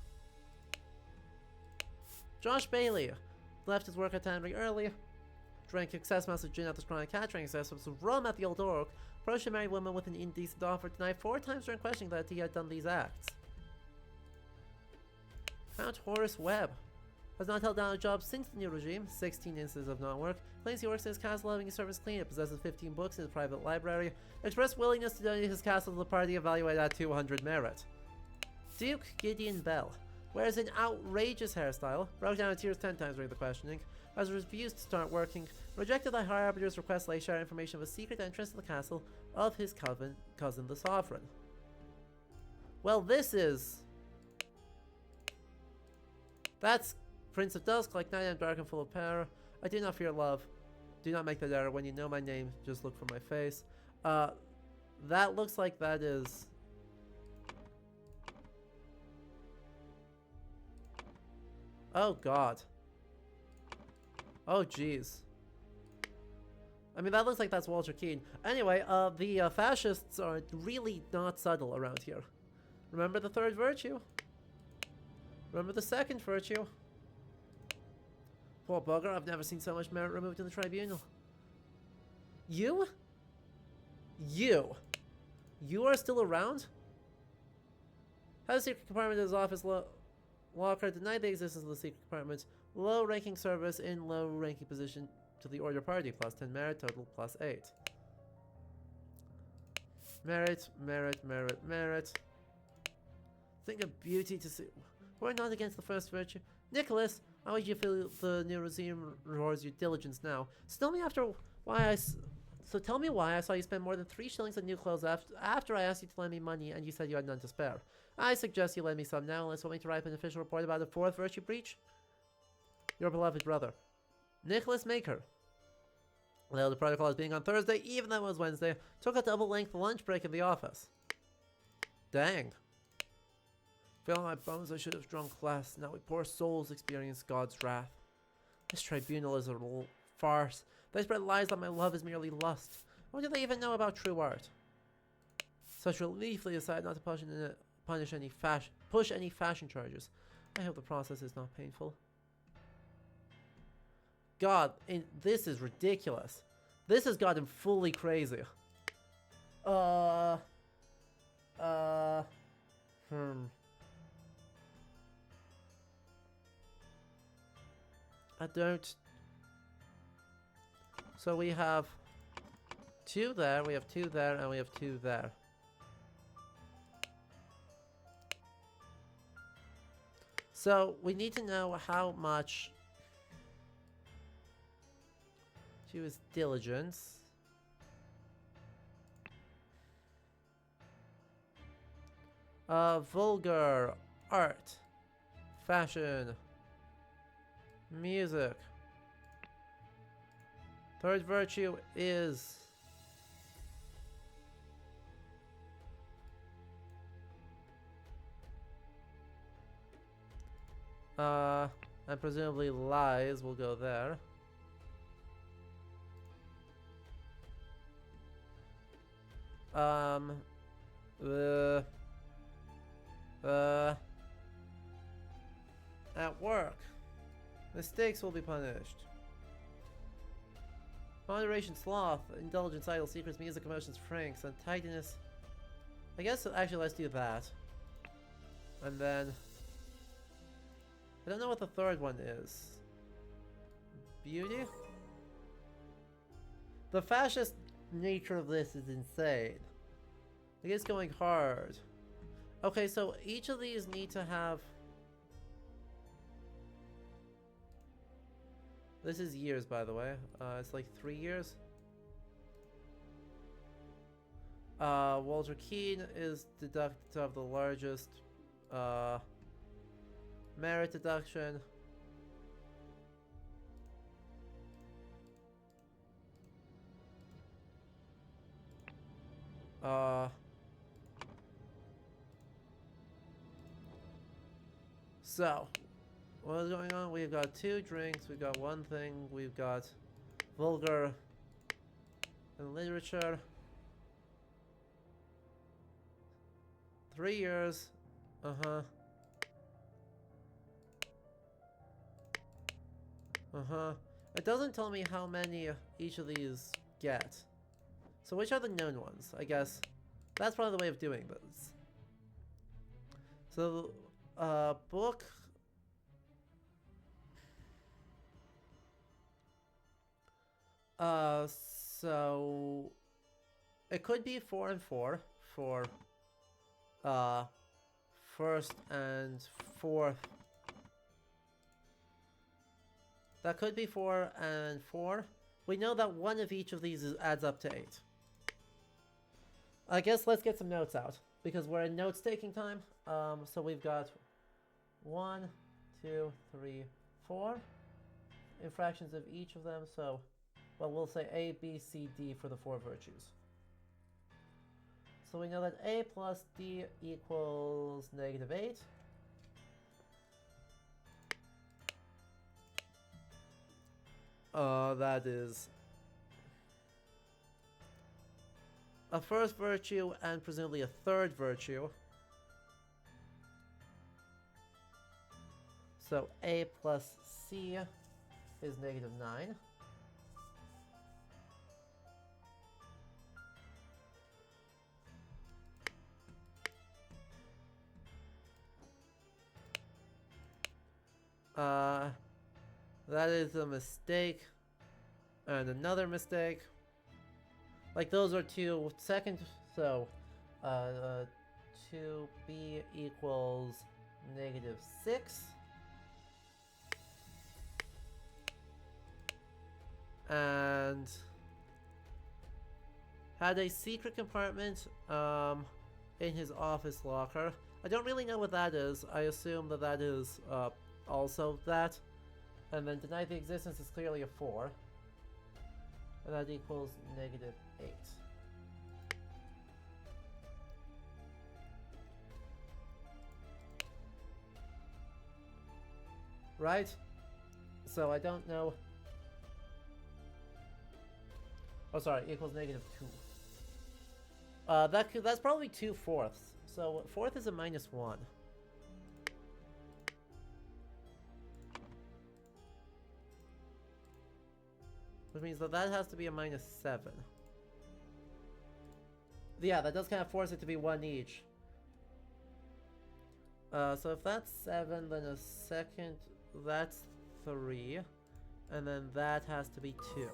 Josh Bailey left his work at Tannery early, drank excess amounts of gin at the Chronic Cat, drank excess amounts of rum at the Old Orc, approached a married woman with an indecent offer, denied 4 times during questioning that he had done these acts. Count Horace Webb has not held down a job since the new regime, 16 instances of non-work, claims he works in his castle having his service clean, possesses 15 books in his private library, expressed willingness to donate his castle to the party evaluated at 200 merit. Duke Gideon Bell wears an outrageous hairstyle, broke down in tears 10 times during the questioning, has refused to start working, rejected the High Arbiter's request to share information of a secret entrance to the castle of his cousin the Sovereign. Well, this is... That's Prince of Dusk, like night I am dark and full of power. I do not fear love. Do not make that error. When you know my name, just look for my face. That looks like that is... Oh god. Oh jeez. I mean, that looks like that's Walter Keane. Anyway, the fascists are really not subtle around here. Remember the third virtue? Remember the second virtue? Poor bugger, I've never seen so much merit removed in the tribunal. You? You? You are still around? Has a secret compartment in his office locker denied the existence of the secret compartment. Low-ranking service in low-ranking position to the order party. Plus 10 merit, total plus 8. Merit, merit, merit, merit. Think of beauty to see. We're not against the first virtue. Nicholas, how would you feel the new regime rewards your diligence now? So tell me why I saw you spend more than 3 shillings on new clothes after I asked you to lend me money and you said you had none to spare. I suggest you lend me some now unless you want me to write an official report about the 4th virtue breach. Your beloved brother, Nicholas Maker. Well, the protocol as being on Thursday, even though it was Wednesday, took a double-length lunch break in the office. Dang. Feel on my bones I should have drunk less. Now we poor souls experience God's wrath. This tribunal is a farce. They spread lies that my love is merely lust. What do they even know about true art? Such relief they decided not to push any fashion charges. I hope the process is not painful. God, this is ridiculous. This has gotten fully crazy. I don't... So we have 2 there, we have 2 there, and we have 2 there. So we need to know how much she was diligence. Vulgar, art, fashion, music, Third virtue is... and presumably lies will go there. Um, at work, mistakes will be punished. Moderation, sloth, indulgence, idle, secrets, music, emotions, franks, and tidiness. I guess actually let's do that. And then I don't know what the third one is. Beauty? The fascist nature of this is insane. It is going hard. Okay, so each of these need to have... This is years, by the way. It's like 3 years. Walter Keane is deducted to have the largest merit deduction. So, what is going on? We've got 2 drinks, we've got 1 thing, we've got vulgar and literature. 3 years. It doesn't tell me how many each of these get. So which are the known ones? I guess that's probably the way of doing this. So, book. So it could be 4 and 4 for first and fourth. That could be 4 and 4. We know that one of each of these adds up to 8. I guess let's get some notes out, because we're in notes taking time. So we've got 1, 2, 3, 4 infractions of each of them. So, well, we'll say A, B, C, D for the 4 virtues. So we know that A plus D equals -8. That is a first virtue and presumably a third virtue. So A plus C is -9. That is a mistake and another mistake. Like, those are 2 second, so 2B equals -6. And had a secret compartment in his office locker. I don't really know what that is. I assume that that is also that. And then deny the existence is clearly a 4. And that equals -8. Right? So I don't know. Oh, sorry, equals -2. That's probably 2/4. So 4th is a -1. Which means that that has to be a -7. Yeah, that does kind of force it to be 1 each. So if that's 7, then a second, that's 3. And then that has to be 2.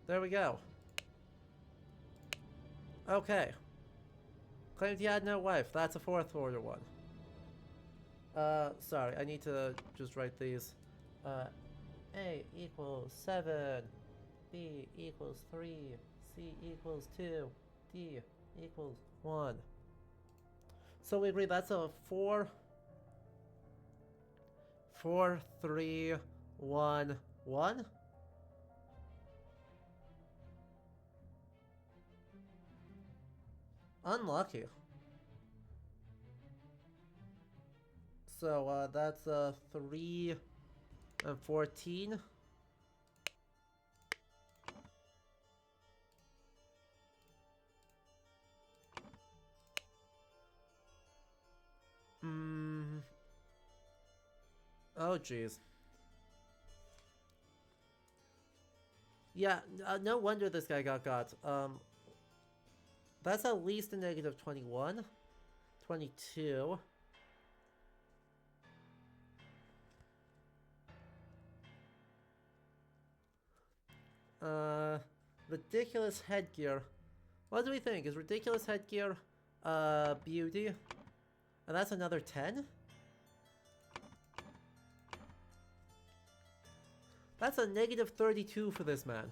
There we go. Okay. Claimed he had no wife. That's a 4th order one. Sorry, I need to just write these. A equals 7. B equals 3. C equals 2. D equals 1. So we agree that's a 4, 4, 3, 1, 1. Unlucky. So that's 3 and 14. Oh, jeez. Yeah, no wonder this guy got. That's at least a negative 21. 22. Ridiculous headgear. What do we think? Is ridiculous headgear, beauty? And that's another 10? That's a negative 32 for this man.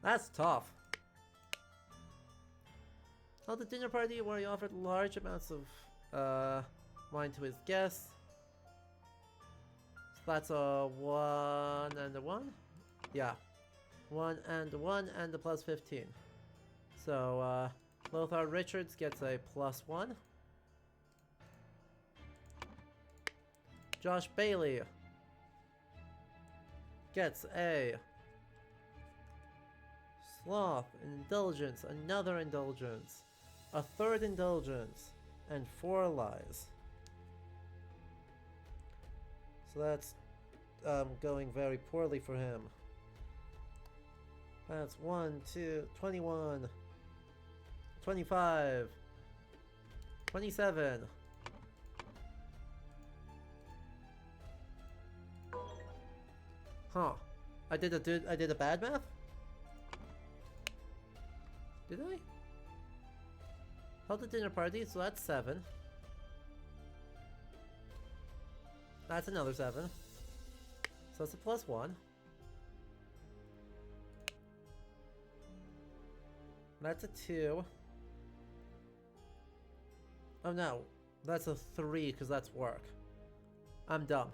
That's tough. Held a dinner party where he offered large amounts of wine to his guests. So that's a 1 and a 1? Yeah. 1 and a 1 and a plus 15. So Lothar Richards gets a plus 1. Josh Bailey gets a sloth, an indulgence, another indulgence, a third indulgence, and 4 lies. So that's going very poorly for him. That's 1, 2, 21, 25, 27. Huh. I did a bad math? Did I? Held a dinner party, so that's 7. That's another 7. So it's a plus 1. That's a 2. Oh no, that's a 3 because that's work. I'm dumb.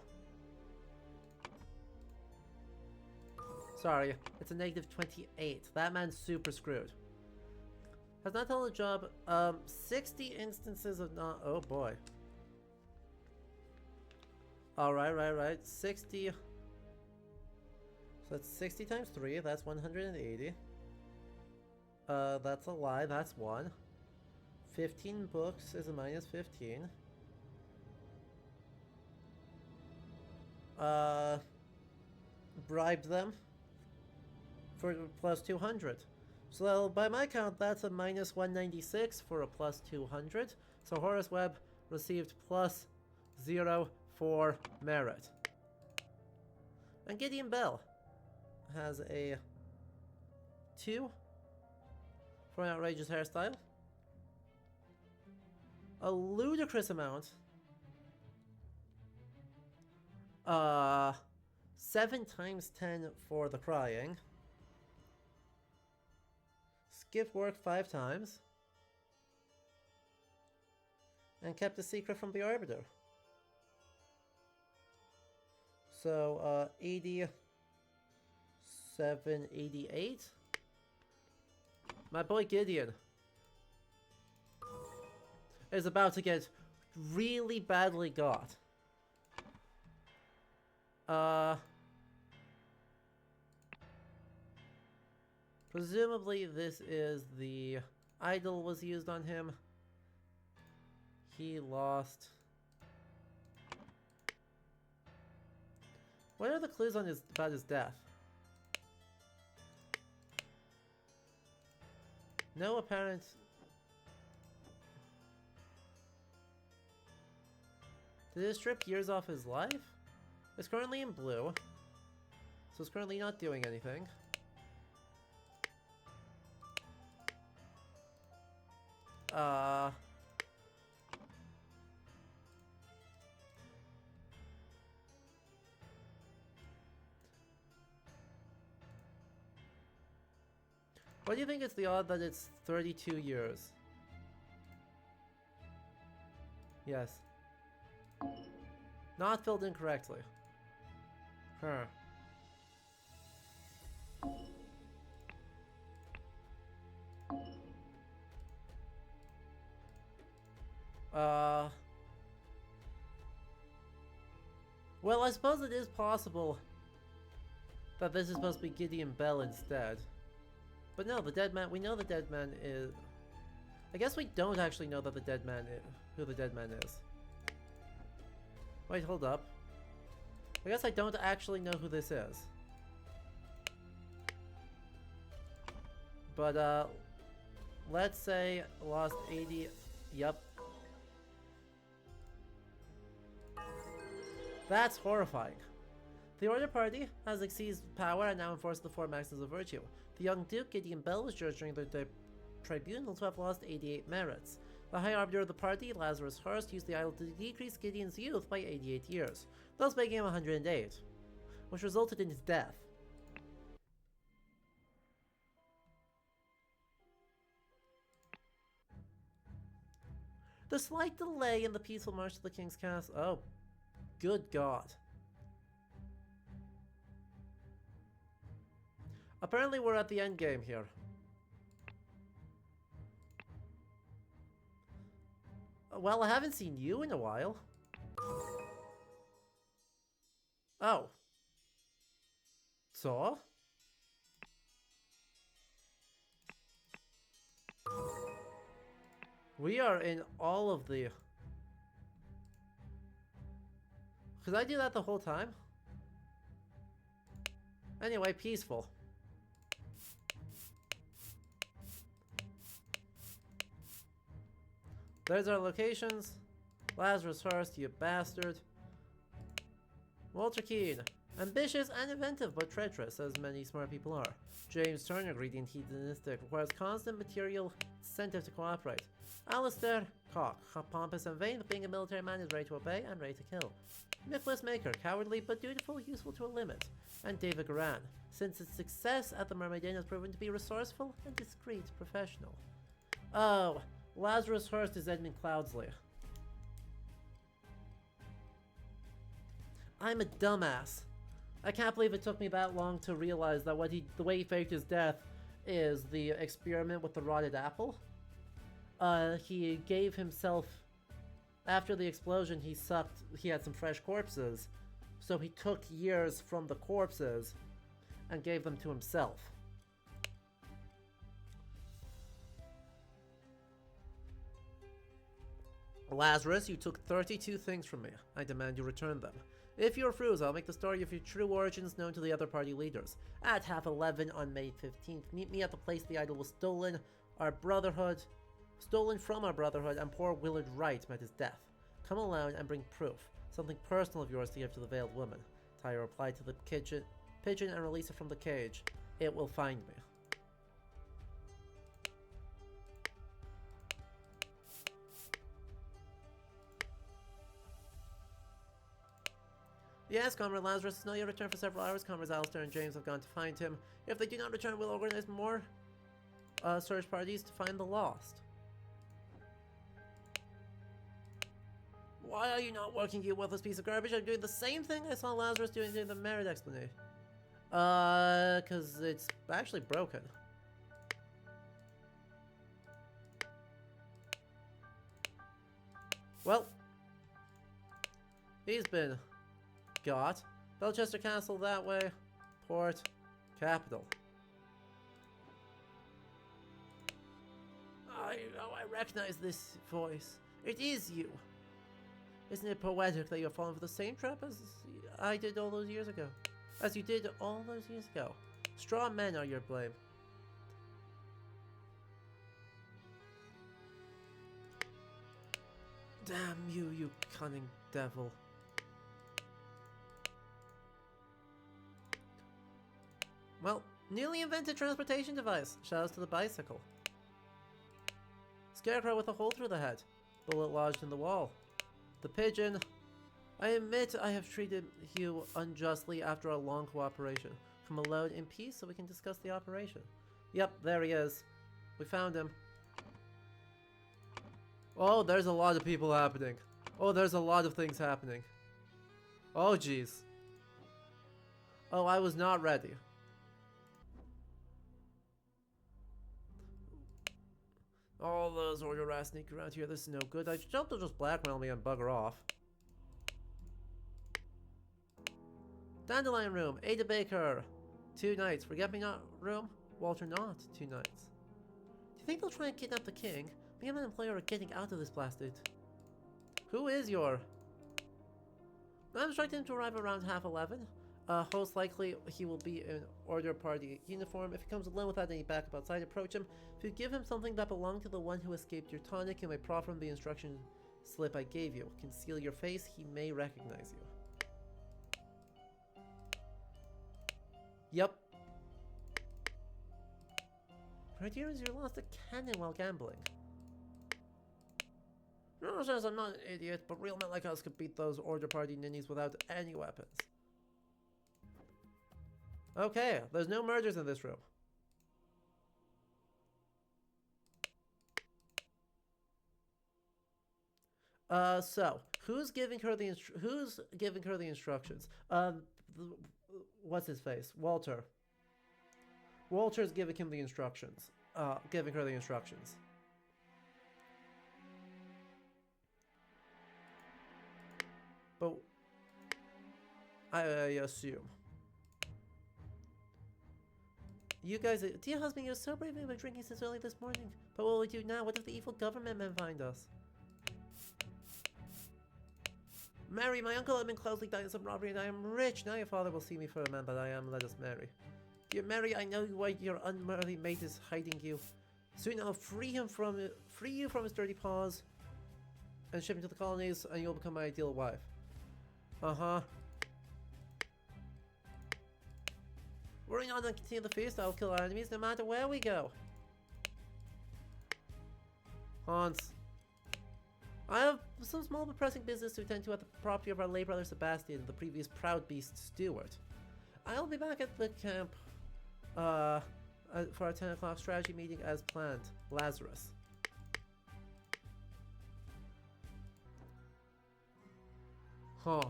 Sorry, it's a negative 28. That man's super screwed. Has not held a job. 60 instances of not. Oh boy. Alright, right. 60. So that's 60 times 3. That's 180. That's a lie. That's 1. 15 books is a minus 15. Bribed them for plus 200. So by my count, that's a minus 196 for a plus 200. So Horace Webb received plus 0 for merit. And Gideon Bell has a 2 for an outrageous hairstyle. A ludicrous amount. 7 times 10 for the crying. Skipped work 5 times. And kept a secret from the Arbiter. So, 87, 88. My boy Gideon is about to get really badly got. Presumably this is the idol was used on him. He lost. What are the clues on about his death? No apparent. Did it strip years off his life? It's currently in blue, so it's currently not doing anything. What do you think is the odd that it's 32 years? Yes. Not filled in correctly. Huh. Well, I suppose it is possible that this is supposed to be Gideon Bell instead. But no, the dead man, we know the dead man is... I guess we don't actually know that the dead man is, who the dead man is. Wait, hold up. I guess I don't actually know who this is. But, let's say lost 80... Yep. That's horrifying. The Order Party has seized power and now enforces the four maxims of virtue. The young Duke, Gideon Bell, was judged during the tribunal to have lost 88 merits. The High Arbiter of the party, Lazarus Hurst, used the idol to decrease Gideon's youth by 88 years, thus making him 108, which resulted in his death. The slight delay in the peaceful march to the King's Castle. Oh, good God. Apparently we're at the end game here. Well, I haven't seen you in a while. Oh. So? We are in all of the... Could I do that the whole time? Anyway, peaceful. There's our locations. Lazarus Hurst, you bastard. Walter Keane. Ambitious and inventive, but treacherous, as many smart people are. James Turner, greedy and hedonistic, requires constant material incentive to cooperate. Alistair Cock, pompous and vain, but being a military man is ready to obey and ready to kill. Nicholas Maker, cowardly but dutiful, useful to a limit. And David Garan, since its success at the Mermaid Inn has proven to be resourceful and discreet professional. Oh, Lazarus Hurst is Edmund Cloudsley. I'm a dumbass. I can't believe it took me that long to realize that the way he faked his death is the experiment with the rotted apple. He gave himself, after the explosion, he had some fresh corpses, so he took years from the corpses and gave them to himself. Lazarus, you took 32 things from me. I demand you return them. If you refuse, I'll make the story of your true origins known to the other party leaders. At 11:30 on May 15th, meet me at the place the idol was stolen from our brotherhood, and poor Willard Wright met his death. Come alone and bring proof, something personal of yours to give to the veiled woman. Tie a reply to the pigeon and release it from the cage. It will find me. Yes, Comrade Lazarus is not yet returned for several hours. Comrades Alistair and James have gone to find him. If they do not return, we'll organize more search parties to find the lost. Why are you not working, you worthless piece of garbage? I'm doing the same thing I saw Lazarus doing during the merit explanation. Cause it's actually broken. Well, he's been got. Belchester Castle that way. Port. Capital. I recognize this voice. It is you. Isn't it poetic that you're falling for the same trap as I did all those years ago? As you did all those years ago. Straw men are your blame. Damn you, you cunning devil. Well, newly invented transportation device. Shoutouts to the bicycle. Scarecrow with a hole through the head. Bullet lodged in the wall. The pigeon. I admit I have treated you unjustly after a long cooperation. Come alone in peace so we can discuss the operation. Yep, there he is. We found him. Oh, there's a lot of people happening. Oh, there's a lot of things happening. Oh, jeez. Oh, I was not ready. All those order rats sneak around here. This is no good. I should they'll just blackmail me and bugger off. Dandelion room. Ada Baker. 2 nights. Forget-me-not room. Walter not. 2 nights. Do you think they'll try and kidnap the king? Me and my employer are getting out of this blasted. Who is your... I'm instructing him to arrive around 11:30. Most likely he will be in order party uniform. If he comes alone without any backup outside, approach him. If you give him something that belonged to the one who escaped your tonic, you may proffer him the instruction slip I gave you. Conceal your face, he may recognize you. Yep. Criterion is you lost a cannon while gambling. No, says I'm not an idiot, but real men like us could beat those order party ninnies without any weapons. Okay, there's no murders in this room. So who's giving her the instructions? What's his face? Walter. Walter's giving him the instructions. Giving her the instructions. But I assume. You guys, dear husband, you're so brave. We've been drinking since early this morning. But what will we do now? What if the evil government men find us? Mary, my uncle had been closely dying in some robbery, and I am rich. Now your father will see me for a man, but I am. Let us marry. Dear Mary, I know why your unworthy mate is hiding you. Soon I'll free you from his dirty paws, and ship him to the colonies, and you'll become my ideal wife. Uh-huh. Worry not and continue the feast. I'll kill our enemies no matter where we go. Hans. I have some small but pressing business to attend to at the property of our late brother Sebastian, the previous proud beast steward. I'll be back at the camp for our 10 o'clock strategy meeting as planned. Lazarus. Huh.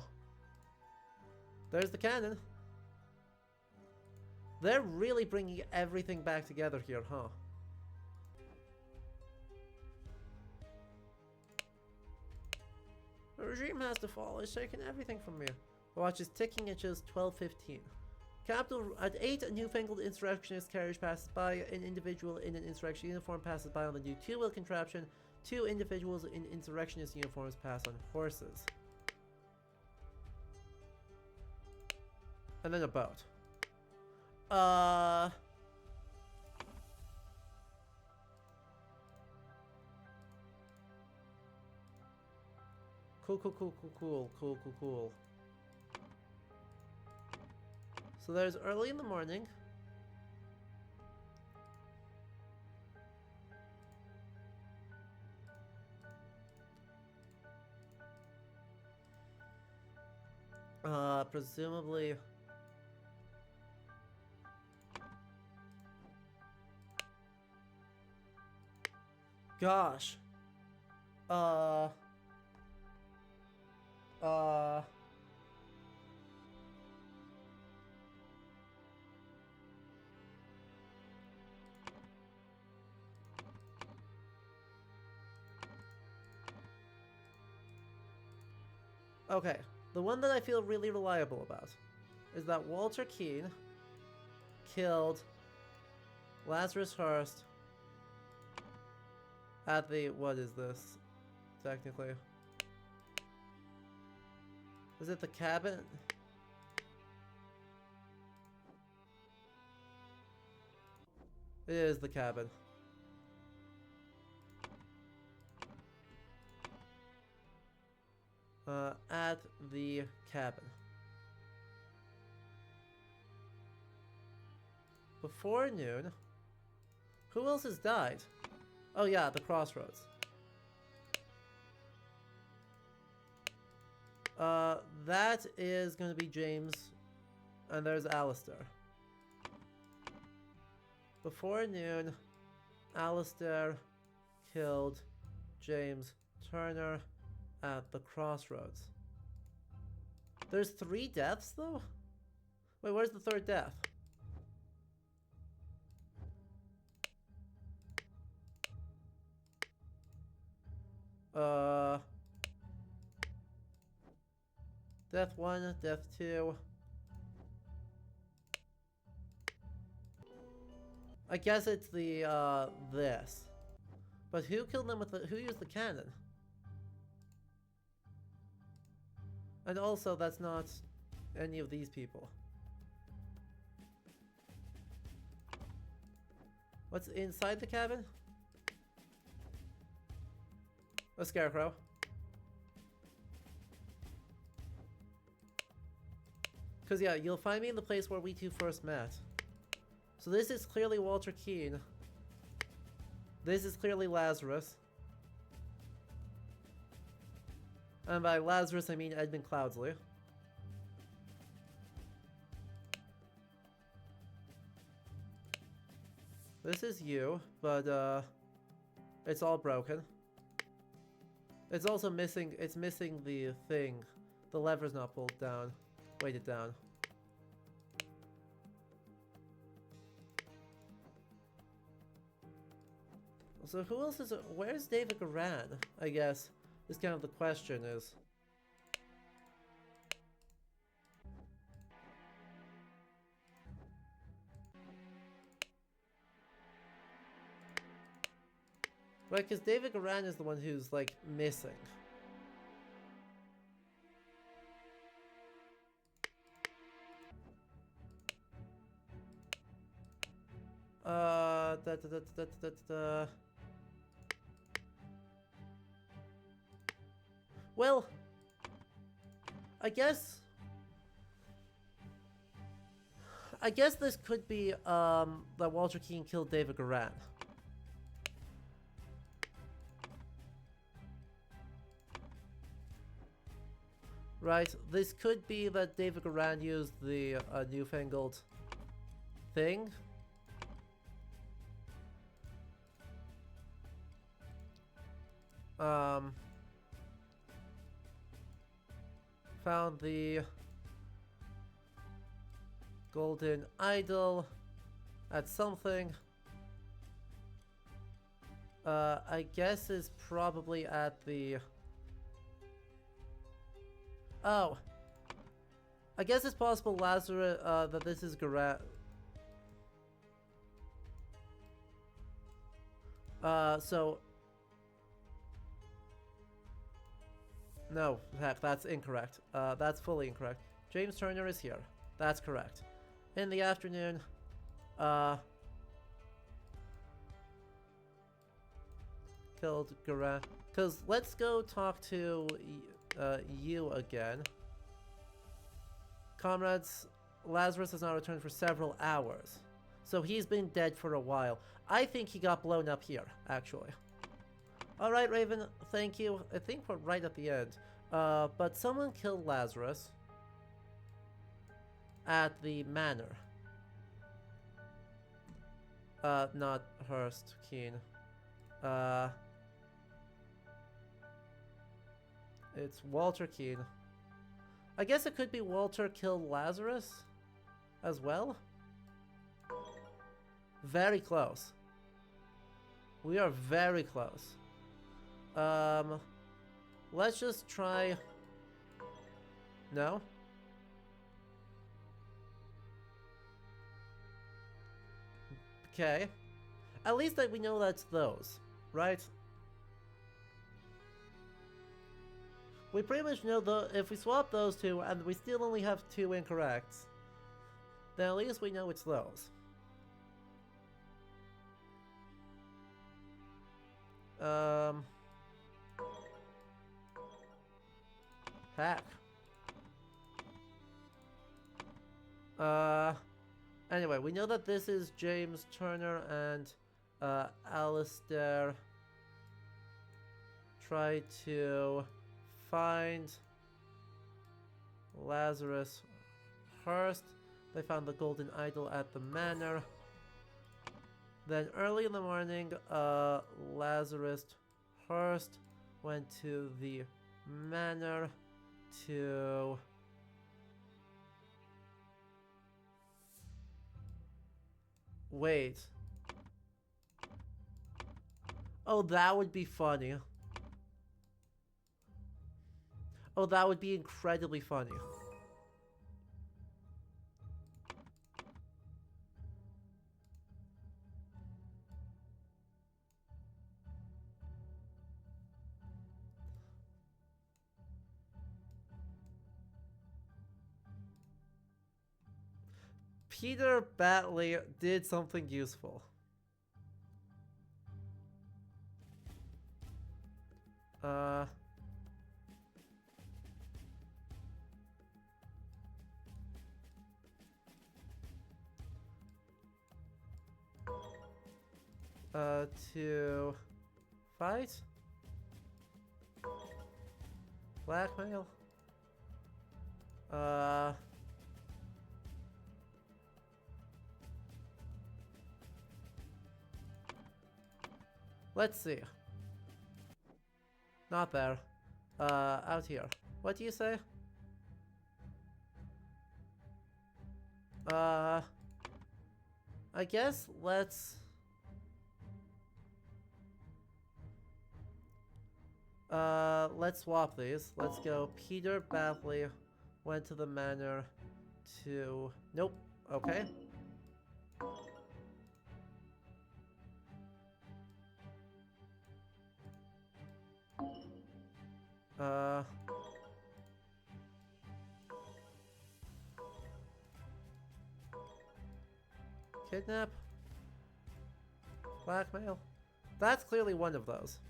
There's the cannon. They're really bringing everything back together here, huh? The regime has to fall. It's taking everything from me. The watch is ticking at just 12:15. Capital at 8, a newfangled insurrectionist carriage passes by. An individual in an insurrection uniform passes by on the new two-wheel contraption. 2 individuals in insurrectionist uniforms pass on horses. And then a boat. Cool. So there's early in the morning. Presumably... Gosh. Okay, the one that I feel really reliable about is that Walter Keane killed Lazarus Hurst at the... what is this, technically? Is it the cabin? It is the cabin. At the cabin. Before noon. Who else has died? Oh yeah, the crossroads. That is going to be James, and there's Alistair. Before noon, Alistair killed James Turner at the crossroads. There's 3 deaths, though? Wait, where's the 3rd death? Death 1, death 2. I guess it's the, this. But who killed them with the, who used the cannon? And also, that's not any of these people. What's inside the cabin? A scarecrow. Because, yeah, you'll find me in the place where we two first met. So this is clearly Walter Keane. This is clearly Lazarus. And by Lazarus, I mean Edmund Cloudsley. This is you, but, it's all broken. It's also missing, it's missing the thing. The lever's not pulled down. Weighted down. So who else is it? Where's David Garan? I guess is kind of the question is. Right, because David Garan is the one who's, like, missing. Well, I guess this could be, that Walter Keane killed David Garan. Right, this could be that David Garan used the, newfangled thing. Found the golden idol at something. I guess is probably at the... Oh. I guess it's possible Lazarus, that this is Garan. So... No, heck, that's incorrect. That's fully incorrect. James Turner is here. That's correct. In the afternoon, killed Garan. Because let's go talk to you again. Comrades, Lazarus has not returned for several hours. So he's been dead for a while. I think he got blown up here, actually. Alright, Raven, thank you. I think we're right at the end. But someone killed Lazarus at the manor. Not Hurst, Keane. It's Walter Keane. I guess it could be Walter killed Lazarus as well. Very close. We are very close. Let's just try... No? Okay. At least we know that's those, right? We pretty much know if we swap those two and we still only have 2 incorrects, then at least we know it's those. Heck. Anyway, we know that this is James Turner and, Alistair try to find Lazarus Hurst. They found the golden idol at the manor. Then early in the morning, Lazarus Hurst went to the manor to... Wait. Oh, that would be funny. Oh, that would be incredibly funny. Peter Batley did something useful. To fight? Blackmail? Let's see. Not there. Out here. What do you say? I guess let's swap these. Let's go. Peter Batley went to the manor to... Nope. Okay. Kidnap? Blackmail? That's clearly one of those.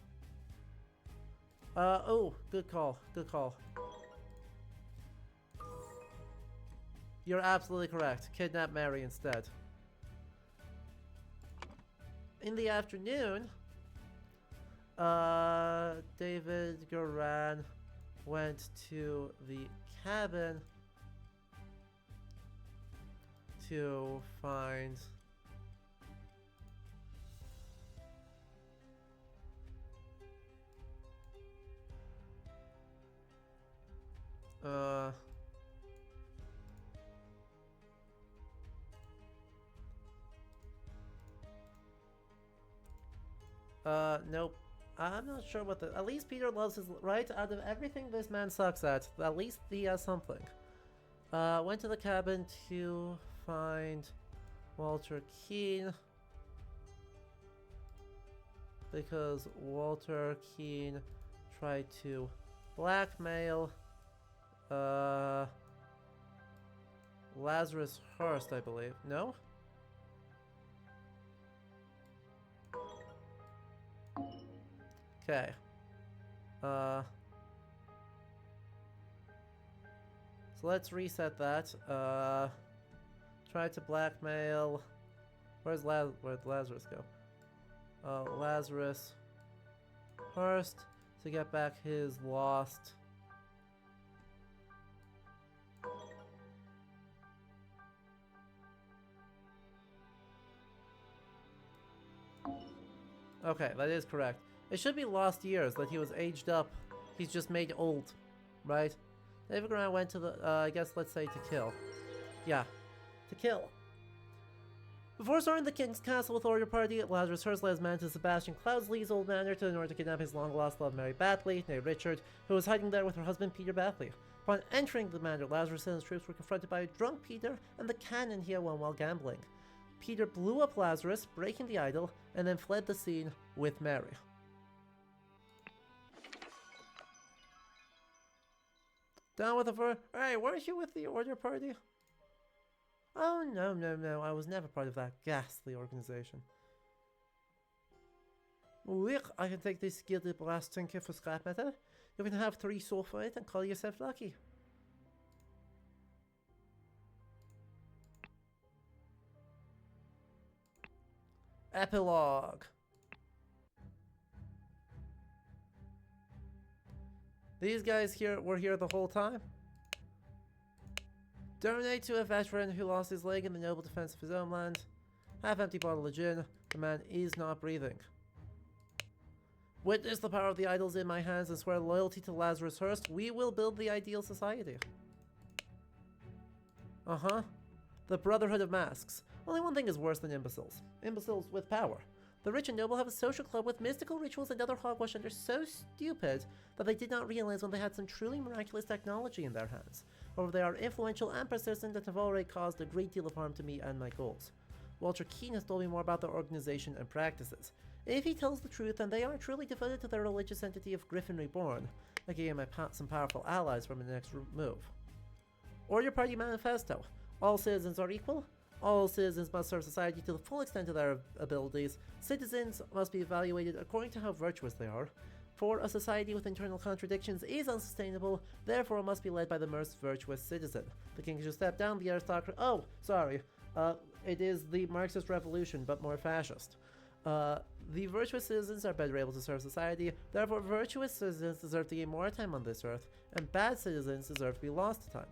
Oh, good call. Good call. You're absolutely correct. Kidnap Mary instead. In the afternoon, David Garan went to the cabin to find nope. I'm not sure what the... At least Peter loves his... Right? Out of everything this man sucks at least he has something. Went to the cabin to find Walter Keane. Because Walter Keane tried to blackmail Lazarus Hurst, I believe. No? Okay. So let's reset that. Try to blackmail... Where'd Lazarus go? Lazarus Hurst to get back his lost... Okay, that is correct. It should be lost years, that he was aged up. He's just made old, right? David Grant went to the, I guess let's say to kill. Yeah, to kill. Before storming the King's Castle with Order Party, Lazarus Hurst led his man to Sebastian Cloudsley's old manor in order to kidnap his long-lost love Mary Batley, named Richard, who was hiding there with her husband Peter Batley. Upon entering the manor, Lazarus and his troops were confronted by a drunk Peter and the cannon he had won while gambling. Peter blew up Lazarus, breaking the idol, and then fled the scene with Mary. Down with the fur. Hey, weren't you with the Order Party? Oh, no. I was never part of that ghastly organization. Look, I can take this gilded brass trinket for scrap metal. You can have 3 soul for it and call yourself lucky. Epilogue. These guys here were here the whole time. Donate to a veteran who lost his leg in the noble defense of his own land. Half-empty bottle of gin. The man is not breathing. Witness the power of the idols in my hands and swear loyalty to Lazarus Hearst. We will build the ideal society. Uh-huh. The Brotherhood of Masks. Only one thing is worse than imbeciles. Imbeciles with power. The rich and noble have a social club with mystical rituals and other hogwash, and are so stupid that they did not realize when they had some truly miraculous technology in their hands. However, they are influential and persistent and have already caused a great deal of harm to me and my goals. Walter Keene has told me more about their organization and practices. If he tells the truth, then they are truly devoted to their religious entity of Griffin Reborn. I gave him some powerful allies for my next move. Order Party Manifesto. All citizens are equal. All citizens must serve society to the full extent of their abilities. Citizens must be evaluated according to how virtuous they are. For a society with internal contradictions is unsustainable, therefore it must be led by the most virtuous citizen. The king should step down, the aristocracy— oh, sorry. It is the Marxist revolution, but more fascist. The virtuous citizens are better able to serve society, therefore virtuous citizens deserve to gain more time on this earth, and bad citizens deserve to be lost to time.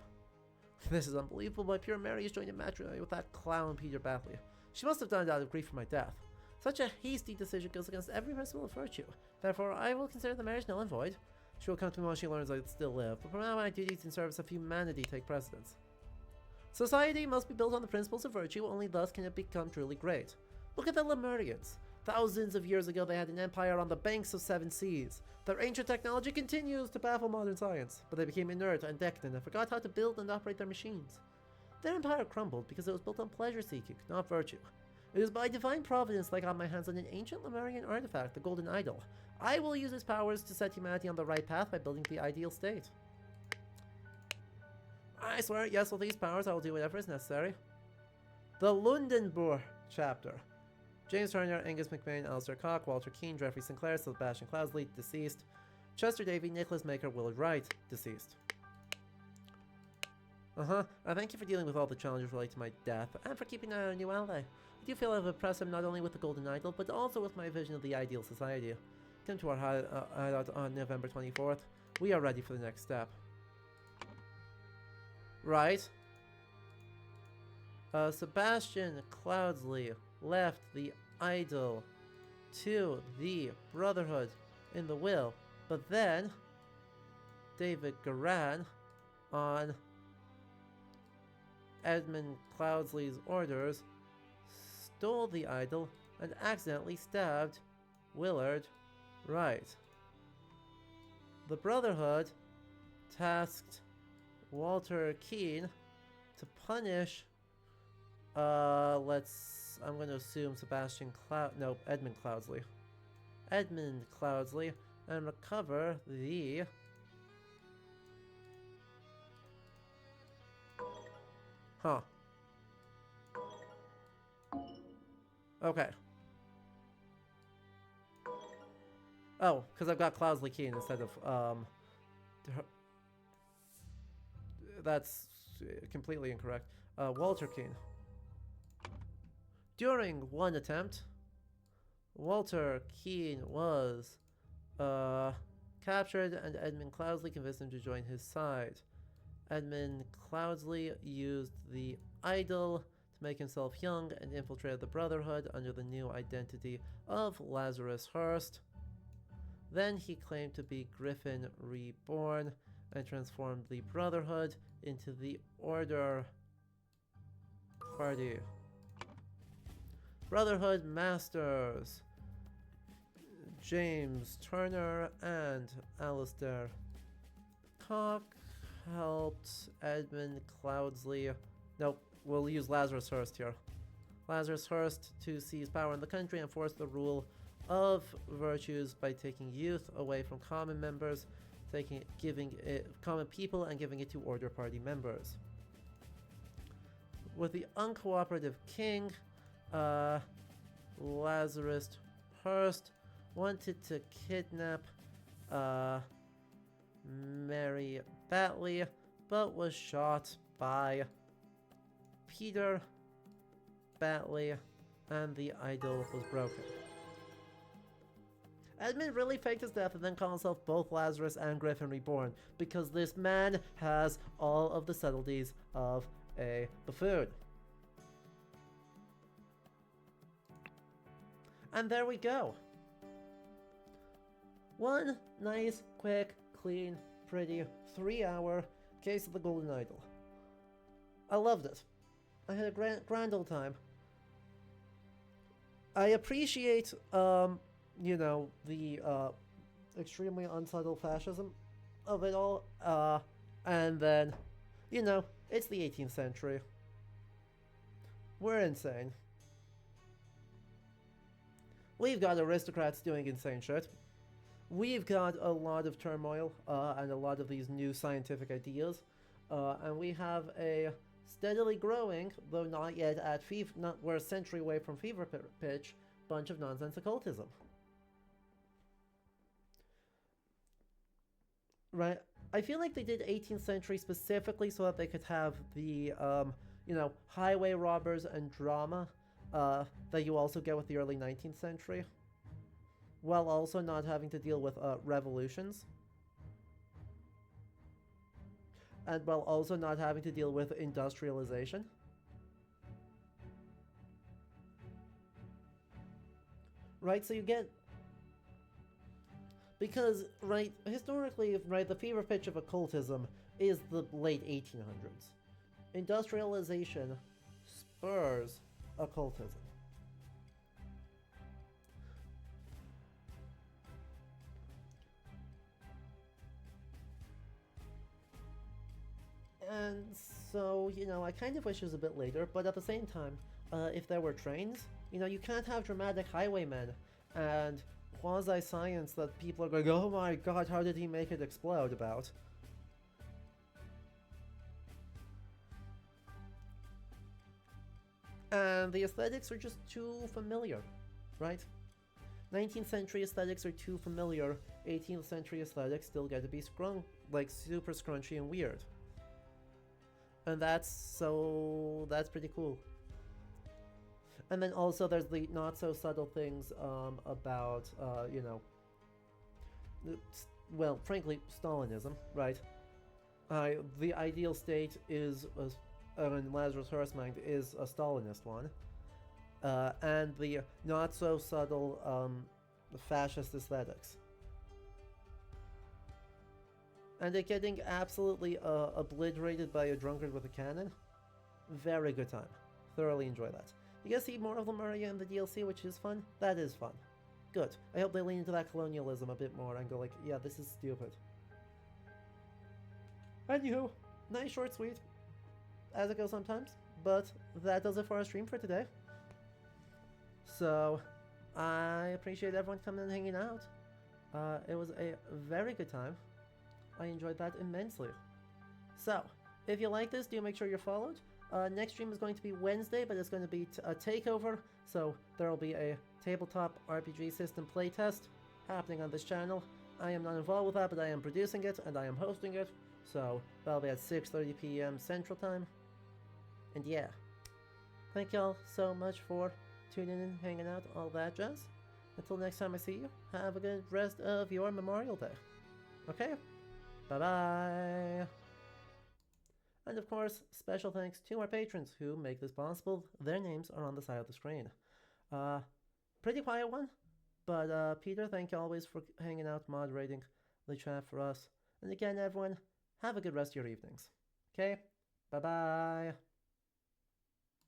This is unbelievable. My pure Mary is joined in matrimony with that clown Peter Batley. She must have done it out of grief for my death. Such a hasty decision goes against every principle of virtue. Therefore, I will consider the marriage null and void. She will come to me when she learns I still live, but for now my duties in service of humanity take precedence. Society must be built on the principles of virtue, only thus can it become truly great. Look at the Lemurians. Thousands of years ago they had an empire on the banks of 7 seas. Their ancient technology continues to baffle modern science, but they became inert and decadent and forgot how to build and operate their machines. Their empire crumbled because it was built on pleasure-seeking, not virtue. It is by divine providence that I got my hands on an ancient Lemurian artifact, the Golden Idol. I will use its powers to set humanity on the right path by building the ideal state. I swear, yes, with these powers I will do whatever is necessary. The Lundenburg chapter. James Turner, Angus McBain, Alistair Cock, Walter Keene, Geoffrey Sinclair, Sebastian Cloudesley, deceased. Chester Davy, Nicholas Maker, Willard Wright, deceased. I thank you for dealing with all the challenges related to my death, and for keeping an eye on a new ally. I do feel I've impressed him not only with the Golden Idol, but also with my vision of the ideal society. Come to our hideout on November 24th. We are ready for the next step. Right. Sebastian Cloudesley left the idol to the Brotherhood in the will, but then David Garan, on Edmund Cloudesley's orders, stole the idol and accidentally stabbed Willard Wright. The Brotherhood tasked Walter Keene to punish I'm going to assume Edmund Cloudesley. Edmund Cloudesley, and recover the Okay. Oh, because I've got Cloudesley Keene instead of, that's completely incorrect. Walter Keene. During one attempt, Walter Keene was captured, and Edmund Cloudesley convinced him to join his side. Edmund Cloudesley used the idol to make himself young and infiltrated the Brotherhood under the new identity of Lazarus Hearst. Then he claimed to be Griffin Reborn and transformed the Brotherhood into the Order Party. Brotherhood Masters James Turner and Alistair Cock helped Edmund Cloudesley. Nope, we'll use Lazarus Hearst here. Lazarus Hearst to seize power in the country and force the rule of virtues by taking youth away from common members, giving it common people and giving it to Order Party members. With the uncooperative king, Lazarus Hearst wanted to kidnap Mary Batley, but was shot by Peter Batley, and the idol was broken. Edmund really faked his death and then called himself both Lazarus and Griffin Reborn, because this man has all of the subtleties of a buffoon. And there we go. One nice, quick, clean, pretty 3-hour case of the Golden Idol. I loved it. I had a grand old time. I appreciate, you know, the extremely unsubtle fascism of it all. And then, you know, it's the 18th century. We're insane. We've got aristocrats doing insane shit. We've got a lot of turmoil and a lot of these new scientific ideas. And we have a steadily growing, though not yet at we're a century away from fever pitch, bunch of nonsense occultism. Right? I feel like they did 18th century specifically so that they could have the, you know, highway robbers and drama that you also get with the early 19th century, while also not having to deal with revolutions. And while also not having to deal with industrialization. Right, so you get... Because, right, historically, right, the fever pitch of occultism is the late 1800s. Industrialization spurs occultism. And so, you know, I kind of wish it was a bit later, but at the same time, if there were trains, you know, you can't have dramatic highwaymen and quasi-science that people are going, oh my god, how did he make it explode about? And the aesthetics are just too familiar, right? 19th century aesthetics are too familiar, 18th century aesthetics still get to be like super scrunchy and weird. And that's pretty cool. And then also there's the not so subtle things about, you know, well, frankly, Stalinism, right? The ideal state is, in Lazarus Hirsch's is a Stalinist one. And the not so subtle fascist aesthetics. And it getting absolutely obliterated by a drunkard with a cannon. Very good time. Thoroughly enjoy that. You guys see more of Lemuria in the DLC, which is fun? That is fun. Good. I hope they lean into that colonialism a bit more and go like, yeah, this is stupid. Anywho, nice, short, sweet, as it goes sometimes. But that does it for our stream for today. So, I appreciate everyone coming and hanging out. It was a very good time. I enjoyed that immensely. So, if you like this, do make sure you're followed. Next stream is going to be Wednesday, but it's going to be a takeover, so there will be a tabletop RPG system playtest happening on this channel. I am not involved with that, but I am producing it, and I am hosting it, so that'll be at 6:30 p.m. Central Time. And yeah, thank y'all so much for tuning in, hanging out, all that jazz. Until next time I see you, have a good rest of your Memorial Day. Okay? Bye-bye! And of course, special thanks to our patrons who make this possible. Their names are on the side of the screen. Pretty quiet one, but Peter, thank you always for hanging out, moderating the chat for us. And again, everyone, have a good rest of your evenings. Okay? Bye-bye!